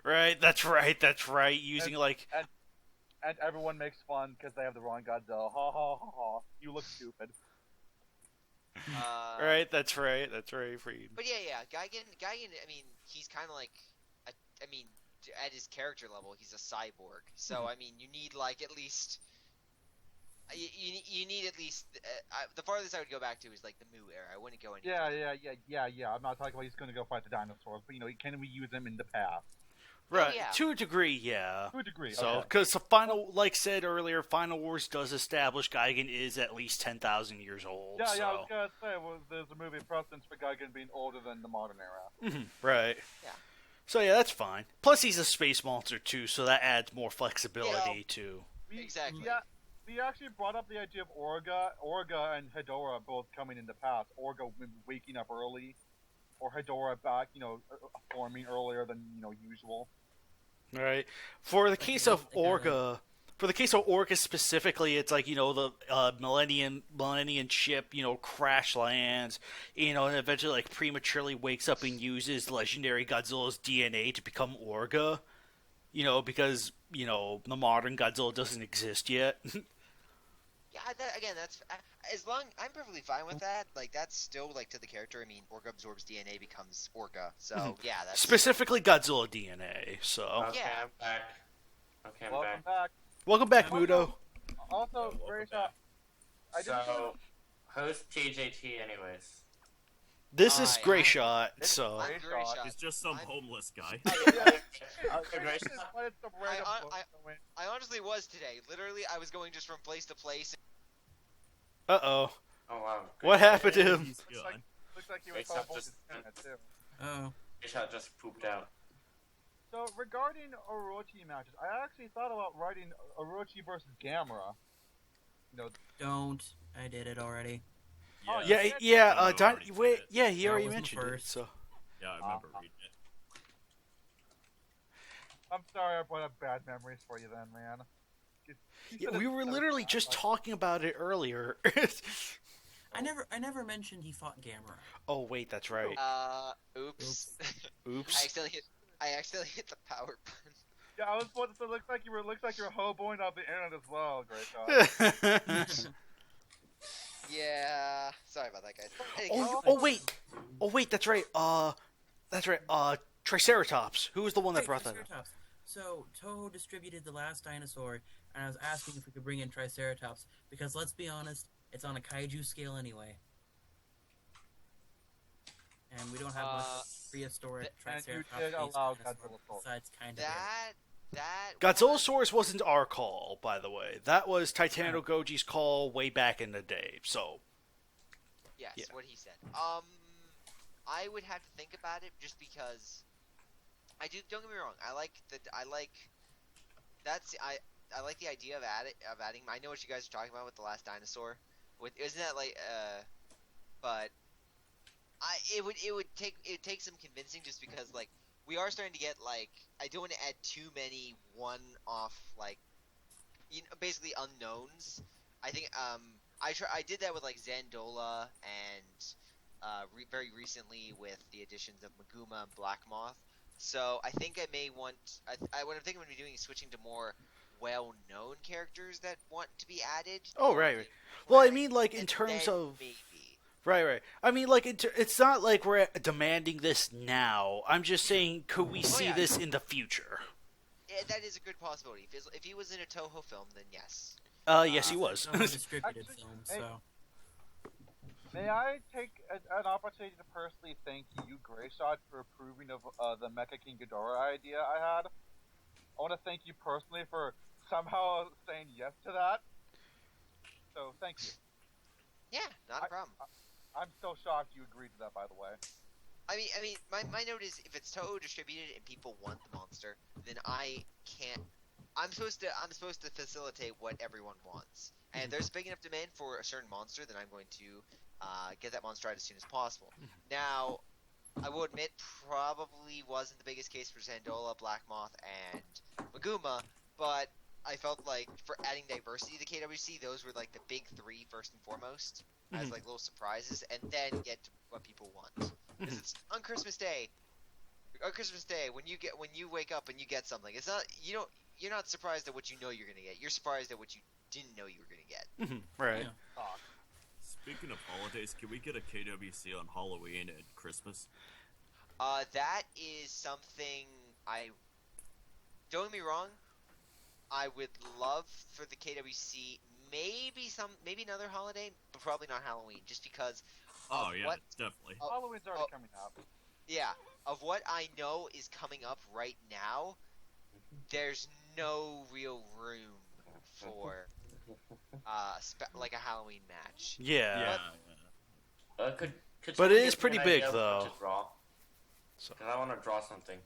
Right. That's right. Using like. and everyone makes fun because they have the wrong Godzilla. Ha ha ha ha! You look stupid. Right. That's right. Freed. But yeah, Gigan. I mean, he's kind of like, I mean, at his character level, he's a cyborg. So I mean, you need like at least, you need at least. The farthest I would go back to is like the Mu era. I wouldn't go any. Yeah. I'm not talking about he's going to go fight the dinosaurs, but can we use them in the past? Right. yeah. To a degree, yeah. To a degree. So, okay. because the final, like said earlier, Final Wars does establish Gigan is at least 10,000 years old. Yeah, so. I was gonna say there's a movie precedence for Gigan being older than the modern era. Right. Yeah. So yeah, that's fine. Plus, he's a space monster too, so that adds more flexibility too. Exactly. We actually brought up the idea of Orga and Hedora both coming in the past. Orga waking up early, or Hedora back, forming earlier than usual. Right. For the case of Orga. For the case of Orca specifically, it's like, the Millennium ship, crash lands, and eventually like prematurely wakes up and uses legendary Godzilla's DNA to become Orga, because, the modern Godzilla doesn't exist yet. Yeah, that's as long I'm perfectly fine with that. Like that's still like to the character. I mean, Orga absorbs DNA, becomes Orga. So yeah, that's Specifically Godzilla DNA, so. Okay, Yeah. I'm back. Okay, I'm Welcome back. back. Welcome back, Mudo. Also, welcome great back. shot. So, who's TJT anyways? This is Alright, Gray Shot, so. I'm Great Gray shot. Shot. He's just some I'm- homeless guy. Great Just wanted some random voice. I honestly was today. Literally, I was going just from place to place. Uh-oh. Oh wow. What happened to him? He's gone. Looks like he was Great stuff, told just- too. Oh. Great just pooped out. So regarding Orochi matches, I actually thought about writing Orochi versus Gamera. Don't. I did it already. Oh, Yeah, yeah. yeah. Oh, Don, already wait, did it. yeah, he That already wasn't the mentioned it. first. So Yeah, I remember reading it. I'm sorry I brought up bad memories for you then, man. yeah, we were literally just talking about it earlier. I never mentioned he fought Gamera. Oh wait, that's right. Oops. Oops. I accidentally hit the power button. Yeah, I was supposed to say, looks like you're hoboing up the internet as well, Great Shot. Yeah. Sorry about that, guys. Hey, oh wait, that's right. Triceratops. Who was the one that Right, brought that up? Triceratops. So Toho distributed The Last Dinosaur, and I was asking if we could bring in Triceratops because let's be honest, it's on a kaiju scale anyway, and we don't have much prehistoric And you Triceratops did based allow dinosaur Godzilla. besides kind of. that Godzillasaurus wasn't our call, by the way. That was Titano Goji's call way back in the day. So Yes, Yeah. what he said. I would have to think about it just because I do. Don't get me wrong. I like the idea of adding. I know what you guys are talking about with The Last Dinosaur. Isn't that like but it would take some convincing just because like we are starting to get like I don't want to add too many one-off like basically unknowns. I think I did that with like Zandola and very recently with the additions of Maguma and Black Moth. So I think I may want. What I'm thinking I'm doing is switching to more well-known characters that want to be added. Oh, right. Well, I mean, like in terms of maybe. right. I mean, like it's not like we're demanding this now. I'm just saying, could we see yeah. this in the future? Yeah, that is a good possibility. If he was in a Toho film, then yes. Yes, he was. Toho distributed Actually, film, hey, so May I take an opportunity to personally thank you, Greyshot, for approving of the Mecha King Ghidorah idea I had? I want to thank you personally for somehow saying yes to that. So, thank you. Yeah, not a problem. I'm so shocked you agreed to that, by the way. I mean, my note is if it's Toho distributed and people want the monster, then I can't. I'm supposed to facilitate what everyone wants. And if there's a big enough demand for a certain monster, then I'm going to get that monster out as soon as possible. Now, I will admit, probably wasn't the biggest case for Zandola, Black Moth, and Maguma, but I felt like for adding diversity to KWC, those were like the big three first and foremost, as like little surprises, and then get to what people want. Because it's on Christmas Day. On Christmas Day, when you wake up and you get something, it's not you're not surprised at what you know you're gonna get. You're surprised at what you didn't know you were gonna get. Right. yeah. Speaking of holidays, can we get a KWC on Halloween and Christmas? That is something don't get me wrong, I would love for the KWC maybe another holiday, but probably not Halloween, just because Oh yeah, what definitely. Halloween's already coming up. yeah, of what I know is coming up right now, there's no real room for like a Halloween match. Yeah. Could But someone it give is me pretty an big, idea of what though. to draw? So- Because I want to draw something.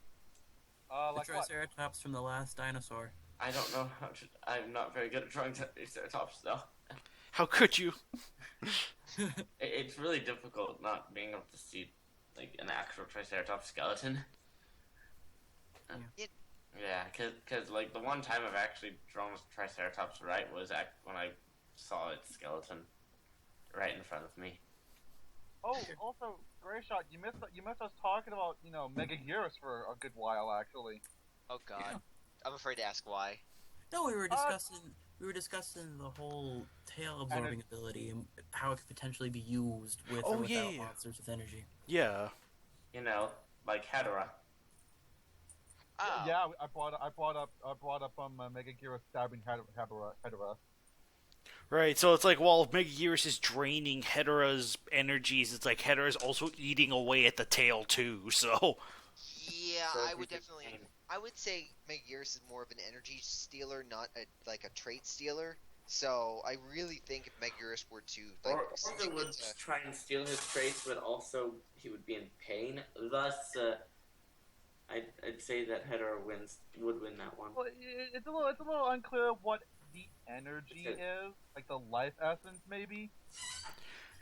The Like what? Triceratops from The Last Dinosaur. I don't know how to. I'm not very good at drawing Triceratops, though. How could you? It's really difficult not being able to see like an actual Triceratops skeleton. Yeah, because like the one time I've actually drawn a Triceratops right was when I saw its skeleton right in front of me. Oh, also, Greyshot, you missed us talking about Mega Gears for a good while, actually. Oh god, I'm afraid to ask why. No, we were discussing the whole tail absorbing ability and how it could potentially be used with or without monsters with energy. Yeah. You know, like Hedorah. Oh. Yeah, I brought up Mega Gears stabbing Hedorah. Right, so it's like while Megagearus is draining Hedorah's energies, it's like Hedorah's also eating away at the tail too, so... Yeah, So I if we would could definitely. I would say Megagearus is more of an energy stealer, not a trait stealer. So I really think if Megaguirus were to like, Or since they you would get to- try and steal his traits, but also he would be in pain. Thus, I'd say that Hedorah would win that one. Well, it's a little unclear what the energy is, like the life essence, maybe.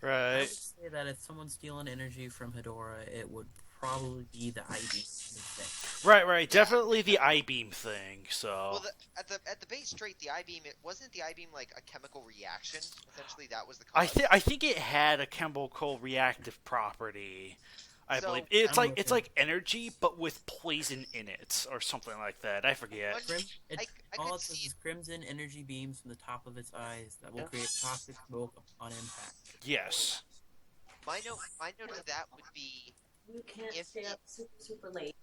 I Right. would say that if someone's stealing energy from Hedorah, it would probably be the ID thing. Right. Definitely the I-beam thing. So. well, at the base trait, the I-beam, wasn't the I-beam like a chemical reaction? Essentially, that was the cause. I think it had a chemical reactive property. I So- believe I don't know it's if like energy, but with poison in it or something like that. I forget. What? It's, I all could it says see- is crimson energy beams from the top of its eyes that will create toxic smoke on impact. Yes. My note of that would be You can't If stay the- up super late.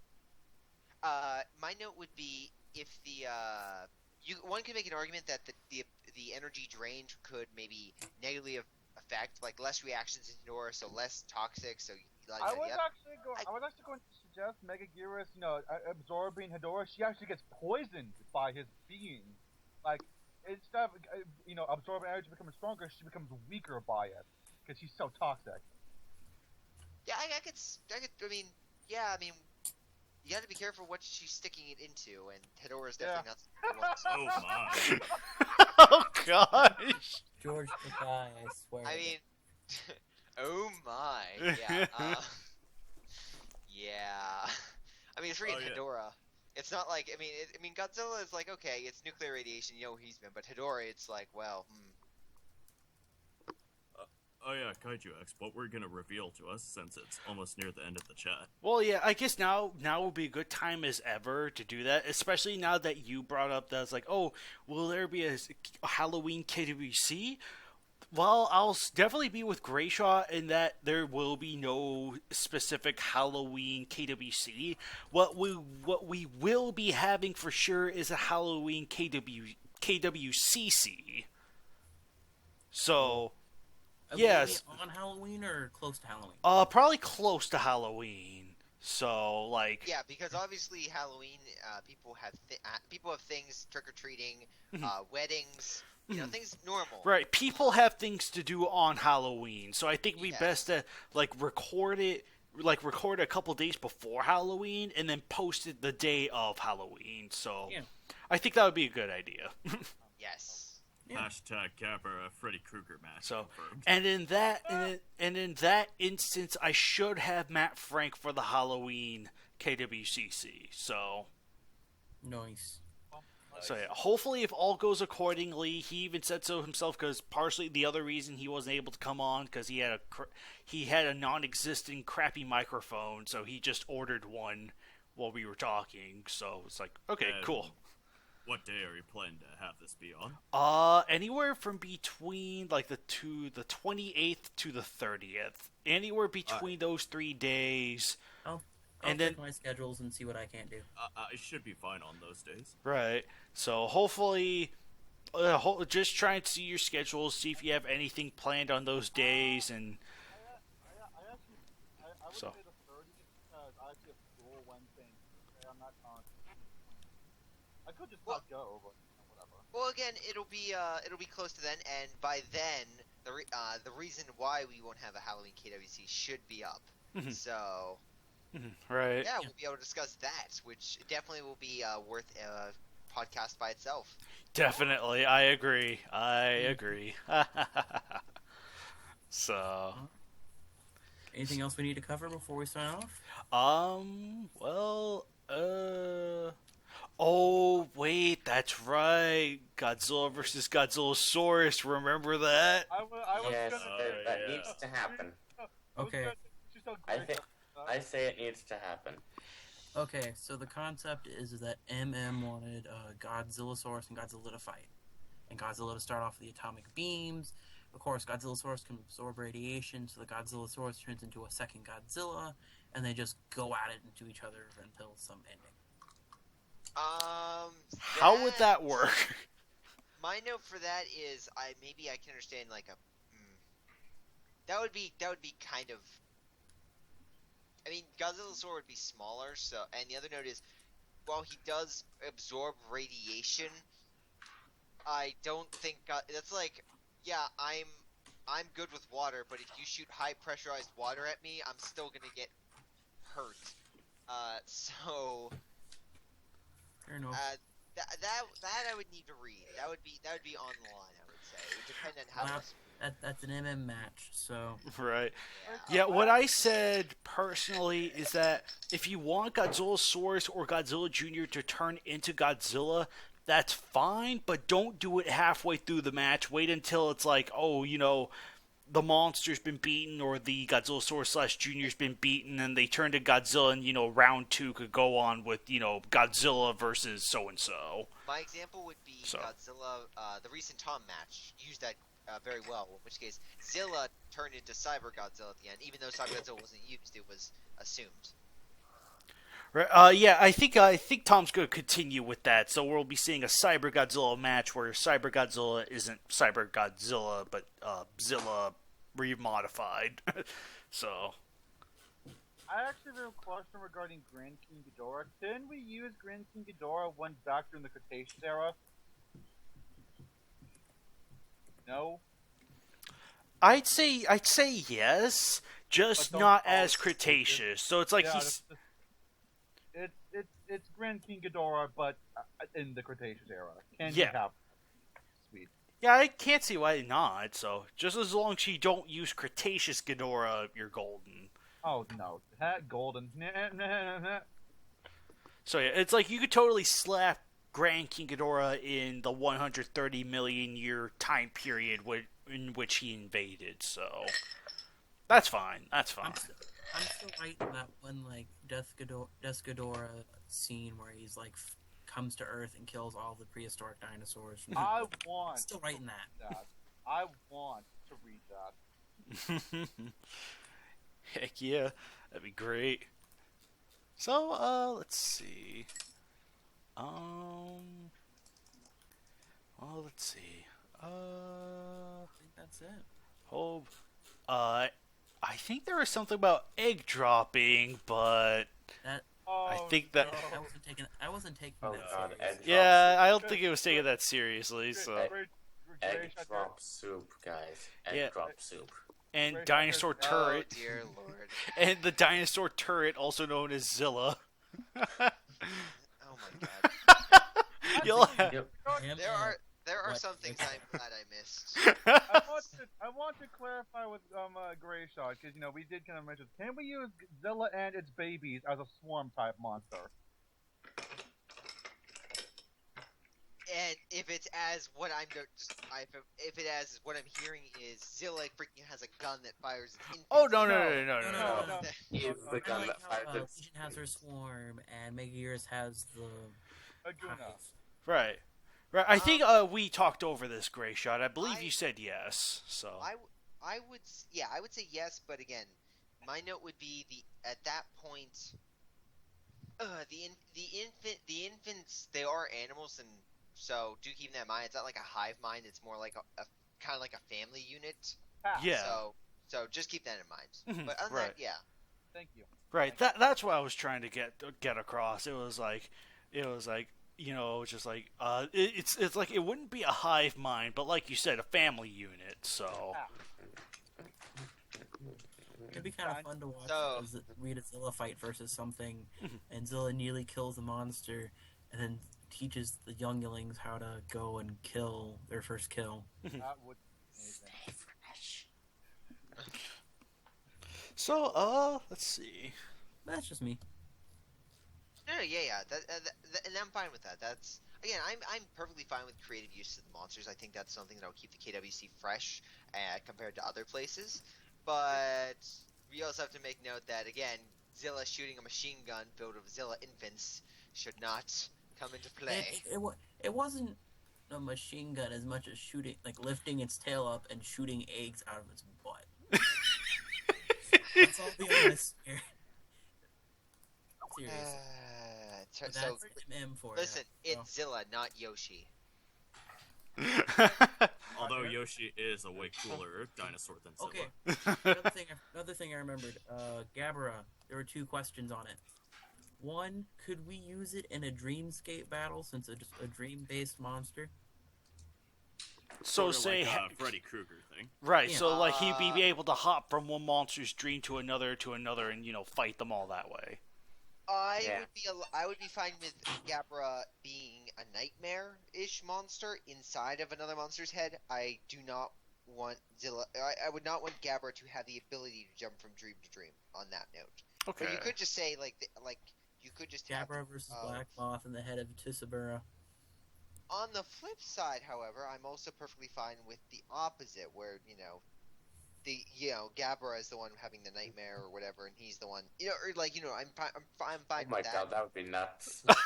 my note would be if the one could make an argument that the energy drain could maybe negatively affect like less reactions in Hedorah, so less toxic. So yada, I yada, was yada. actually going to suggest Megaguirus, absorbing Hedorah. She actually gets poisoned by his being. Like instead of absorbing energy, becoming stronger, she becomes weaker by it because she's so toxic. Yeah, I could. I mean, yeah, I mean, you got to be careful what she's sticking it into, and Hedorah is definitely not. Oh my. Oh gosh. George Takai, I swear. I mean, oh my, yeah, yeah. I mean, it's freaking Oh, yeah. Hedorah. It's not like I mean, Godzilla is like okay, it's nuclear radiation, he's been, but Hedorah, it's like well, Oh yeah, KaijuX, what we're gonna reveal to us since it's almost near the end of the chat. Well, yeah, I guess now would be a good time as ever to do that, especially now that you brought up that it's like, oh, will there be a Halloween KWC? Well, I'll definitely be with Grayshaw in that there will be no specific Halloween KWC. What we will be having for sure is a Halloween KWCC. So. Will Yes. it be on Halloween or close to Halloween? Probably close to Halloween. So, like, yeah, because obviously Halloween, people have things, trick or treating, weddings, things normal. right, people have things to do on Halloween. So I think it'd be Yes. best to record a couple days before Halloween and then post it the day of Halloween. So Yeah. I think that would be a good idea. Yes. Yeah. Hashtag Capra Freddy Krueger match So, confirmed. and in that instance, I should have Matt Frank for the Halloween KWCC. So. Nice. So yeah, hopefully if all goes accordingly, he even said so himself because partially the other reason he wasn't able to come on because he had a non-existent crappy microphone, so he just ordered one while we were talking. So it's like, okay, And cool. What day are you planning to have this be on? Anywhere from between like the 28th to the 30th, anywhere between those 3 days. I'll And check then- my schedules and see what I can't do. I should be fine on those days. Right. So hopefully, just try and see your schedules, see if you have anything planned on those days, and I would So. say the 30th because I actually have school Wednesday and Tuesday. I'm not on. I could just not go, but whatever. Well, again, it'll be close to then, and by then, the reason why we won't have a Halloween KWC should be up. Mhm. So right. yeah, we'll be able to discuss that, which definitely will be worth a podcast by itself. Definitely, I agree. So, Anything else we need to cover before we sign off? oh wait, that's right. Godzilla versus Godzillasaurus. Remember that? I was Yes, gonna that yeah. needs to happen. Okay. I say it needs to happen. Okay, so the concept is that MM wanted Godzillasaurus and Godzilla to fight. And Godzilla to start off with the atomic beams. Of course, Godzillasaurus can absorb radiation, so the Godzillasaurus turns into a second Godzilla, and they just go at it into each other until some ending. How would that work? My note for that is I can understand like a that would be kind of. I mean, Godzillasaur would be smaller, so and the other note is, while he does absorb radiation, I don't think that's like, yeah, I'm good with water, but if you shoot high pressurized water at me, I'm still gonna get hurt. So Fair enough. that I would need to read. That would be on the line. I would say it would depend on how. That's an MM match, so. Right. Yeah, what I said personally is that if you want Godzillasaurus or Godzilla Jr. to turn into Godzilla, that's fine, but don't do it halfway through the match. Wait until it's like, oh, you know, the monster's been beaten or the Godzillasaurus / Jr.'s been beaten and they turn to Godzilla and, you know, round 2 could go on with, you know, Godzilla versus so-and-so. My example would be Godzilla, the recent Tom match used that very well, in which case Zilla turned into Cyber Godzilla at the end, even though Cyber Godzilla wasn't used, it was assumed. Right, yeah, I think Tom's going to continue with that, so we'll be seeing a Cyber Godzilla match where Cyber Godzilla isn't Cyber Godzilla, but Zilla remodified. So. I actually have a question regarding Grand King Ghidorah. Didn't we use Grand King Ghidorah once back during the Cretaceous era? No? I'd say yes, just not as Cretaceous. So it's like It's Grand King Ghidorah, but in the Cretaceous era. Can yeah. You have sweet. Yeah, I can't see why not. So just as long as you don't use Cretaceous Ghidorah, you're golden. Oh no, golden. So yeah, it's like you could totally slap Grand King Ghidorah in the 130 million year time period in which he invaded. So that's fine. That's fine. I'm still writing that one like Death Ghidorah scene where he's like comes to Earth and kills all the prehistoric dinosaurs. Still writing that. I want to read that. Heck yeah, that'd be great. So let's see. Well, let's see. I think that's it. Oh, I think there was something about egg dropping, but I think that I wasn't taking Oh that god, seriously. egg yeah, drop I don't think it was taking that seriously. So egg drop soup, guys. Egg drop soup. And dinosaur turret. Oh dear lord. And the dinosaur turret, also known as Zilla. Oh my god. You'll There are some things I'm glad I missed. I want to clarify with Gray Shot, because we did kind of mention, can we use Zilla and its babies as a swarm type monster? And if it's as what if it as what I'm hearing is Zilla freaking has a gun that fires. Oh no! Is the gun that fires. Legion has her swarm, and Megaearth has the. Right. I think we talked over this, Gray Shot. I believe you said yes. So I would say yes, but again, my note would be at that point, the infants, they are animals, and so do keep that in mind. It's not like a hive mind; it's more like a kind of like a family unit. Yeah. So just keep that in mind. Mhm, But other than that, yeah. Thank you. Right. That's what I was trying to get across. It was like. Just like it's like it wouldn't be a hive mind, but like you said, a family unit. So it'd be kind of fun to watch Rita Zilla fight versus something, and Zilla nearly kills the monster, and then teaches the younglings how to go and kill their first kill. That would Stay fresh. So let's see. That's just me. No, yeah. And I'm fine with that. That's again, I'm perfectly fine with creative use of the monsters. I think that's something that will keep the KWC fresh compared to other places. But we also have to make note that again, Zilla shooting a machine gun filled with Zilla infants should not come into play. It wasn't a machine gun as much as shooting, like lifting its tail up and shooting eggs out of its butt. Let's all be honest here. Seriously. So listen, it's Zilla, not Yoshi. Although Yoshi is a way cooler dinosaur than Zilla. Okay. Another thing I remembered. Gabara, there were 2 questions on it. One, could we use it in a Dreamscape battle since it's a dream-based monster? So Sorta say like a Freddy Krueger thing. right. Yeah. So like he'd be able to hop from one monster's dream to another, and fight them all that way. I Yeah. would be fine with Gabra being a nightmare-ish monster inside of another monster's head. I do not want Zilla. I would not want Gabra to have the ability to jump from dream to dream. On that note, Okay. but you could just say you could just have, Gabra versus Black Moth in the head of Tisabura. On the flip side, however, I'm also perfectly fine with the opposite, where Gabra is the one having the nightmare or whatever, and he's the one, I'm fine Oh my with that. god, that would be nuts. If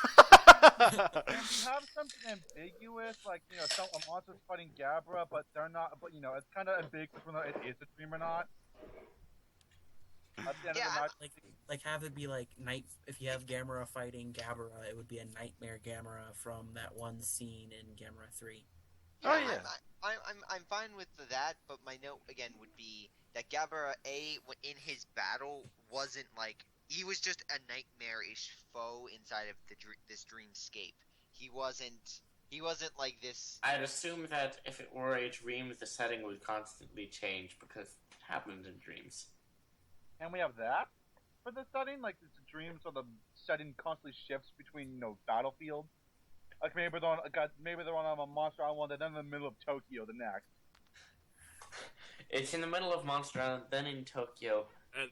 you have something ambiguous, like a monster's fighting Gabra, but they're not. But it's kind of ambiguous whether it is a dream or not. At the end of the night, Like have it be like if you have Gamera fighting Gabara, it would be a nightmare Gamera from that one scene in Gamera 3. Oh, yeah. I'm fine with that, but my note again would be that Gabara in his battle wasn't he was just a nightmare-ish foe inside of this dreamscape. He wasn't like this. I'd assume that if it were a dream, the setting would constantly change because it happened in dreams. and we have that for the setting. Like it's a dream, so the setting constantly shifts between battlefields. Like maybe they're on a monster island, and then in the middle of Tokyo the next. It's in the middle of Monster Island, then in Tokyo.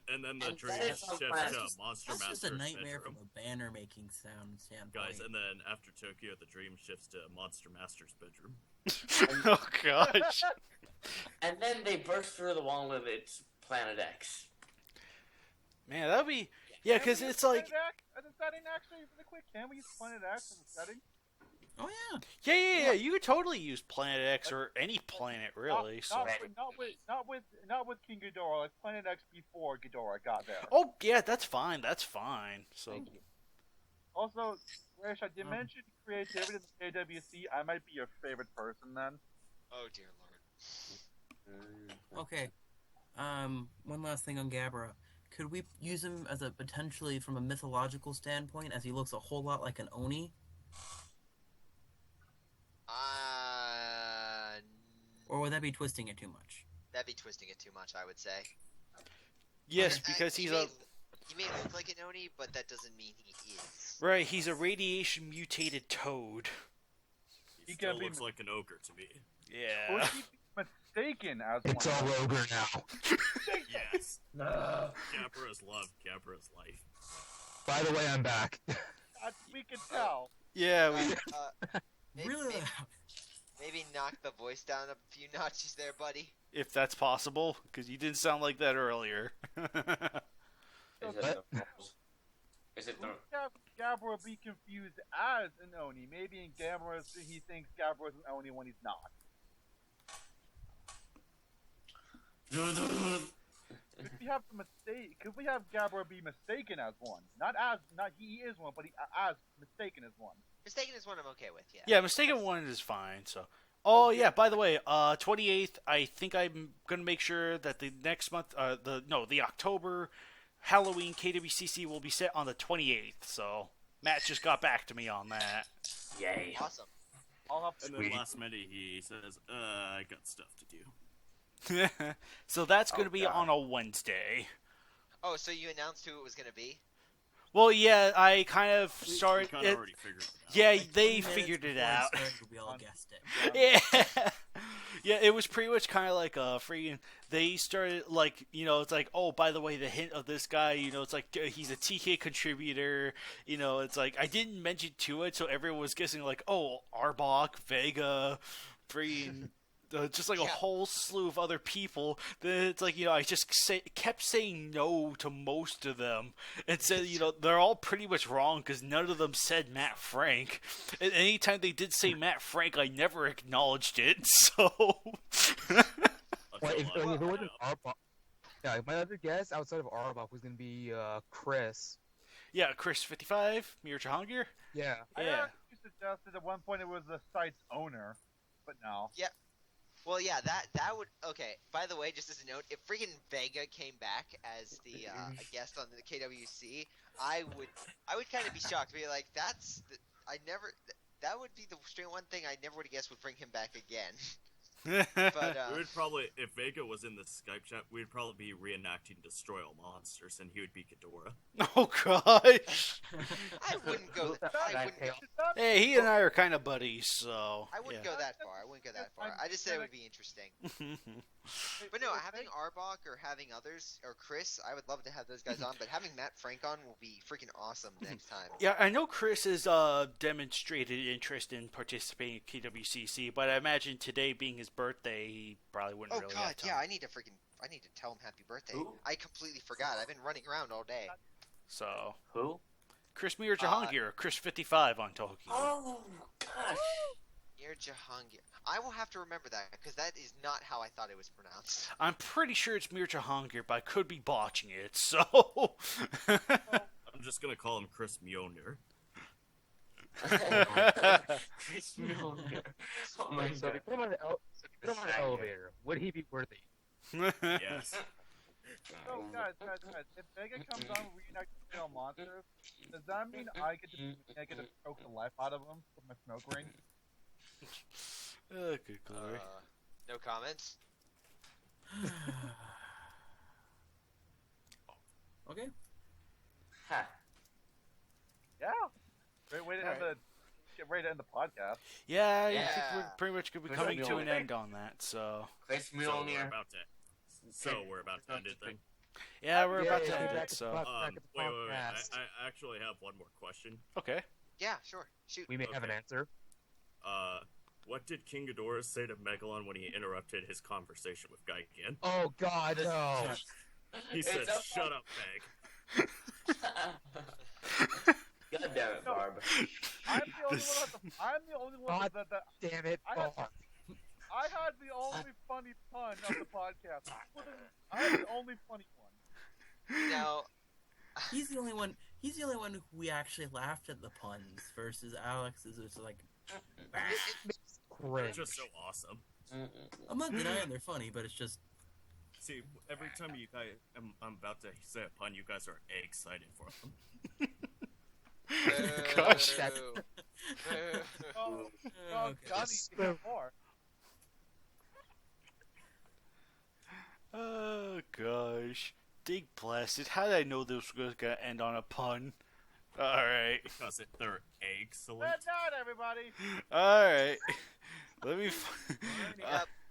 And then the And dream that shifts is to so Monster That's just Master's a nightmare bedroom. from a banner making standpoint. Guys, and then after Tokyo, the dream shifts to Monster Master's bedroom. Oh gosh. And then they burst through the wall and it's Planet X. Man, that'd be because Can we it's use like Planet X as a setting actually really quick. Can we use Planet X as a setting? Oh yeah. yeah. You could totally use Planet X or any planet really. Not with King Ghidorah. Like Planet X before Ghidorah got there. Oh yeah, that's fine. So Thank you. Also, Rash, I did mention creativity in the KWC. I might be your favorite person then. Oh dear lord. Okay. One last thing on Gabara. Could we use him as a potentially from a mythological standpoint, as he looks a whole lot like an Oni? Or would that be twisting it too much? That'd be twisting it too much, I would say. yes, because he's He may look like an Oni, but that doesn't mean he is. right. He's a radiation mutated toad. He He still can be- looks like an ogre to me. Would Yeah. he be mistaken as It's one? all ogre now. Yes. Gabra's love, Gabra's life. By the way, I'm back. We can tell. Yeah. We, Maybe, Really? maybe knock the voice down a few notches there, buddy. if that's possible, because you didn't sound like that earlier. Is it the... Would Gabra be confused as an Oni? Maybe in Gabra he thinks Gabra is an Oni when he's not. Could we have Gabra be mistaken as one? Not he is one, but he as mistaken as one. Mistaken is one I'm okay with, yeah. Yeah, mistaken one is fine. So, oh yeah. By the way, 28th. I think I'm gonna make sure that the next month, the October Halloween KWCC will be set on the 28th. So Matt just got back to me on that. Yay. Awesome. I'll have And to. then last minute he says, I got stuff to do. So that's gonna Oh, be God. on a Wednesday. Oh, so you announced who it was gonna be? Well, yeah, I kind of started. We kind of already figured it out. Yeah, Like, they 20 minutes figured it before out. started, we all guessed it. Yeah. Yeah, it was pretty much kind of like freaking. They started like, it's like, oh, by the way, the hint of this guy, it's like he's a TK contributor. It's like I didn't mention to it, so everyone was guessing like, oh, Arbok, Vega, freaking. Just like a whole slew of other people. Then it's like, I just kept saying no to most of them. And said, they're all pretty much wrong because none of them said Matt Frank. And anytime they did say Matt Frank, I never acknowledged it. So. Well, if it wasn't Arbok, yeah, my other guess outside of Arbok was gonna be Chris. Yeah, Chris 55, Mir Jahangir. Yeah. I Yeah. actually suggested at one point it was the site's owner, but no. Yeah. Well, yeah, that would... Okay, by the way, just as a note, if freaking Vega came back as the a guest on the KWC, I would kind of be shocked. Be like, that would be the strange one thing I never would have guessed would bring him back again. But We would probably, if Vega was in the Skype chat, we'd probably be reenacting Destroy All Monsters, and he would be Ghidorah. Oh gosh. I wouldn't go. Hey, he and I are kind of buddies, so. I wouldn't go that far. I wouldn't go that far. I just said it would be interesting. But no, having Arbok or having others or Chris, I would love to have those guys on. But having Matt Frank on will be freaking awesome next time. Yeah, I know Chris has demonstrated interest in participating at KWCC, but I imagine today being his birthday, he probably wouldn't really have time. Yeah, I need to tell him happy birthday. Who? I completely forgot. I've been running around all day. So. Who? Chris Mir Jahangir, Chris55 on Toho Kingdom. Oh, gosh. Mir Jahangir. I will have to remember that, because that is not how I thought it was pronounced. I'm pretty sure it's Mir Jahangir, but I could be botching it, so... I'm just gonna call him Chris Mjolnir. Chris Mjolnir. Oh my So if you put him on the elevator, would he be worthy? Yes. So, guys, if Vega comes on reenact Destroy All Monsters, does that mean I get to choke the life out of him with my smoke ring? Oh, good glory. No comments? Okay. Ha. Yeah. Great way to get ready to end the podcast. Yeah, I Yeah. think we're pretty much going to be Chris coming to an Mjolnir. end on that, so... Chris So we're Mjolnir. about to. We're about to end it then. Yeah, we're about to Yeah, end back it, to so... the Wait. podcast. I actually have one more question. Okay. Yeah, sure. Shoot. We may have an Okay. answer. What did King Ghidorah say to Megalon when he interrupted his conversation with Gigan? Oh God, no! He said, It's a- "Shut up, Meg." God damn it, Barb. I'm the only one God that Damn it! I have- Barb. I had the only funny pun of the podcast. I had the only funny one. Now, He's the only one. He's the only one who we actually laughed at the puns versus Alex is just like. "Bah." They're Cringe. just so awesome. I'm not denying they're funny, but it's just. See, every time you guys, I'm about to say a pun, you guys are excited for them. Gosh, that's- Oh, Okay. Johnny, you got more. Oh, gosh. Dig blasted. How did I know this was going to end on a pun? Alright. Because they're excellent. Good night, everybody. Alright. Let me...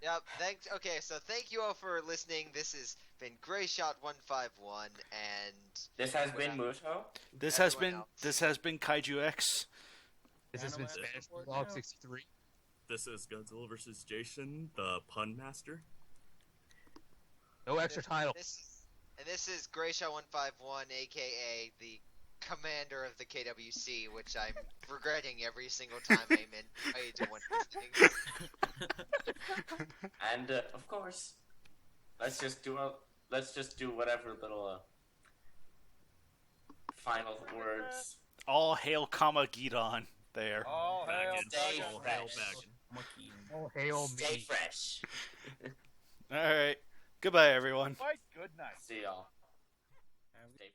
Yep. Thanks. Okay, so thank you all for listening. This has been GrayShot151, and This has been Muto. This has Everyone been else. KaijuX. This has been Spanish Log 63. This is Godzilla vs. Jason, the pun master. No extra title. This is GrayShot151, aka the commander of the KWC, which I'm regretting every single time I'm in Kaiju when listening. And of course, let's just do whatever little final words. All hail Kamagidon there. Oh, hell, Stay All hail fresh. Baggin. Monkey. Oh hail Stay me! fresh. Alright. Goodbye, everyone. Bye, good night. See y'all. Have- Stay